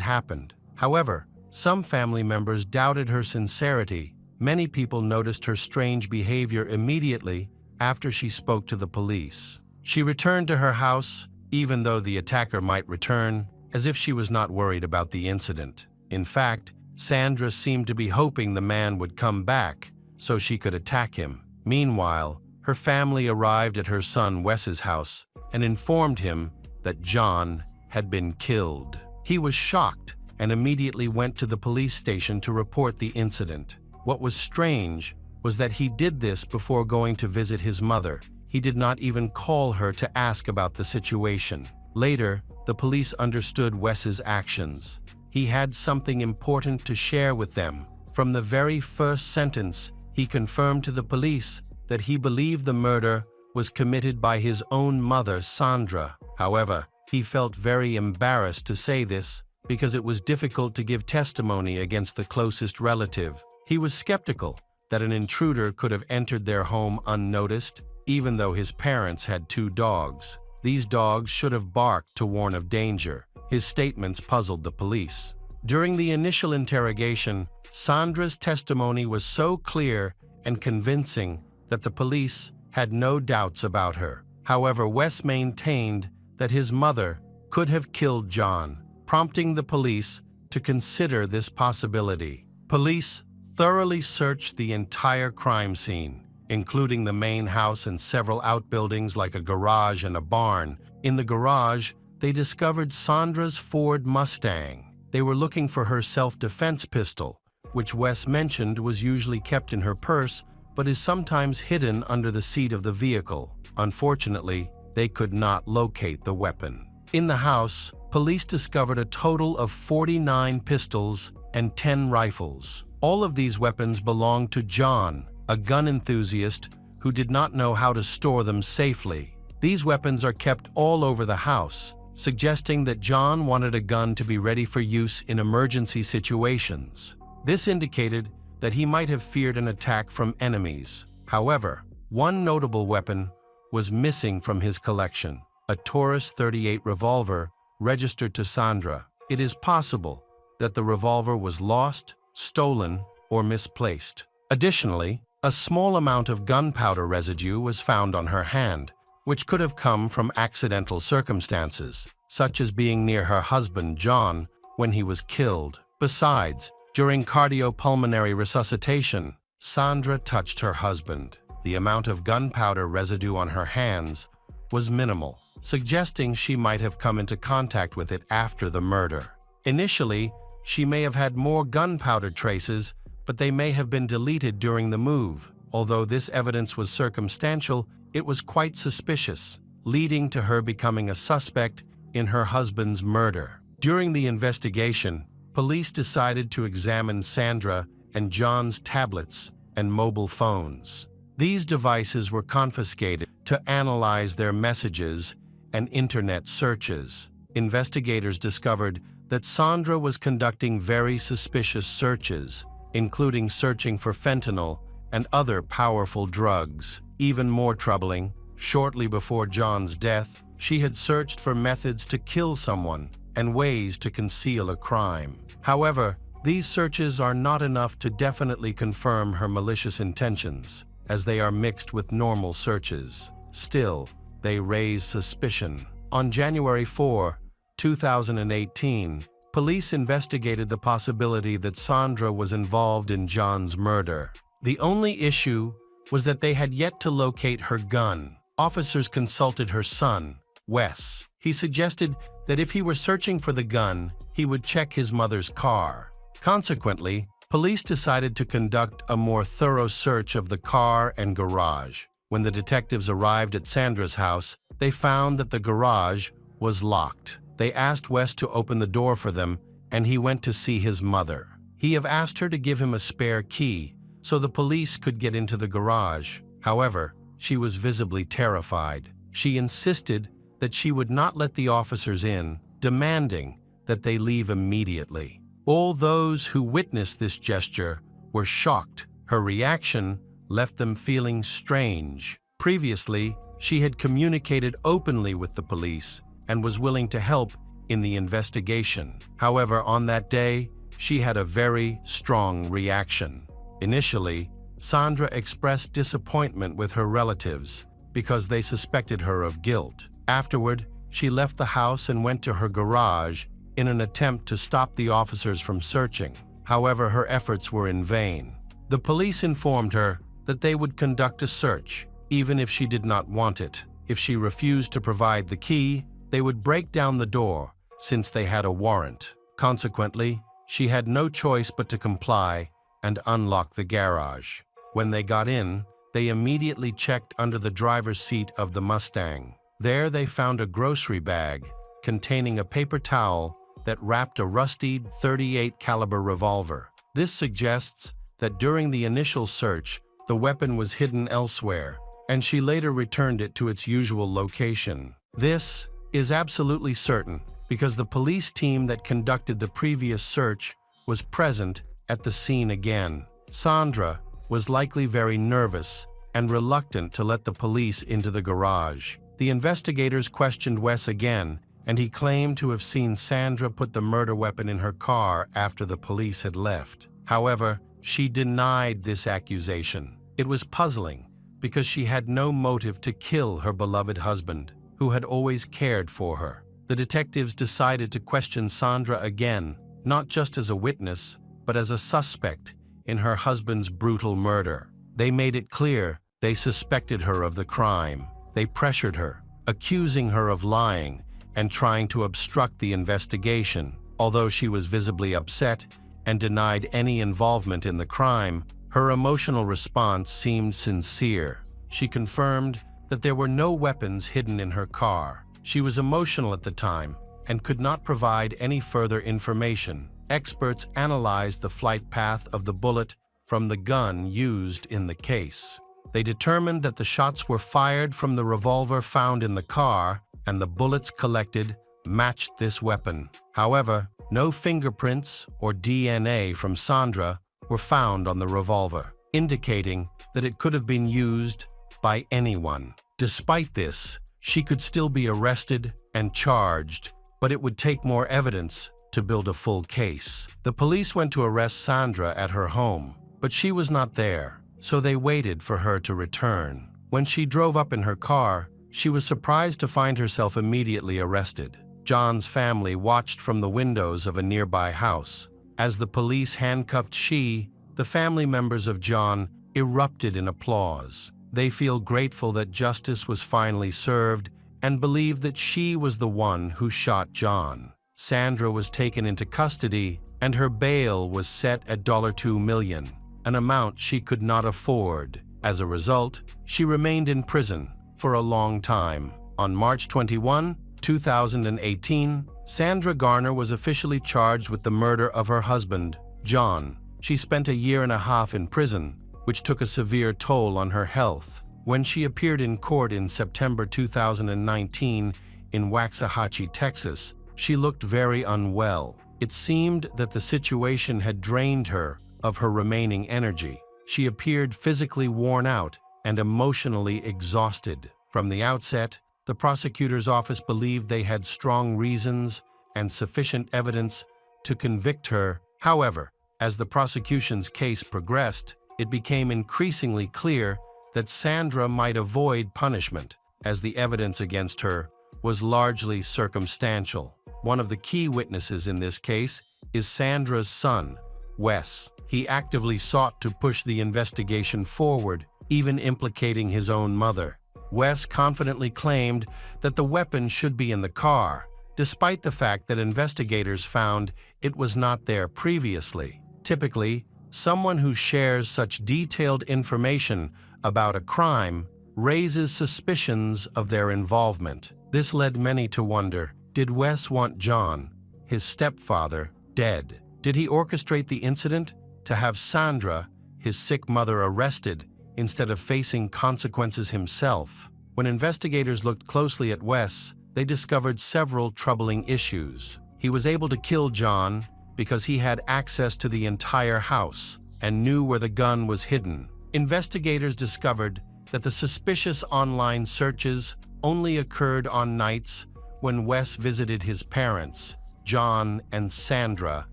happened. However, some family members doubted her sincerity. Many people noticed her strange behavior immediately after she spoke to the police. She returned to her house, even though the attacker might return, as if she was not worried about the incident. In fact, Sandra seemed to be hoping the man would come back so she could attack him. Meanwhile, her family arrived at her son Wes's house and informed him that John had been killed. He was shocked and immediately went to the police station to report the incident. What was strange was that he did this before going to visit his mother. He did not even call her to ask about the situation. Later, the police understood Wes's actions. He had something important to share with them. From the very first sentence, he confirmed to the police that he believed the murder was committed by his own mother, Sandra. However, he felt very embarrassed to say this because it was difficult to give testimony against the closest relative. He was skeptical that an intruder could have entered their home unnoticed, even though his parents had 2 dogs. These dogs should have barked to warn of danger. His statements puzzled the police. During the initial interrogation, Sandra's testimony was so clear and convincing that the police had no doubts about her. However, Wes maintained that his mother could have killed John, prompting the police to consider this possibility. Police thoroughly searched the entire crime scene, including the main house and several outbuildings like a garage and a barn. In the garage, they discovered Sandra's Ford Mustang. They were looking for her self-defense pistol, which Wes mentioned was usually kept in her purse but is sometimes hidden under the seat of the vehicle. Unfortunately, they could not locate the weapon. In the house, police discovered a total of 49 pistols and 10 rifles. All of these weapons belonged to John, a gun enthusiast who did not know how to store them safely. These weapons are kept all over the house, suggesting that John wanted a gun to be ready for use in emergency situations. This indicated that he might have feared an attack from enemies. However, one notable weapon was missing from his collection: a Taurus .38 revolver registered to Sandra. It is possible that the revolver was lost, stolen, or misplaced. Additionally, a small amount of gunpowder residue was found on her hand, which could have come from accidental circumstances, such as being near her husband John when he was killed. Besides, during cardiopulmonary resuscitation, Sandra touched her husband. The amount of gunpowder residue on her hands was minimal, suggesting she might have come into contact with it after the murder. Initially, she may have had more gunpowder traces, but they may have been deleted during the move. Although this evidence was circumstantial, it was quite suspicious, leading to her becoming a suspect in her husband's murder. During the investigation, police decided to examine Sandra and John's tablets and mobile phones. These devices were confiscated to analyze their messages and internet searches. Investigators discovered that Sandra was conducting very suspicious searches, including searching for fentanyl and other powerful drugs. Even more troubling, shortly before John's death, she had searched for methods to kill someone and ways to conceal a crime. However, these searches are not enough to definitely confirm her malicious intentions, as they are mixed with normal searches. Still, they raise suspicion. On January 4, 2018, police investigated the possibility that Sandra was involved in John's murder. The only issue was that they had yet to locate her gun. Officers consulted her son, Wes. He suggested that if he were searching for the gun, he would check his mother's car. Consequently, police decided to conduct a more thorough search of the car and garage. When the detectives arrived at Sandra's house, they found that the garage was locked. They asked Wes to open the door for them, and he went to see his mother. He had asked her to give him a spare key so the police could get into the garage. However, she was visibly terrified. She insisted that she would not let the officers in, demanding that they leave immediately. All those who witnessed this gesture were shocked. Her reaction left them feeling strange. Previously, she had communicated openly with the police and was willing to help in the investigation. However, on that day, she had a very strong reaction. Initially, Sandra expressed disappointment with her relatives because they suspected her of guilt. Afterward, she left the house and went to her garage in an attempt to stop the officers from searching. However, her efforts were in vain. The police informed her that they would conduct a search, even if she did not want it. If she refused to provide the key, they would break down the door, since they had a warrant. Consequently, she had no choice but to comply and unlock the garage. When they got in, they immediately checked under the driver's seat of the Mustang. There they found a grocery bag containing a paper towel that wrapped a rusty .38 caliber revolver. This suggests that during the initial search, the weapon was hidden elsewhere, and she later returned it to its usual location. This is absolutely certain because the police team that conducted the previous search was present at the scene again. Sandra was likely very nervous and reluctant to let the police into the garage. The investigators questioned Wes again, and he claimed to have seen Sandra put the murder weapon in her car after the police had left. However, she denied this accusation. It was puzzling because she had no motive to kill her beloved husband, who had always cared for her. The detectives decided to question Sandra again, not just as a witness, but as a suspect in her husband's brutal murder. They made it clear they suspected her of the crime. They pressured her, accusing her of lying and trying to obstruct the investigation. Although she was visibly upset and denied any involvement in the crime, her emotional response seemed sincere. She confirmed that there were no weapons hidden in her car. She was emotional at the time and could not provide any further information. Experts analyzed the flight path of the bullet from the gun used in the case. They determined that the shots were fired from the revolver found in the car, and the bullets collected matched this weapon. However, no fingerprints or DNA from Sandra were found on the revolver, indicating that it could have been used by anyone. Despite this, she could still be arrested and charged, but it would take more evidence to build a full case. The police went to arrest Sandra at her home, but she was not there, so they waited for her to return. When she drove up in her car, she was surprised to find herself immediately arrested. John's family watched from the windows of a nearby house. As the police handcuffed the family members of John erupted in applause. They feel grateful that justice was finally served and believe that she was the one who shot John. Sandra was taken into custody and her bail was set at $2 million, an amount she could not afford. As a result, she remained in prison for a long time. On March 21, 2018, Sandra Garner was officially charged with the murder of her husband, John. She spent 1.5 years in prison, which took a severe toll on her health. When she appeared in court in September 2019 in Waxahachie, Texas, she looked very unwell. It seemed that the situation had drained her of her remaining energy. She appeared physically worn out and emotionally exhausted. From the outset, the prosecutor's office believed they had strong reasons and sufficient evidence to convict her. However, as the prosecution's case progressed, it became increasingly clear that Sandra might avoid punishment, as the evidence against her was largely circumstantial. One of the key witnesses in this case is Sandra's son, Wes. He actively sought to push the investigation forward, even implicating his own mother. Wes confidently claimed that the weapon should be in the car, despite the fact that investigators found it was not there previously. Typically, someone who shares such detailed information about a crime raises suspicions of their involvement. This led many to wonder, did Wes want John, his stepfather, dead? Did he orchestrate the incident to have Sandra, his sick mother, arrested instead of facing consequences himself? When investigators looked closely at Wes, they discovered several troubling issues. He was able to kill John because he had access to the entire house and knew where the gun was hidden. Investigators discovered that the suspicious online searches only occurred on nights when Wes visited his parents, John and Sandra,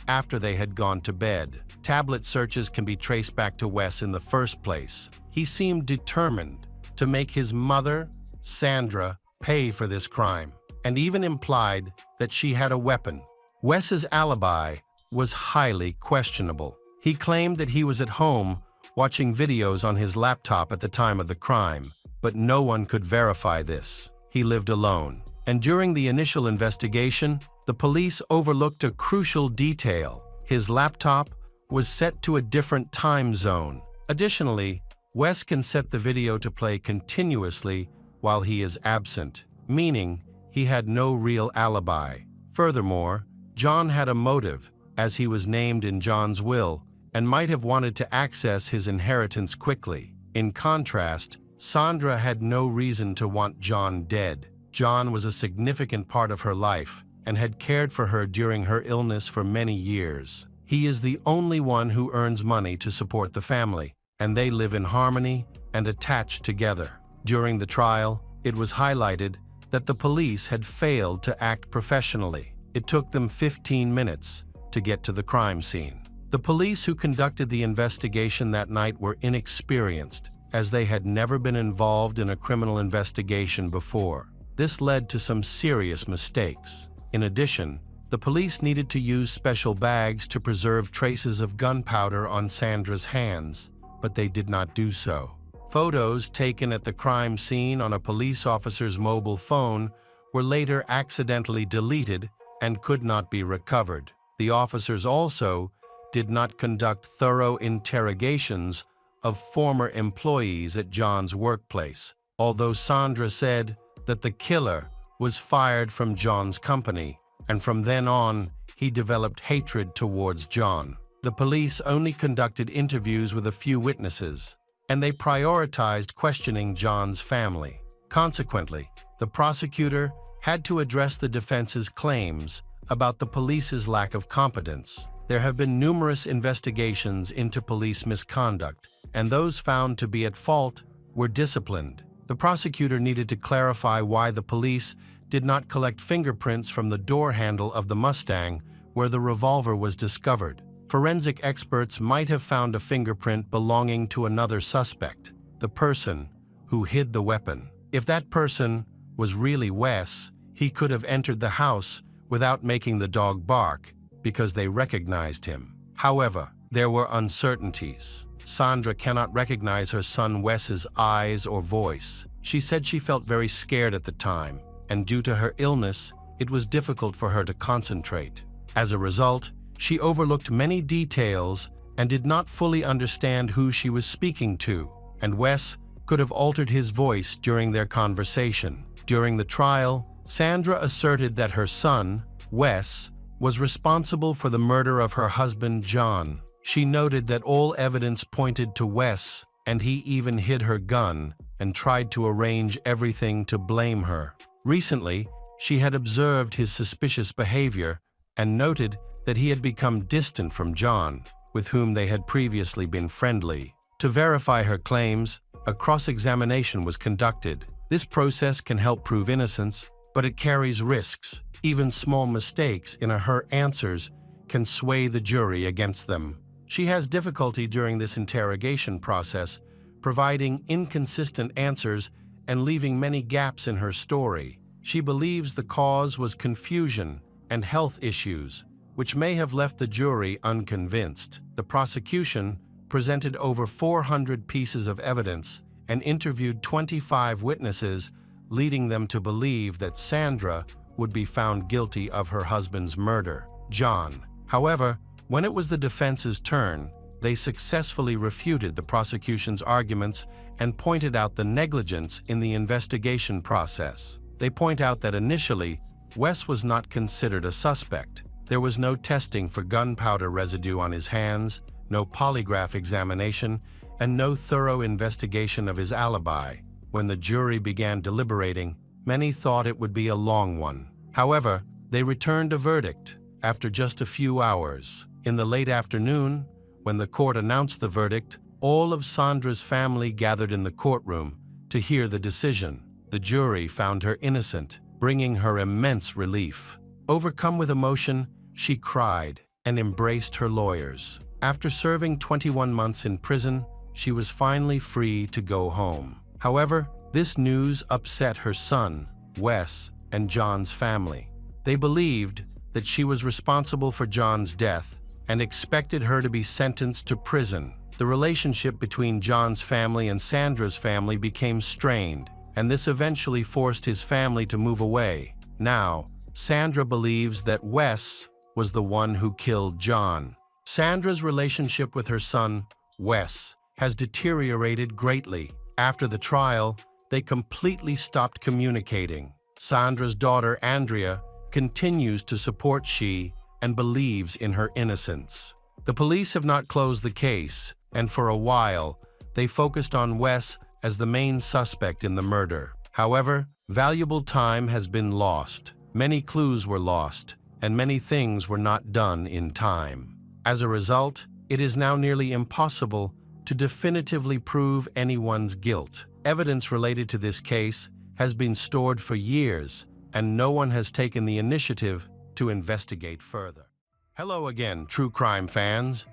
after they had gone to bed. Tablet searches can be traced back to Wes in the first place. He seemed determined to make his mother, Sandra, pay for this crime, and even implied that she had a weapon. Wes's alibi was highly questionable. He claimed that he was at home watching videos on his laptop at the time of the crime, but no one could verify this. He lived alone. And during the initial investigation, the police overlooked a crucial detail. His laptop was set to a different time zone. Additionally, Wes can set the video to play continuously while he is absent, meaning he had no real alibi. Furthermore, John had a motive, as he was named in John's will, and might have wanted to access his inheritance quickly. In contrast, Sandra had no reason to want John dead. John was a significant part of her life, and had cared for her during her illness for many years. He is the only one who earns money to support the family, and they live in harmony and attached together. During the trial, it was highlighted that the police had failed to act professionally. It took them 15 minutes to get to the crime scene. The police who conducted the investigation that night were inexperienced, as they had never been involved in a criminal investigation before. This led to some serious mistakes. In addition, the police needed to use special bags to preserve traces of gunpowder on Sandra's hands, but they did not do so. Photos taken at the crime scene on a police officer's mobile phone were later accidentally deleted and could not be recovered. The officers also did not conduct thorough interrogations of former employees at John's workplace, although Sandra said that the killer was fired from John's company, and from then on, he developed hatred towards John. The police only conducted interviews with a few witnesses, and they prioritized questioning John's family. Consequently, the prosecutor had to address the defense's claims about the police's lack of competence. There have been numerous investigations into police misconduct, and those found to be at fault were disciplined. The prosecutor needed to clarify why the police did not collect fingerprints from the door handle of the Mustang where the revolver was discovered. Forensic experts might have found a fingerprint belonging to another suspect, the person who hid the weapon. If that person was really Wes, he could have entered the house without making the dog bark because they recognized him. However, there were uncertainties. Sandra cannot recognize her son Wes's eyes or voice. She said she felt very scared at the time, and due to her illness, it was difficult for her to concentrate. As a result, she overlooked many details and did not fully understand who she was speaking to, and Wes could have altered his voice during their conversation. During the trial, Sandra asserted that her son, Wes, was responsible for the murder of her husband, John. She noted that all evidence pointed to Wes, and he even hid her gun and tried to arrange everything to blame her. Recently, she had observed his suspicious behavior and noted that he had become distant from John, with whom they had previously been friendly. To verify her claims, a cross-examination was conducted. This process can help prove innocence, but it carries risks. Even small mistakes in her answers can sway the jury against them. She has difficulty during this interrogation process, providing inconsistent answers and leaving many gaps in her story. She believes the cause was confusion and health issues, which may have left the jury unconvinced. The prosecution presented over 400 pieces of evidence and interviewed 25 witnesses, leading them to believe that Sandra would be found guilty of her husband's murder, John. However, when it was the defense's turn, they successfully refuted the prosecution's arguments and pointed out the negligence in the investigation process. They point out that initially, Wes was not considered a suspect. There was no testing for gunpowder residue on his hands, no polygraph examination, and no thorough investigation of his alibi. When the jury began deliberating, many thought it would be a long one. However, they returned a verdict after just a few hours. In the late afternoon, when the court announced the verdict, all of Sandra's family gathered in the courtroom to hear the decision. The jury found her innocent, bringing her immense relief. Overcome with emotion, she cried and embraced her lawyers. After serving 21 months in prison, she was finally free to go home. However, this news upset her son, Wes, and John's family. They believed that she was responsible for John's death and expected her to be sentenced to prison. The relationship between John's family and Sandra's family became strained, and this eventually forced his family to move away. Now, Sandra believes that Wes was the one who killed John. Sandra's relationship with her son, Wes, has deteriorated greatly. After the trial, they completely stopped communicating. Sandra's daughter, Andrea, continues to support she and believes in her innocence. The police have not closed the case, and for a while, they focused on Wes as the main suspect in the murder. However, valuable time has been lost. Many clues were lost, and many things were not done in time. As a result, it is now nearly impossible to definitively prove anyone's guilt. Evidence related to this case has been stored for years, and no one has taken the initiative to investigate further. Hello again, true crime fans.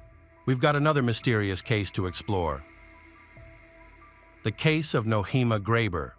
We've got another mysterious case to explore. The case of Nohema Graber.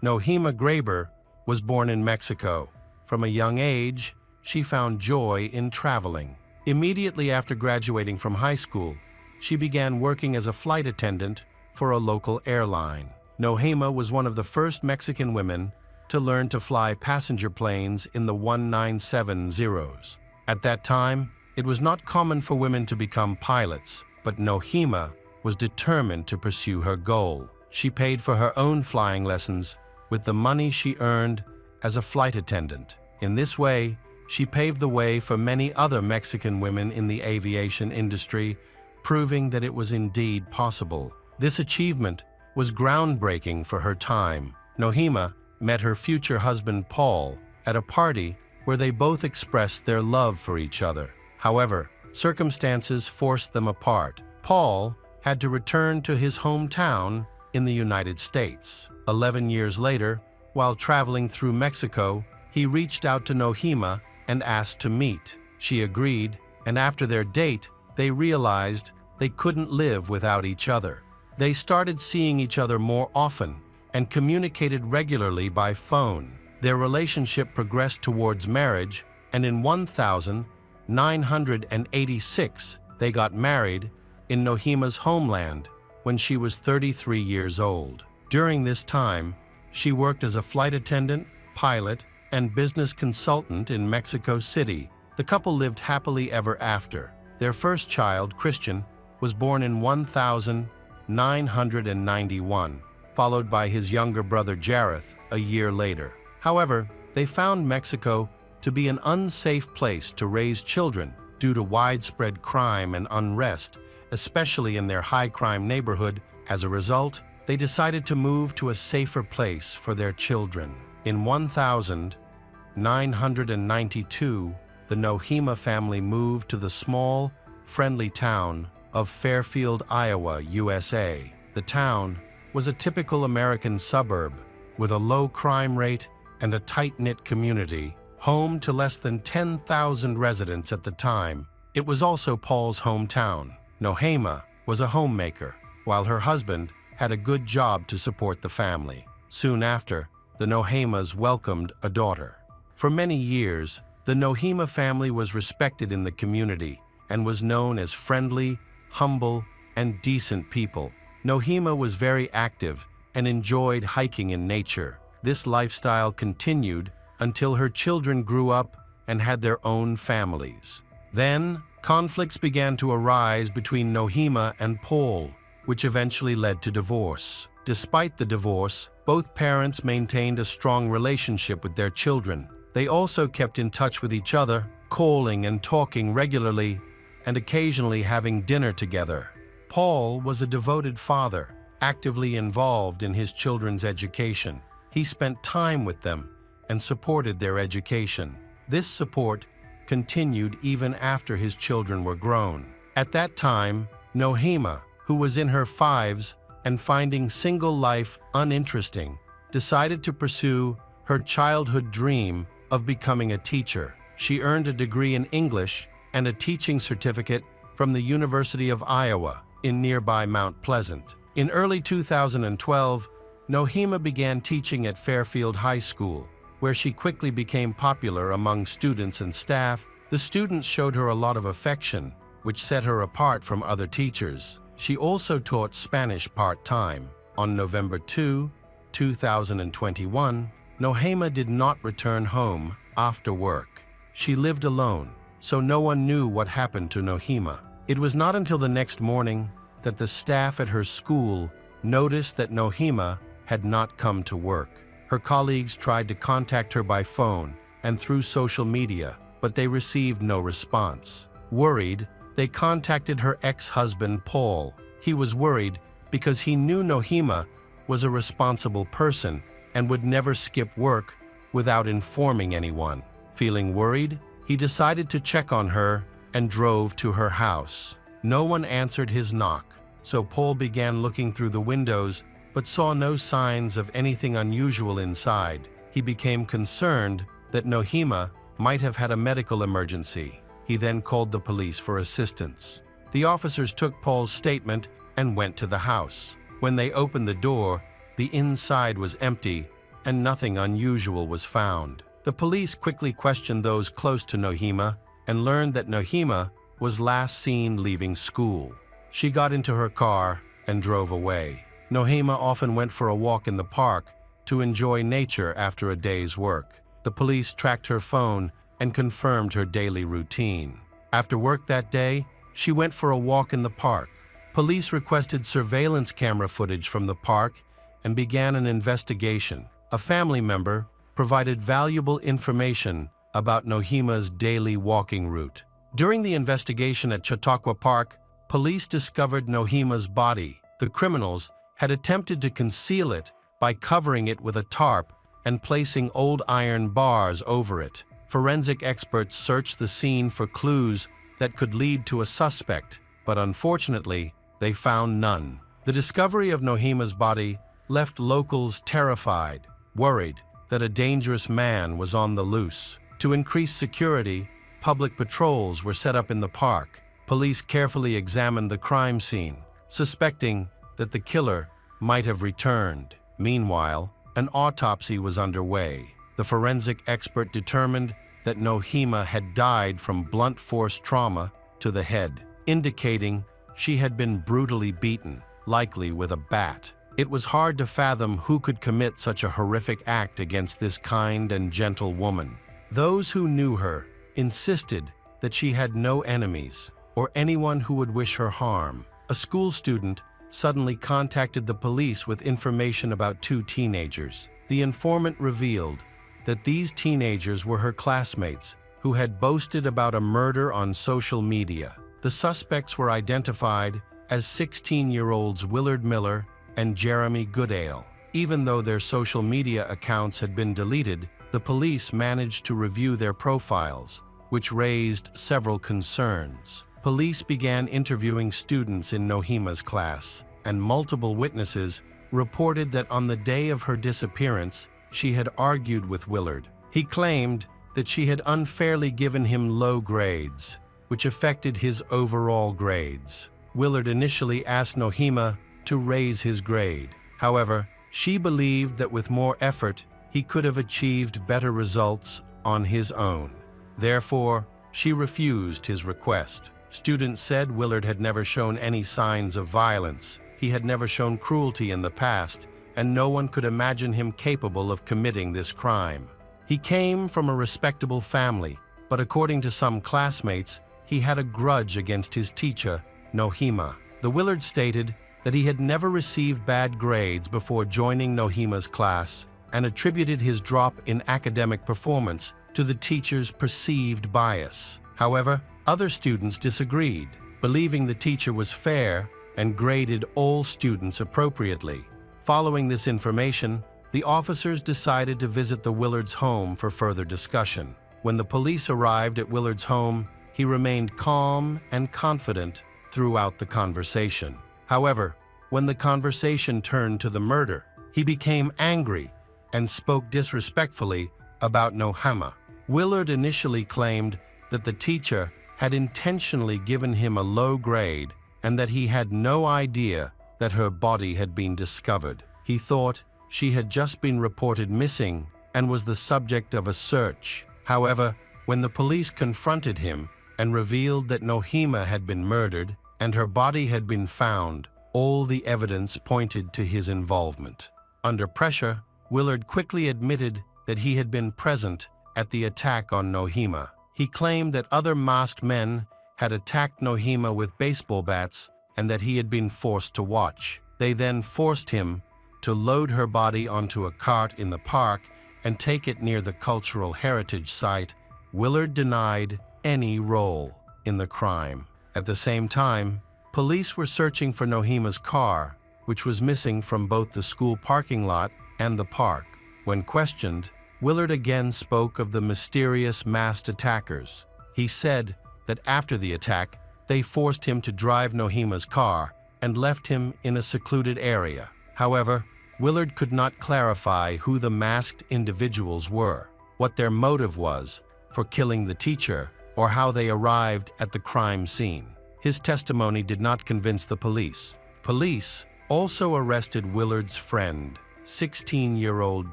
Nohema Graber was born in Mexico. From a young age, she found joy in traveling. Immediately after graduating from high school, she began working as a flight attendant for a local airline. Nohema was one of the first Mexican women to learn to fly passenger planes in the 1970s. At that time, it was not common for women to become pilots, but Nohema was determined to pursue her goal. She paid for her own flying lessons with the money she earned as a flight attendant. In this way, she paved the way for many other Mexican women in the aviation industry, proving that it was indeed possible. This achievement was groundbreaking for her time. Nohema met her future husband Paul at a party where they both expressed their love for each other. However, circumstances forced them apart. Paul had to return to his hometown in the United States. 11 years later, while traveling through Mexico, he reached out to Nohema and asked to meet. She agreed, and after their date, they realized they couldn't live without each other. They started seeing each other more often and communicated regularly by phone. Their relationship progressed towards marriage, and in 1986, they got married in Nohema's homeland when she was 33 years old. During this time, she worked as a flight attendant, pilot, and business consultant in Mexico City. The couple lived happily ever after. Their first child, Christian, was born in 1991, followed by his younger brother Jareth a year later. However, they found Mexico to be an unsafe place to raise children due to widespread crime and unrest, especially in their high-crime neighborhood. As a result, they decided to move to a safer place for their children. In 1992, the Nohema family moved to the small, friendly town of Fairfield, Iowa, USA. The town was a typical American suburb with a low crime rate and a tight-knit community, home to less than 10,000 residents at the time. It was also Paul's hometown. Nohema was a homemaker, while her husband had a good job to support the family. Soon after, the Nohemas welcomed a daughter. For many years, the Nohema family was respected in the community and was known as friendly, humble, and decent people. Nohema was very active and enjoyed hiking in nature. This lifestyle continued until her children grew up and had their own families. Then, conflicts began to arise between Nohema and Paul, which eventually led to divorce. Despite the divorce, both parents maintained a strong relationship with their children. They also kept in touch with each other, calling and talking regularly, and occasionally having dinner together. Paul was a devoted father, actively involved in his children's education. He spent time with them and supported their education. This support continued even after his children were grown. At that time, Nohema, who was in her 50s and finding single life uninteresting, decided to pursue her childhood dream of becoming a teacher. She earned a degree in English and a teaching certificate from the University of Iowa in nearby Mount Pleasant. In early 2012, Nohema began teaching at Fairfield High School, where she quickly became popular among students and staff. The students showed her a lot of affection, which set her apart from other teachers. She also taught Spanish part-time. On November 2, 2021, Nohema did not return home after work. She lived alone, so no one knew what happened to Nohema. It was not until the next morning that the staff at her school noticed that Nohema had not come to work. Her colleagues tried to contact her by phone and through social media, but they received no response. Worried, they contacted her ex-husband Paul. He was worried because he knew Nohema was a responsible person and would never skip work without informing anyone. Feeling worried, he decided to check on her and drove to her house. No one answered his knock, so Paul began looking through the windows but saw no signs of anything unusual inside. He became concerned that Nohima might have had a medical emergency. He then called the police for assistance. The officers took Paul's statement and went to the house. When they opened the door, the inside was empty and nothing unusual was found. The police quickly questioned those close to Nohima and learned that Nohima was last seen leaving school. She got into her car and drove away. Nohima often went for a walk in the park to enjoy nature after a day's work. The police tracked her phone and confirmed her daily routine. After work that day, she went for a walk in the park. Police requested surveillance camera footage from the park and began an investigation. A family member provided valuable information about Nohima's daily walking route. During the investigation at Chautauqua Park, police discovered Nohima's body. The criminals had attempted to conceal it by covering it with a tarp and placing old iron bars over it. Forensic experts searched the scene for clues that could lead to a suspect, but unfortunately, they found none. The discovery of Nohima's body left locals terrified, worried that a dangerous man was on the loose. To increase security, public patrols were set up in the park. Police carefully examined the crime scene, suspecting that the killer might have returned. Meanwhile, an autopsy was underway. The forensic expert determined that Nohima had died from blunt force trauma to the head, indicating she had been brutally beaten, likely with a bat. It was hard to fathom who could commit such a horrific act against this kind and gentle woman. Those who knew her insisted that she had no enemies or anyone who would wish her harm. A school student suddenly contacted the police with information about two teenagers. The informant revealed that these teenagers were her classmates who had boasted about a murder on social media. The suspects were identified as 16-year-olds Willard Miller and Jeremy Goodale. Even though their social media accounts had been deleted, the police managed to review their profiles, which raised several concerns. Police began interviewing students in Nohima's class, and multiple witnesses reported that on the day of her disappearance, she had argued with Willard. He claimed that she had unfairly given him low grades, which affected his overall grades. Willard initially asked Nohima to raise his grade. However, she believed that with more effort, he could have achieved better results on his own. Therefore, she refused his request. Students said Willard had never shown any signs of violence. He had never shown cruelty in the past, and no one could imagine him capable of committing this crime. He came from a respectable family, but according to some classmates, he had a grudge against his teacher, Nohima. The Willard stated that he had never received bad grades before joining Nohima's class and attributed his drop in academic performance to the teacher's perceived bias. However, other students disagreed, believing the teacher was fair and graded all students appropriately. Following this information, the officers decided to visit the Willard's home for further discussion. When the police arrived at Willard's home, he remained calm and confident throughout the conversation. However, when the conversation turned to the murder, he became angry and spoke disrespectfully about Nohima. Willard initially claimed that the teacher had intentionally given him a low grade and that he had no idea that her body had been discovered. He thought she had just been reported missing and was the subject of a search. However, when the police confronted him and revealed that Nohima had been murdered and her body had been found, all the evidence pointed to his involvement. Under pressure, Willard quickly admitted that he had been present at the attack on Nohima. He claimed that other masked men had attacked Nohima with baseball bats and that he had been forced to watch. They then forced him to load her body onto a cart in the park and take it near the cultural heritage site. Willard denied any role in the crime. At the same time, police were searching for Nohima's car, which was missing from both the school parking lot and the park. When questioned, Willard again spoke of the mysterious masked attackers. He said that after the attack, they forced him to drive Nohima's car and left him in a secluded area. However, Willard could not clarify who the masked individuals were, what their motive was for killing the teacher, or how they arrived at the crime scene. His testimony did not convince the police. Police also arrested Willard's friend, 16-year-old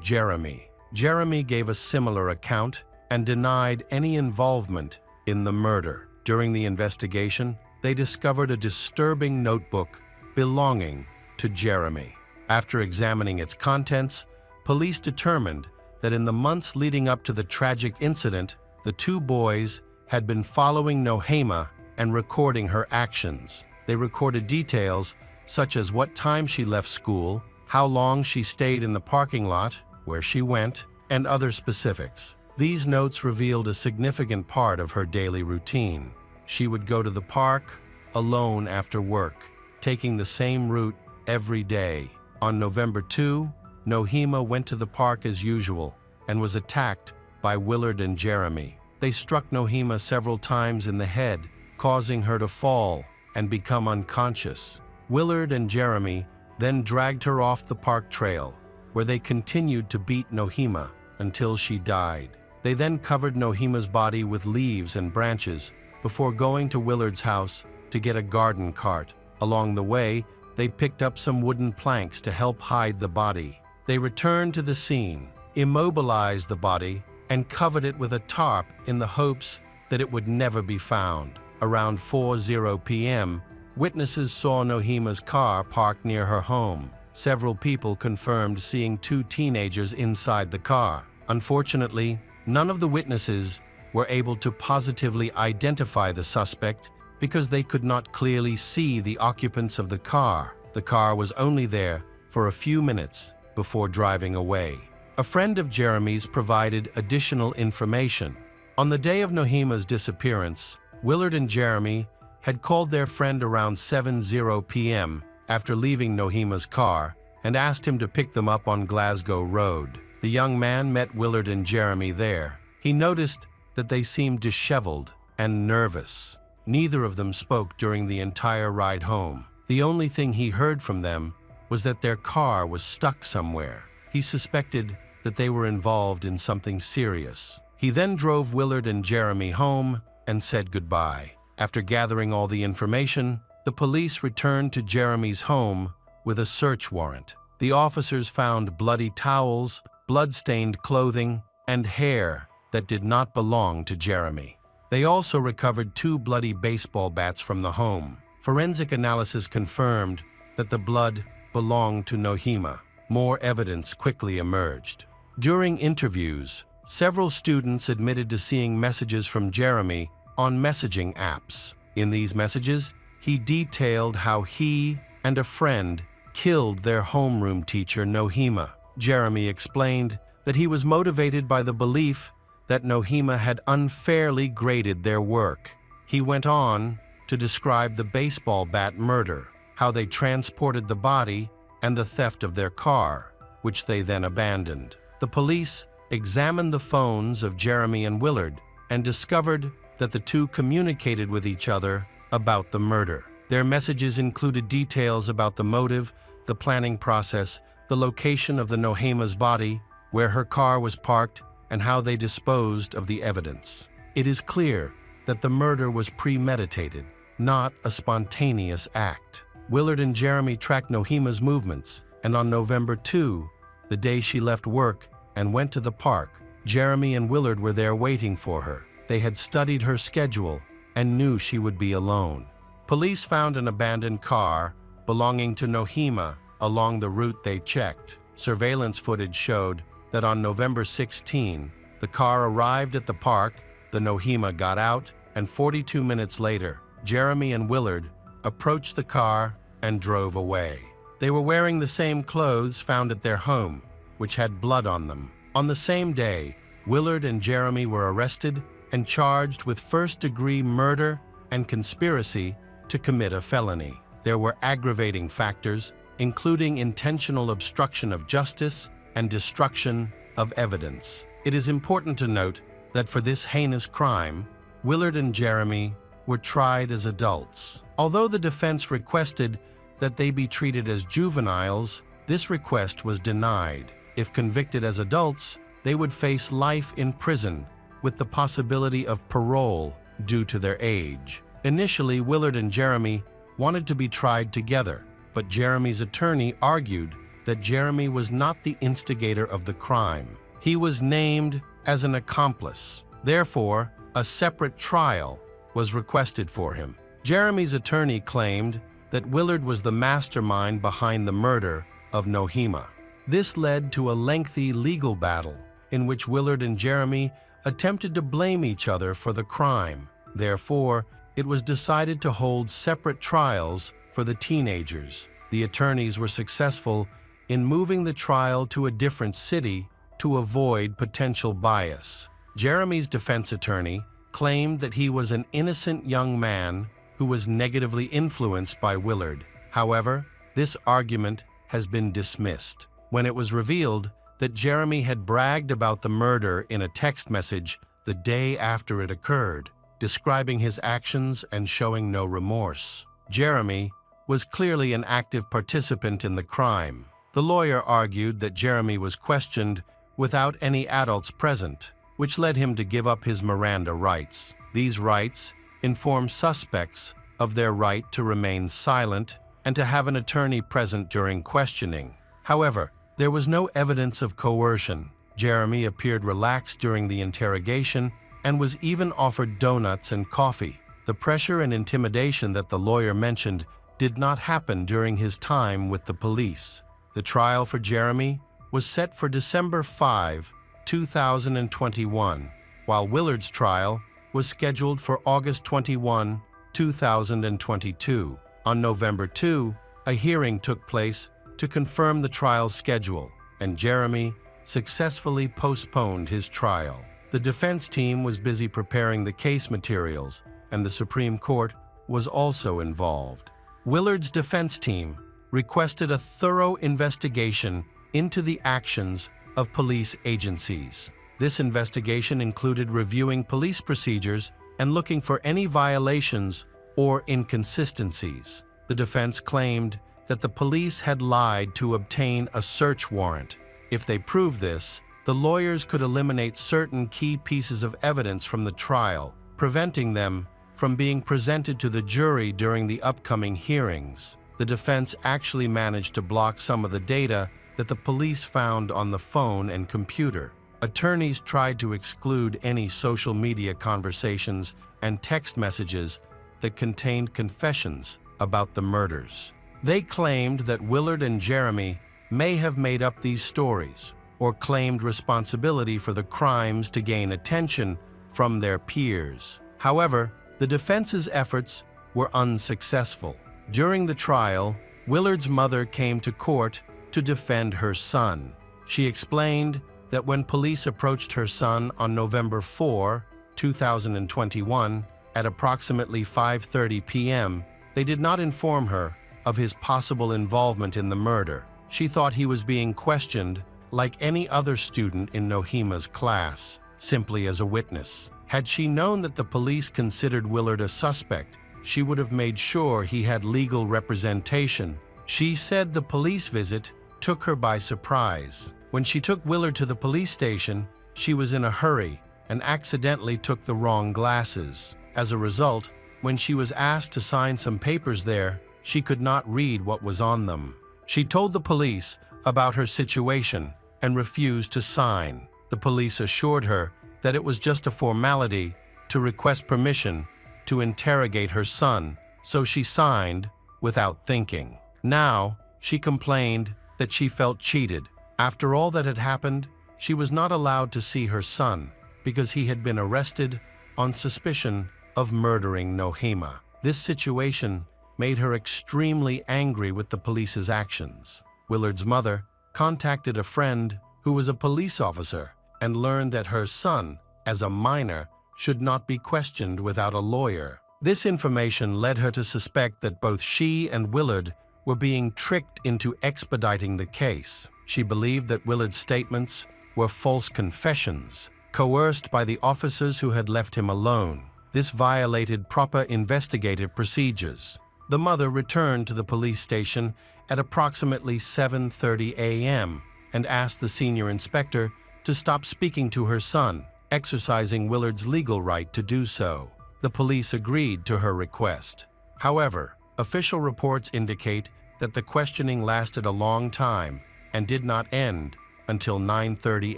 Jeremy. Jeremy gave a similar account and denied any involvement in the murder. During the investigation, they discovered a disturbing notebook belonging to Jeremy. After examining its contents, police determined that in the months leading up to the tragic incident, the two boys had been following Nohima and recording her actions. They recorded details such as what time she left school, how long she stayed in the parking lot, where she went, and other specifics. These notes revealed a significant part of her daily routine. She would go to the park alone after work, taking the same route every day. On November 2, Nohima went to the park as usual and was attacked by Willard and Jeremy. They struck Nohima several times in the head, causing her to fall and become unconscious. Willard and Jeremy then dragged her off the park trail, where they continued to beat Nohima until she died. They then covered Nohima's body with leaves and branches before going to Willard's house to get a garden cart. Along the way, they picked up some wooden planks to help hide the body. They returned to the scene, immobilized the body, and covered it with a tarp in the hopes that it would never be found. Around 4:00 p.m., witnesses saw Nohima's car parked near her home. Several people confirmed seeing two teenagers inside the car. Unfortunately, none of the witnesses were able to positively identify the suspect because they could not clearly see the occupants of the car. The car was only there for a few minutes before driving away. A friend of Jeremy's provided additional information. On the day of Nohima's disappearance, Willard and Jeremy had called their friend around 7:00 p.m. after leaving Nohima's car and asked him to pick them up on Glasgow Road. The young man met Willard and Jeremy there. He noticed that they seemed disheveled and nervous. Neither of them spoke during the entire ride home. The only thing he heard from them was that their car was stuck somewhere. He suspected that they were involved in something serious. He then drove Willard and Jeremy home and said goodbye. After gathering all the information, the police returned to Jeremy's home with a search warrant. The officers found bloody towels, blood-stained clothing, and hair that did not belong to Jeremy. They also recovered two bloody baseball bats from the home. Forensic analysis confirmed that the blood belonged to Nohima. More evidence quickly emerged. During interviews, several students admitted to seeing messages from Jeremy on messaging apps. In these messages, he detailed how he and a friend killed their homeroom teacher, Nohima. Jeremy explained that he was motivated by the belief that Nohima had unfairly graded their work. He went on to describe the baseball bat murder, how they transported the body, and the theft of their car, which they then abandoned. The police examined the phones of Jeremy and Willard and discovered that the two communicated with each other about the murder. Their messages included details about the motive, the planning process, the location of the Nohima's body, where her car was parked, and how they disposed of the evidence. It is clear that the murder was premeditated, not a spontaneous act. Willard and Jeremy tracked Nohima's movements, and on November 2, the day she left work and went to the park, Jeremy and Willard were there waiting for her. They had studied her schedule and knew she would be alone. Police found an abandoned car belonging to Nohima along the route they checked. Surveillance footage showed that on November 16, the car arrived at the park, the Nohima got out, and 42 minutes later, Jeremy and Willard approached the car and drove away. They were wearing the same clothes found at their home, which had blood on them. On the same day, Willard and Jeremy were arrested and charged with first-degree murder and conspiracy to commit a felony. There were aggravating factors, including intentional obstruction of justice and destruction of evidence. It is important to note that for this heinous crime, Willard and Jeremy were tried as adults. Although the defense requested that they be treated as juveniles, this request was denied. If convicted as adults, they would face life in prison with the possibility of parole due to their age. Initially, Willard and Jeremy wanted to be tried together, but Jeremy's attorney argued that Jeremy was not the instigator of the crime. He was named as an accomplice. Therefore, a separate trial was requested for him. Jeremy's attorney claimed that Willard was the mastermind behind the murder of Nohema. This led to a lengthy legal battle in which Willard and Jeremy attempted to blame each other for the crime. Therefore, it was decided to hold separate trials for the teenagers. The attorneys were successful in moving the trial to a different city to avoid potential bias. Jeremy's defense attorney claimed that he was an innocent young man who was negatively influenced by Willard. However, this argument has been dismissed when it was revealed that Jeremy had bragged about the murder in a text message the day after it occurred, describing his actions and showing no remorse. Jeremy was clearly an active participant in the crime. The lawyer argued that Jeremy was questioned without any adults present, which led him to give up his Miranda rights. These rights inform suspects of their right to remain silent and to have an attorney present during questioning. However, there was no evidence of coercion. Jeremy appeared relaxed during the interrogation and was even offered donuts and coffee. The pressure and intimidation that the lawyer mentioned did not happen during his time with the police. The trial for Jeremy was set for December 5, 2021, while Willard's trial was scheduled for August 21, 2022. On November 2, a hearing took place to confirm the trial schedule, and Jeremy successfully postponed his trial. The defense team was busy preparing the case materials, and the Supreme Court was also involved. Willard's defense team requested a thorough investigation into the actions of police agencies. This investigation included reviewing police procedures and looking for any violations or inconsistencies. The defense claimed that the police had lied to obtain a search warrant. If they proved this, the lawyers could eliminate certain key pieces of evidence from the trial, preventing them from being presented to the jury during the upcoming hearings. The defense actually managed to block some of the data that the police found on the phone and computer. Attorneys tried to exclude any social media conversations and text messages that contained confessions about the murders. They claimed that Willard and Jeremy may have made up these stories or claimed responsibility for the crimes to gain attention from their peers. However, the defense's efforts were unsuccessful. During the trial, Willard's mother came to court to defend her son. She explained that when police approached her son on November 4, 2021, at approximately 5:30 p.m., they did not inform her of his possible involvement in the murder. She thought he was being questioned like any other student in Nohema's class, simply as a witness. Had she known that the police considered Willard a suspect, she would have made sure he had legal representation. She said the police visit took her by surprise. When she took Willard to the police station, she was in a hurry and accidentally took the wrong glasses. As a result, when she was asked to sign some papers there, she could not read what was on them. She told the police about her situation and refused to sign. The police assured her that it was just a formality to request permission to interrogate her son, so she signed without thinking. Now, she complained that she felt cheated. After all that had happened, she was not allowed to see her son because he had been arrested on suspicion of murdering Nohema. This situation made her extremely angry with the police's actions. Willard's mother contacted a friend who was a police officer and learned that her son, as a minor, should not be questioned without a lawyer. This information led her to suspect that both she and Willard were being tricked into expediting the case. She believed that Willard's statements were false confessions, coerced by the officers who had left him alone. This violated proper investigative procedures. The mother returned to the police station at approximately 7:30 a.m. and asked the senior inspector to stop speaking to her son, exercising Willard's legal right to do so. The police agreed to her request. However, official reports indicate that the questioning lasted a long time and did not end until 9:30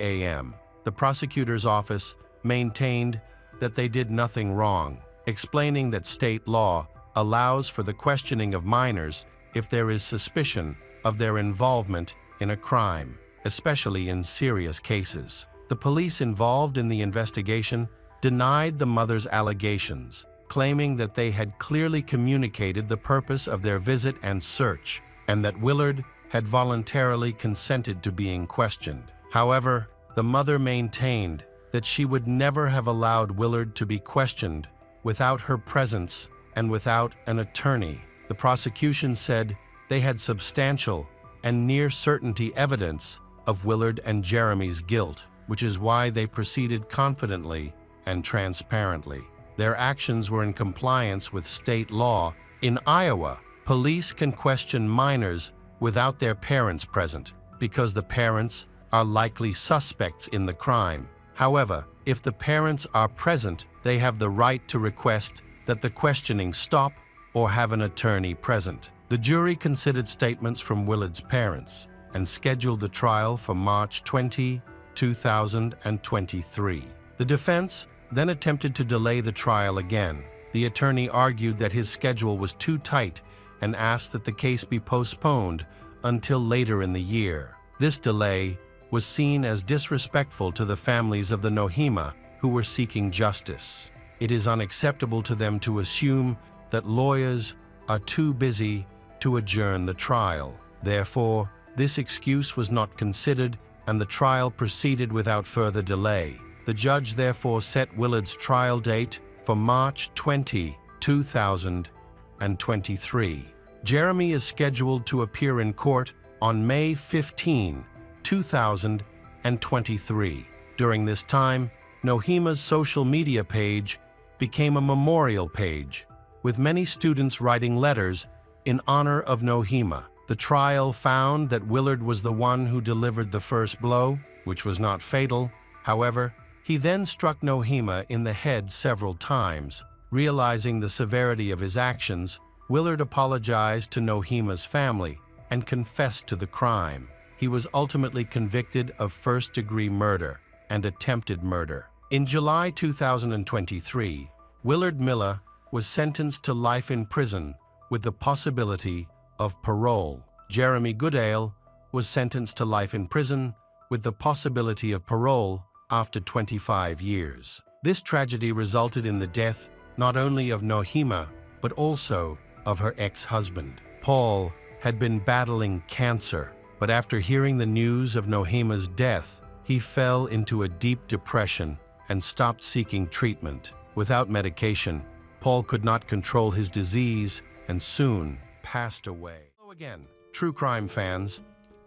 a.m. The prosecutor's office maintained that they did nothing wrong, explaining that state law allows for the questioning of minors if there is suspicion of their involvement in a crime, especially in serious cases. The police involved in the investigation denied the mother's allegations, claiming that they had clearly communicated the purpose of their visit and search, and that Willard had voluntarily consented to being questioned. However, the mother maintained that she would never have allowed Willard to be questioned without her presence and without an attorney. The prosecution said they had substantial and near-certainty evidence of Willard and Jeremy's guilt, which is why they proceeded confidently and transparently. Their actions were in compliance with state law. In Iowa, police can question minors without their parents present because the parents are likely suspects in the crime. However, if the parents are present, they have the right to request that the questioning stop or have an attorney present. The jury considered statements from Willard's parents and scheduled the trial for March 20, 2023. The defense then attempted to delay the trial again. The attorney argued that his schedule was too tight and asked that the case be postponed until later in the year. This delay was seen as disrespectful to the families of the Nohima who were seeking justice. It is unacceptable to them to assume that lawyers are too busy to adjourn the trial. Therefore, this excuse was not considered and the trial proceeded without further delay. The judge therefore set Willard's trial date for March 20, 2023. Jeremy is scheduled to appear in court on May 15, 2023. During this time, Nohima's social media page became a memorial page, with many students writing letters in honor of Nohima. The trial found that Willard was the one who delivered the first blow, which was not fatal. However, he then struck Nohima in the head several times. Realizing the severity of his actions, Willard apologized to Nohima's family and confessed to the crime. He was ultimately convicted of first-degree murder and attempted murder. In July 2023, Willard Miller was sentenced to life in prison with the possibility of parole. Jeremy Goodale was sentenced to life in prison with the possibility of parole after 25 years. This tragedy resulted in the death not only of Nohima, but also of her ex-husband. Paul had been battling cancer, but after hearing the news of Nohima's death, he fell into a deep depression and stopped seeking treatment. Without medication, Paul could not control his disease and soon passed away. Hello again, true crime fans.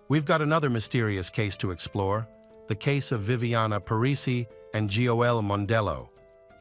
We've got another mysterious case to explore, the case of Viviana Parisi and Gioele Mondello.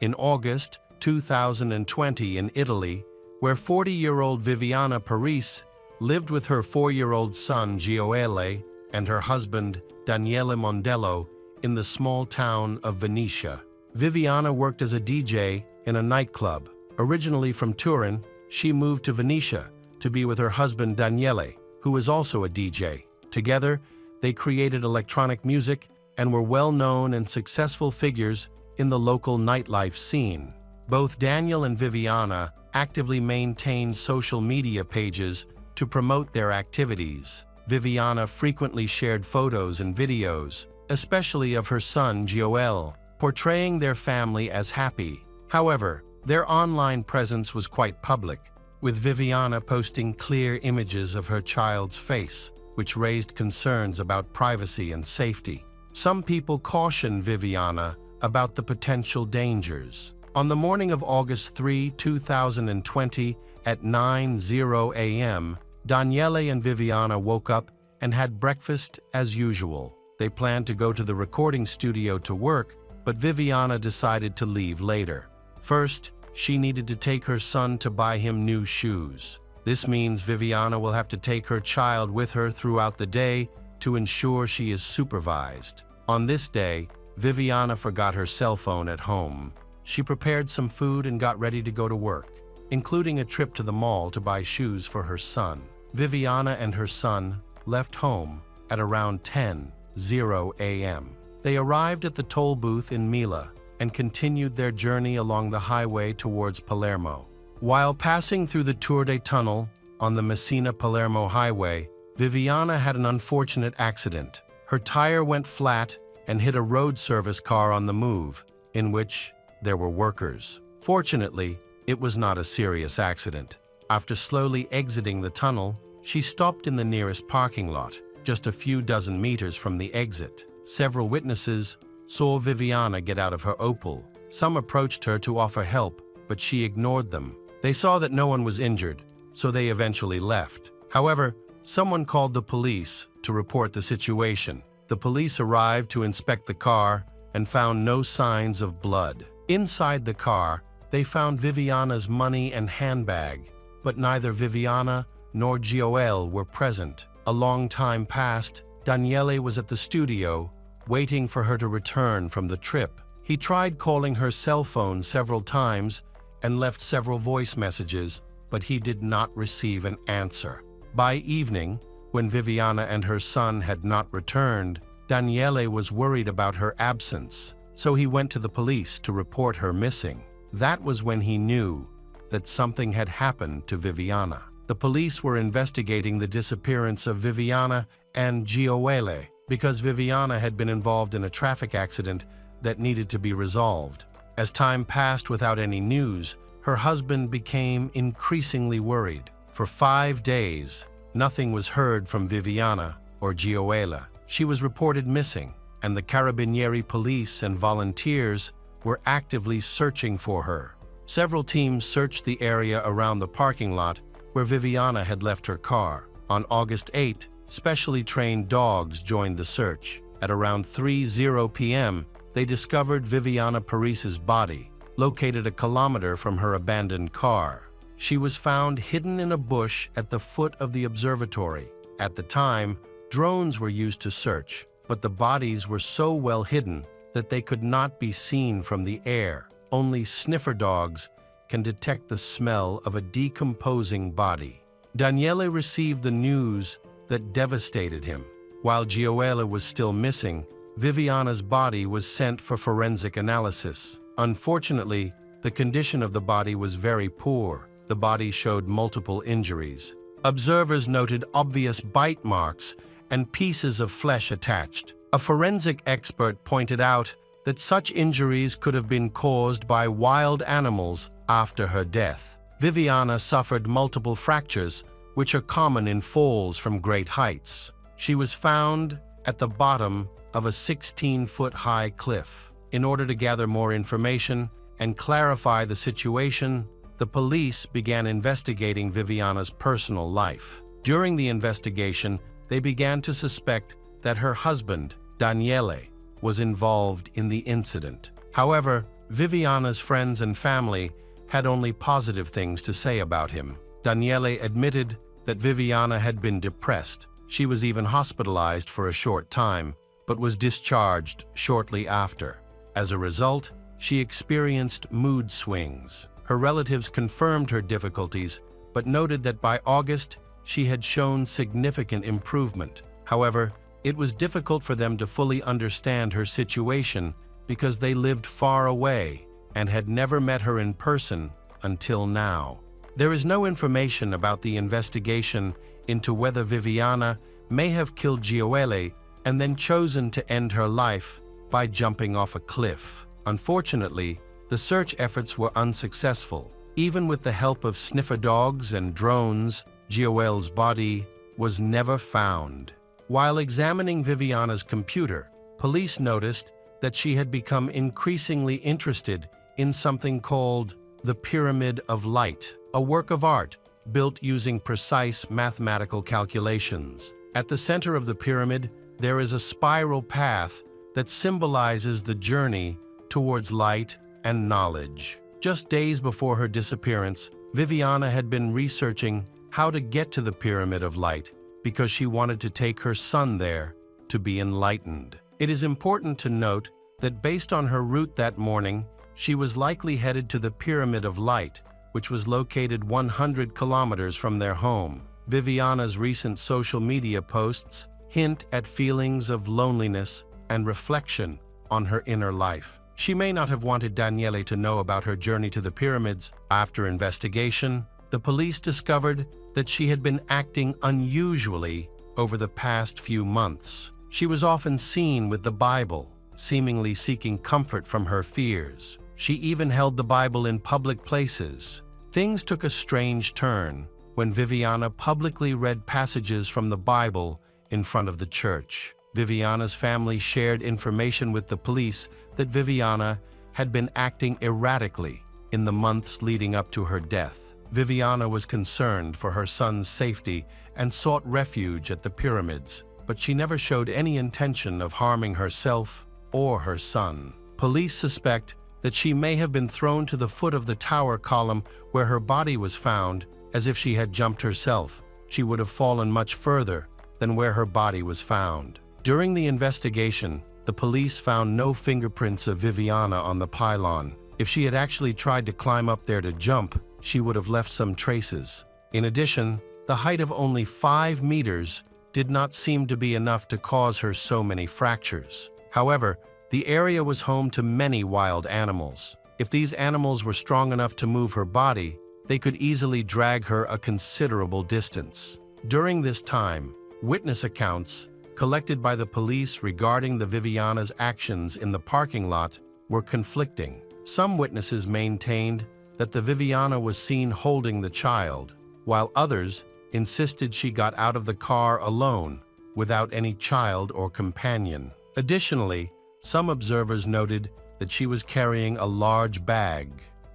In August 2020 in Italy, where 40-year-old Viviana Parisi lived with her 4-year-old son Gioele and her husband Daniele Mondello in the small town of Venetia. Viviana worked as a DJ in a nightclub. Originally from Turin, she moved to Venetia to be with her husband Daniele, who was also a DJ. Together, they created electronic music and were well-known and successful figures in the local nightlife scene. Both Daniel and Viviana actively maintained social media pages to promote their activities. Viviana frequently shared photos and videos, especially of her son Gioele, portraying their family as happy. However, their online presence was quite public, with Viviana posting clear images of her child's face, which raised concerns about privacy and safety. Some people cautioned Viviana about the potential dangers. On the morning of August 3, 2020, at 9:00 a.m., Daniele and Viviana woke up and had breakfast as usual. They planned to go to the recording studio to work, but Viviana decided to leave later. First, she needed to take her son to buy him new shoes. This means Viviana will have to take her child with her throughout the day to ensure she is supervised. On this day, Viviana forgot her cell phone at home. She prepared some food and got ready to go to work, including a trip to the mall to buy shoes for her son. Viviana and her son left home at around 10:00 a.m. They arrived at the toll booth in Mila and continued their journey along the highway towards Palermo. While passing through the Turde Tunnel on the Messina-Palermo highway, Viviana had an unfortunate accident. Her tire went flat and hit a road service car on the move, in which there were workers. Fortunately, it was not a serious accident. After slowly exiting the tunnel, she stopped in the nearest parking lot, just a few dozen meters from the exit. Several witnesses saw Viviana get out of her Opel. Some approached her to offer help, but she ignored them. They saw that no one was injured, so they eventually left. However, someone called the police to report the situation. The police arrived to inspect the car and found no signs of blood. Inside the car, they found Viviana's money and handbag, but neither Viviana nor Gioele were present. A long time passed. Daniele was at the studio, waiting for her to return from the trip. He tried calling her cell phone several times and left several voice messages, but he did not receive an answer. By evening, when Viviana and her son had not returned, Daniele was worried about her absence, so he went to the police to report her missing. That was when he knew that something had happened to Viviana. The police were investigating the disappearance of Viviana and Gioele because Viviana had been involved in a traffic accident that needed to be resolved. As time passed without any news, her husband became increasingly worried. For 5 days, nothing was heard from Viviana or Gioele. She was reported missing, and the Carabinieri police and volunteers were actively searching for her. Several teams searched the area around the parking lot where Viviana had left her car. On August 8, specially trained dogs joined the search. At around 3:00 p.m., they discovered Viviana Paris's body, located a kilometer from her abandoned car. She was found hidden in a bush at the foot of the observatory. At the time, drones were used to search, but the bodies were so well hidden that they could not be seen from the air. Only sniffer dogs can detect the smell of a decomposing body. Daniele received the news that devastated him. While Gioele was still missing, Viviana's body was sent for forensic analysis. Unfortunately, the condition of the body was very poor. The body showed multiple injuries. Observers noted obvious bite marks and pieces of flesh attached. A forensic expert pointed out that such injuries could have been caused by wild animals after her death. Viviana suffered multiple fractures, which are common in falls from great heights. She was found at the bottom of a 16-foot-high cliff. In order to gather more information and clarify the situation, the police began investigating Viviana's personal life. During the investigation, they began to suspect that her husband, Daniele, was involved in the incident. However, Viviana's friends and family had only positive things to say about him. Daniele admitted that Viviana had been depressed. She was even hospitalized for a short time, but was discharged shortly after. As a result, she experienced mood swings. Her relatives confirmed her difficulties, but noted that by August, she had shown significant improvement. However, it was difficult for them to fully understand her situation because they lived far away and had never met her in person until now. There is no information about the investigation into whether Viviana may have killed Gioele and then chosen to end her life by jumping off a cliff. Unfortunately, the search efforts were unsuccessful. Even with the help of sniffer dogs and drones, Gioele's body was never found. While examining Viviana's computer, police noticed that she had become increasingly interested in something called the Pyramid of Light, a work of art built using precise mathematical calculations. At the center of the pyramid, there is a spiral path that symbolizes the journey towards light and knowledge. Just days before her disappearance, Viviana had been researching how to get to the Pyramid of Light because she wanted to take her son there to be enlightened. It is important to note that based on her route that morning, she was likely headed to the Pyramid of Light, which was located 100 kilometers from their home. Viviana's recent social media posts hint at feelings of loneliness and reflection on her inner life. She may not have wanted Daniele to know about her journey to the pyramids. After investigation, the police discovered that she had been acting unusually over the past few months. She was often seen with the Bible, seemingly seeking comfort from her fears. She even held the Bible in public places. Things took a strange turn when Viviana publicly read passages from the Bible in front of the church. Viviana's family shared information with the police that Viviana had been acting erratically in the months leading up to her death. Viviana was concerned for her son's safety and sought refuge at the pyramids, but she never showed any intention of harming herself or her son. Police suspect that she may have been thrown to the foot of the tower column where her body was found. As if she had jumped herself, she would have fallen much further than where her body was found. During the investigation, the police found no fingerprints of Viviana on the pylon. If she had actually tried to climb up there to jump, she would have left some traces. In addition, the height of only 5 meters did not seem to be enough to cause her so many fractures. However, the area was home to many wild animals. If these animals were strong enough to move her body, they could easily drag her a considerable distance. During this time, witness accounts collected by the police regarding the Viviana's actions in the parking lot were conflicting. Some witnesses maintained that the Viviana was seen holding the child, while others insisted she got out of the car alone without any child or companion. Additionally, some observers noted that she was carrying a large bag.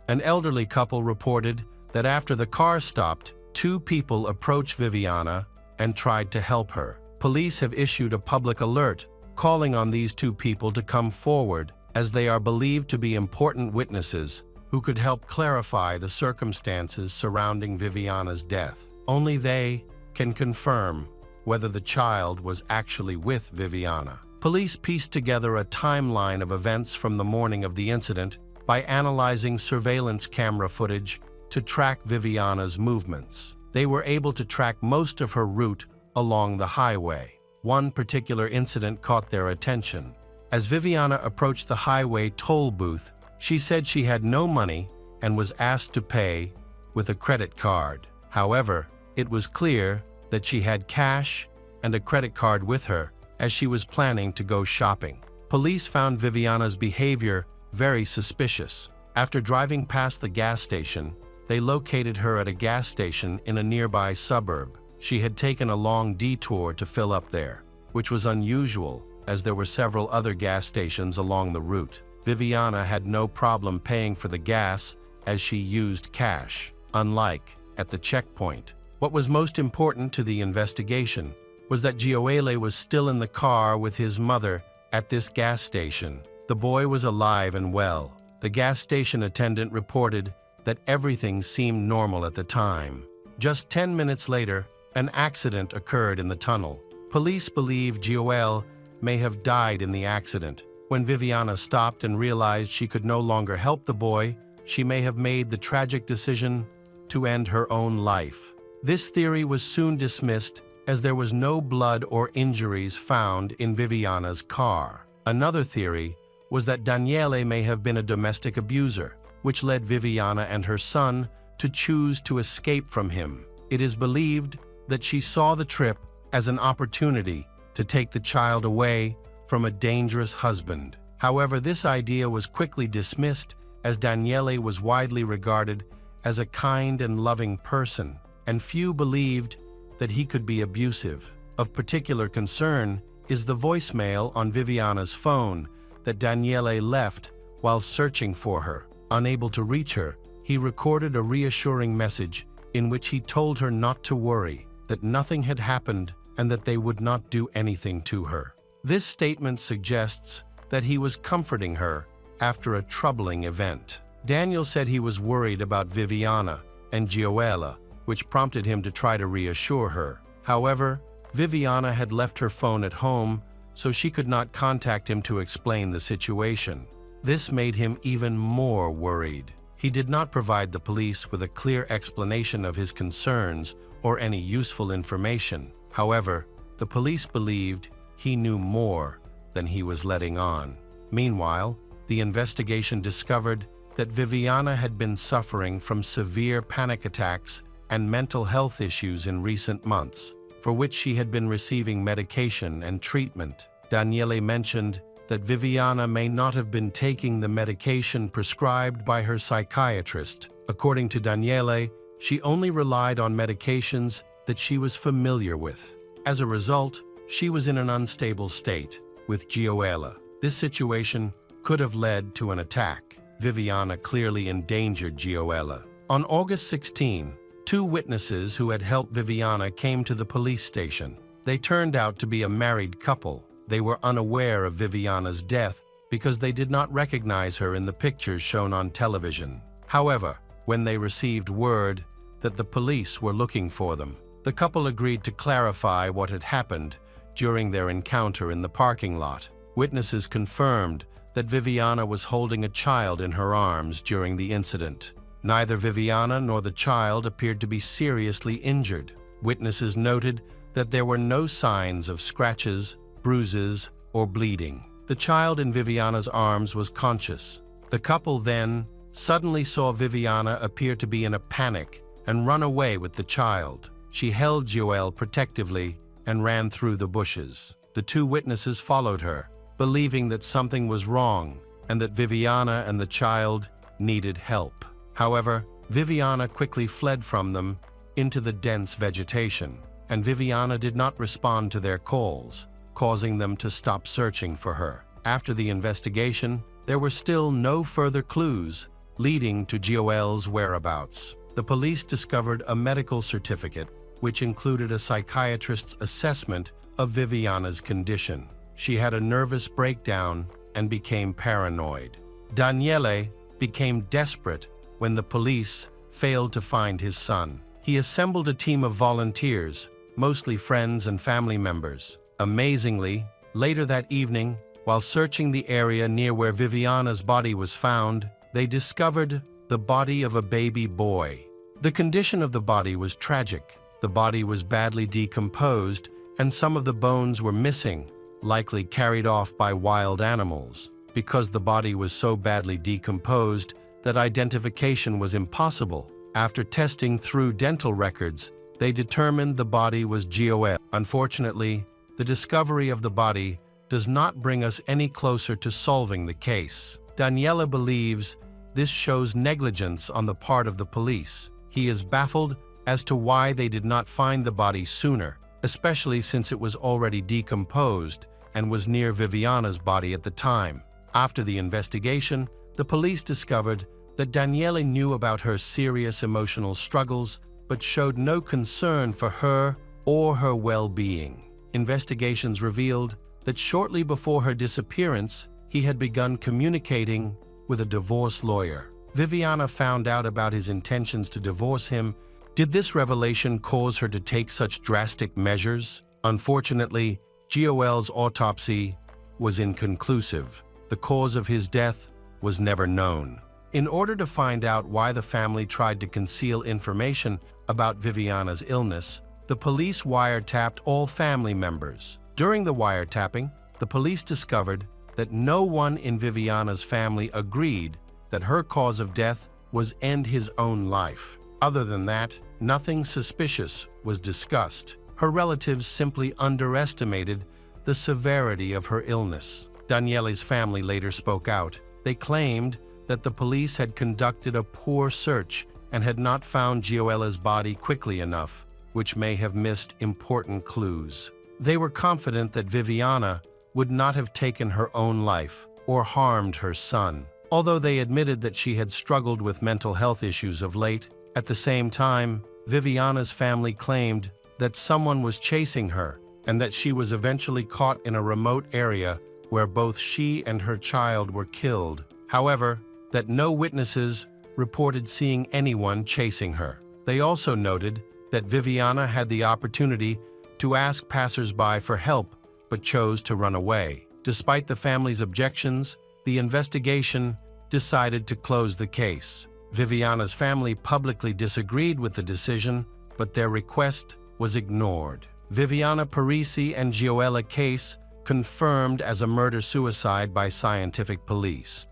An elderly couple reported that after the car stopped, 2 people approached Viviana and tried to help her. Police have issued a public alert calling on these 2 people to come forward as they are believed to be important witnesses who could help clarify the circumstances surrounding Viviana's death. Only they can confirm whether the child was actually with Viviana. Police pieced together a timeline of events from the morning of the incident by analyzing surveillance camera footage to track Viviana's movements. They were able to track most of her route along the highway. One particular incident caught their attention. As Viviana approached the highway toll booth, she said she had no money and was asked to pay with a credit card. However, it was clear that she had cash and a credit card with her as she was planning to go shopping. Police found Viviana's behavior very suspicious. After driving past the gas station, they located her at a gas station in a nearby suburb. She had taken a long detour to fill up there, which was unusual as there were several other gas stations along the route. Viviana had no problem paying for the gas as she used cash, unlike at the checkpoint. What was most important to the investigation was that Gioele was still in the car with his mother at this gas station. The boy was alive and well. The gas station attendant reported that everything seemed normal at the time. Just 10 minutes later, an accident occurred in the tunnel. Police believe Gioele may have died in the accident. When Viviana stopped and realized she could no longer help the boy, she may have made the tragic decision to end her own life. This theory was soon dismissed as there was no blood or injuries found in Viviana's car. Another theory was that Daniele may have been a domestic abuser, which led Viviana and her son to choose to escape from him. It is believed that she saw the trip as an opportunity to take the child away from a dangerous husband. However, this idea was quickly dismissed as Daniele was widely regarded as a kind and loving person, and few believed that he could be abusive. Of particular concern is the voicemail on Viviana's phone that Daniele left while searching for her. Unable to reach her, he recorded a reassuring message in which he told her not to worry, that nothing had happened and that they would not do anything to her. This statement suggests that he was comforting her after a troubling event. Daniel said he was worried about Viviana and Gioela, which prompted him to try to reassure her. However, Viviana had left her phone at home, so she could not contact him to explain the situation. This made him even more worried. He did not provide the police with a clear explanation of his concerns or any useful information. However, the police believed he knew more than he was letting on. Meanwhile, the investigation discovered that Viviana had been suffering from severe panic attacks and mental health issues in recent months, for which she had been receiving medication and treatment. Daniele mentioned that Viviana may not have been taking the medication prescribed by her psychiatrist. According to Daniele, she only relied on medications that she was familiar with. As a result, she was in an unstable state with Gioela. This situation could have led to an attack. Viviana clearly endangered Gioela. On August 16, 2 witnesses who had helped Viviana came to the police station. They turned out to be a married couple. They were unaware of Viviana's death because they did not recognize her in the pictures shown on television. However, when they received word that the police were looking for them, the couple agreed to clarify what had happened during their encounter in the parking lot. Witnesses confirmed that Viviana was holding a child in her arms during the incident. Neither Viviana nor the child appeared to be seriously injured. Witnesses noted that there were no signs of scratches, bruises, or bleeding. The child in Viviana's arms was conscious. The couple then suddenly saw Viviana appear to be in a panic and run away with the child. She held Joelle protectively and ran through the bushes. The 2 witnesses followed her, believing that something was wrong and that Viviana and the child needed help. However, Viviana quickly fled from them into the dense vegetation, and Viviana did not respond to their calls, causing them to stop searching for her. After the investigation, there were still no further clues leading to Gioelle's whereabouts. The police discovered a medical certificate which included a psychiatrist's assessment of Viviana's condition. She had a nervous breakdown and became paranoid. Daniele became desperate when the police failed to find his son. He assembled a team of volunteers, mostly friends and family members. Amazingly, later that evening, while searching the area near where Viviana's body was found, they discovered the body of a baby boy. The condition of the body was tragic. The body was badly decomposed, and some of the bones were missing, likely carried off by wild animals. Because the body was so badly decomposed that identification was impossible, after testing through dental records, they determined the body was Gioelle. Unfortunately, the discovery of the body does not bring us any closer to solving the case. Daniele believes this shows negligence on the part of the police. He is baffled as to why they did not find the body sooner, especially since it was already decomposed and was near Viviana's body at the time. After the investigation, the police discovered that Daniele knew about her serious emotional struggles, but showed no concern for her or her well-being. Investigations revealed that shortly before her disappearance, he had begun communicating with a divorce lawyer. Viviana found out about his intentions to divorce him. Did this revelation cause her to take such drastic measures? Unfortunately, Gioelle's autopsy was inconclusive. The cause of his death was never known. In order to find out why the family tried to conceal information about Viviana's illness, the police wiretapped all family members. During the wiretapping, the police discovered that no one in Viviana's family agreed that her cause of death was end his own life. Other than that, nothing suspicious was discussed. Her relatives simply underestimated the severity of her illness. Daniele's family later spoke out. They claimed that the police had conducted a poor search and had not found Gioelle's body quickly enough, which may have missed important clues. They were confident that Viviana would not have taken her own life or harmed her son. Although they admitted that she had struggled with mental health issues of late, at the same time, Viviana's family claimed that someone was chasing her and that she was eventually caught in a remote area where both she and her child were killed. However, that no witnesses reported seeing anyone chasing her. They also noted that Viviana had the opportunity to ask passers-by for help but chose to run away. Despite the family's objections, the investigation decided to close the case. Viviana's family publicly disagreed with the decision, but their request was ignored. Viviana Parisi and Gioella case confirmed as a murder-suicide by scientific police.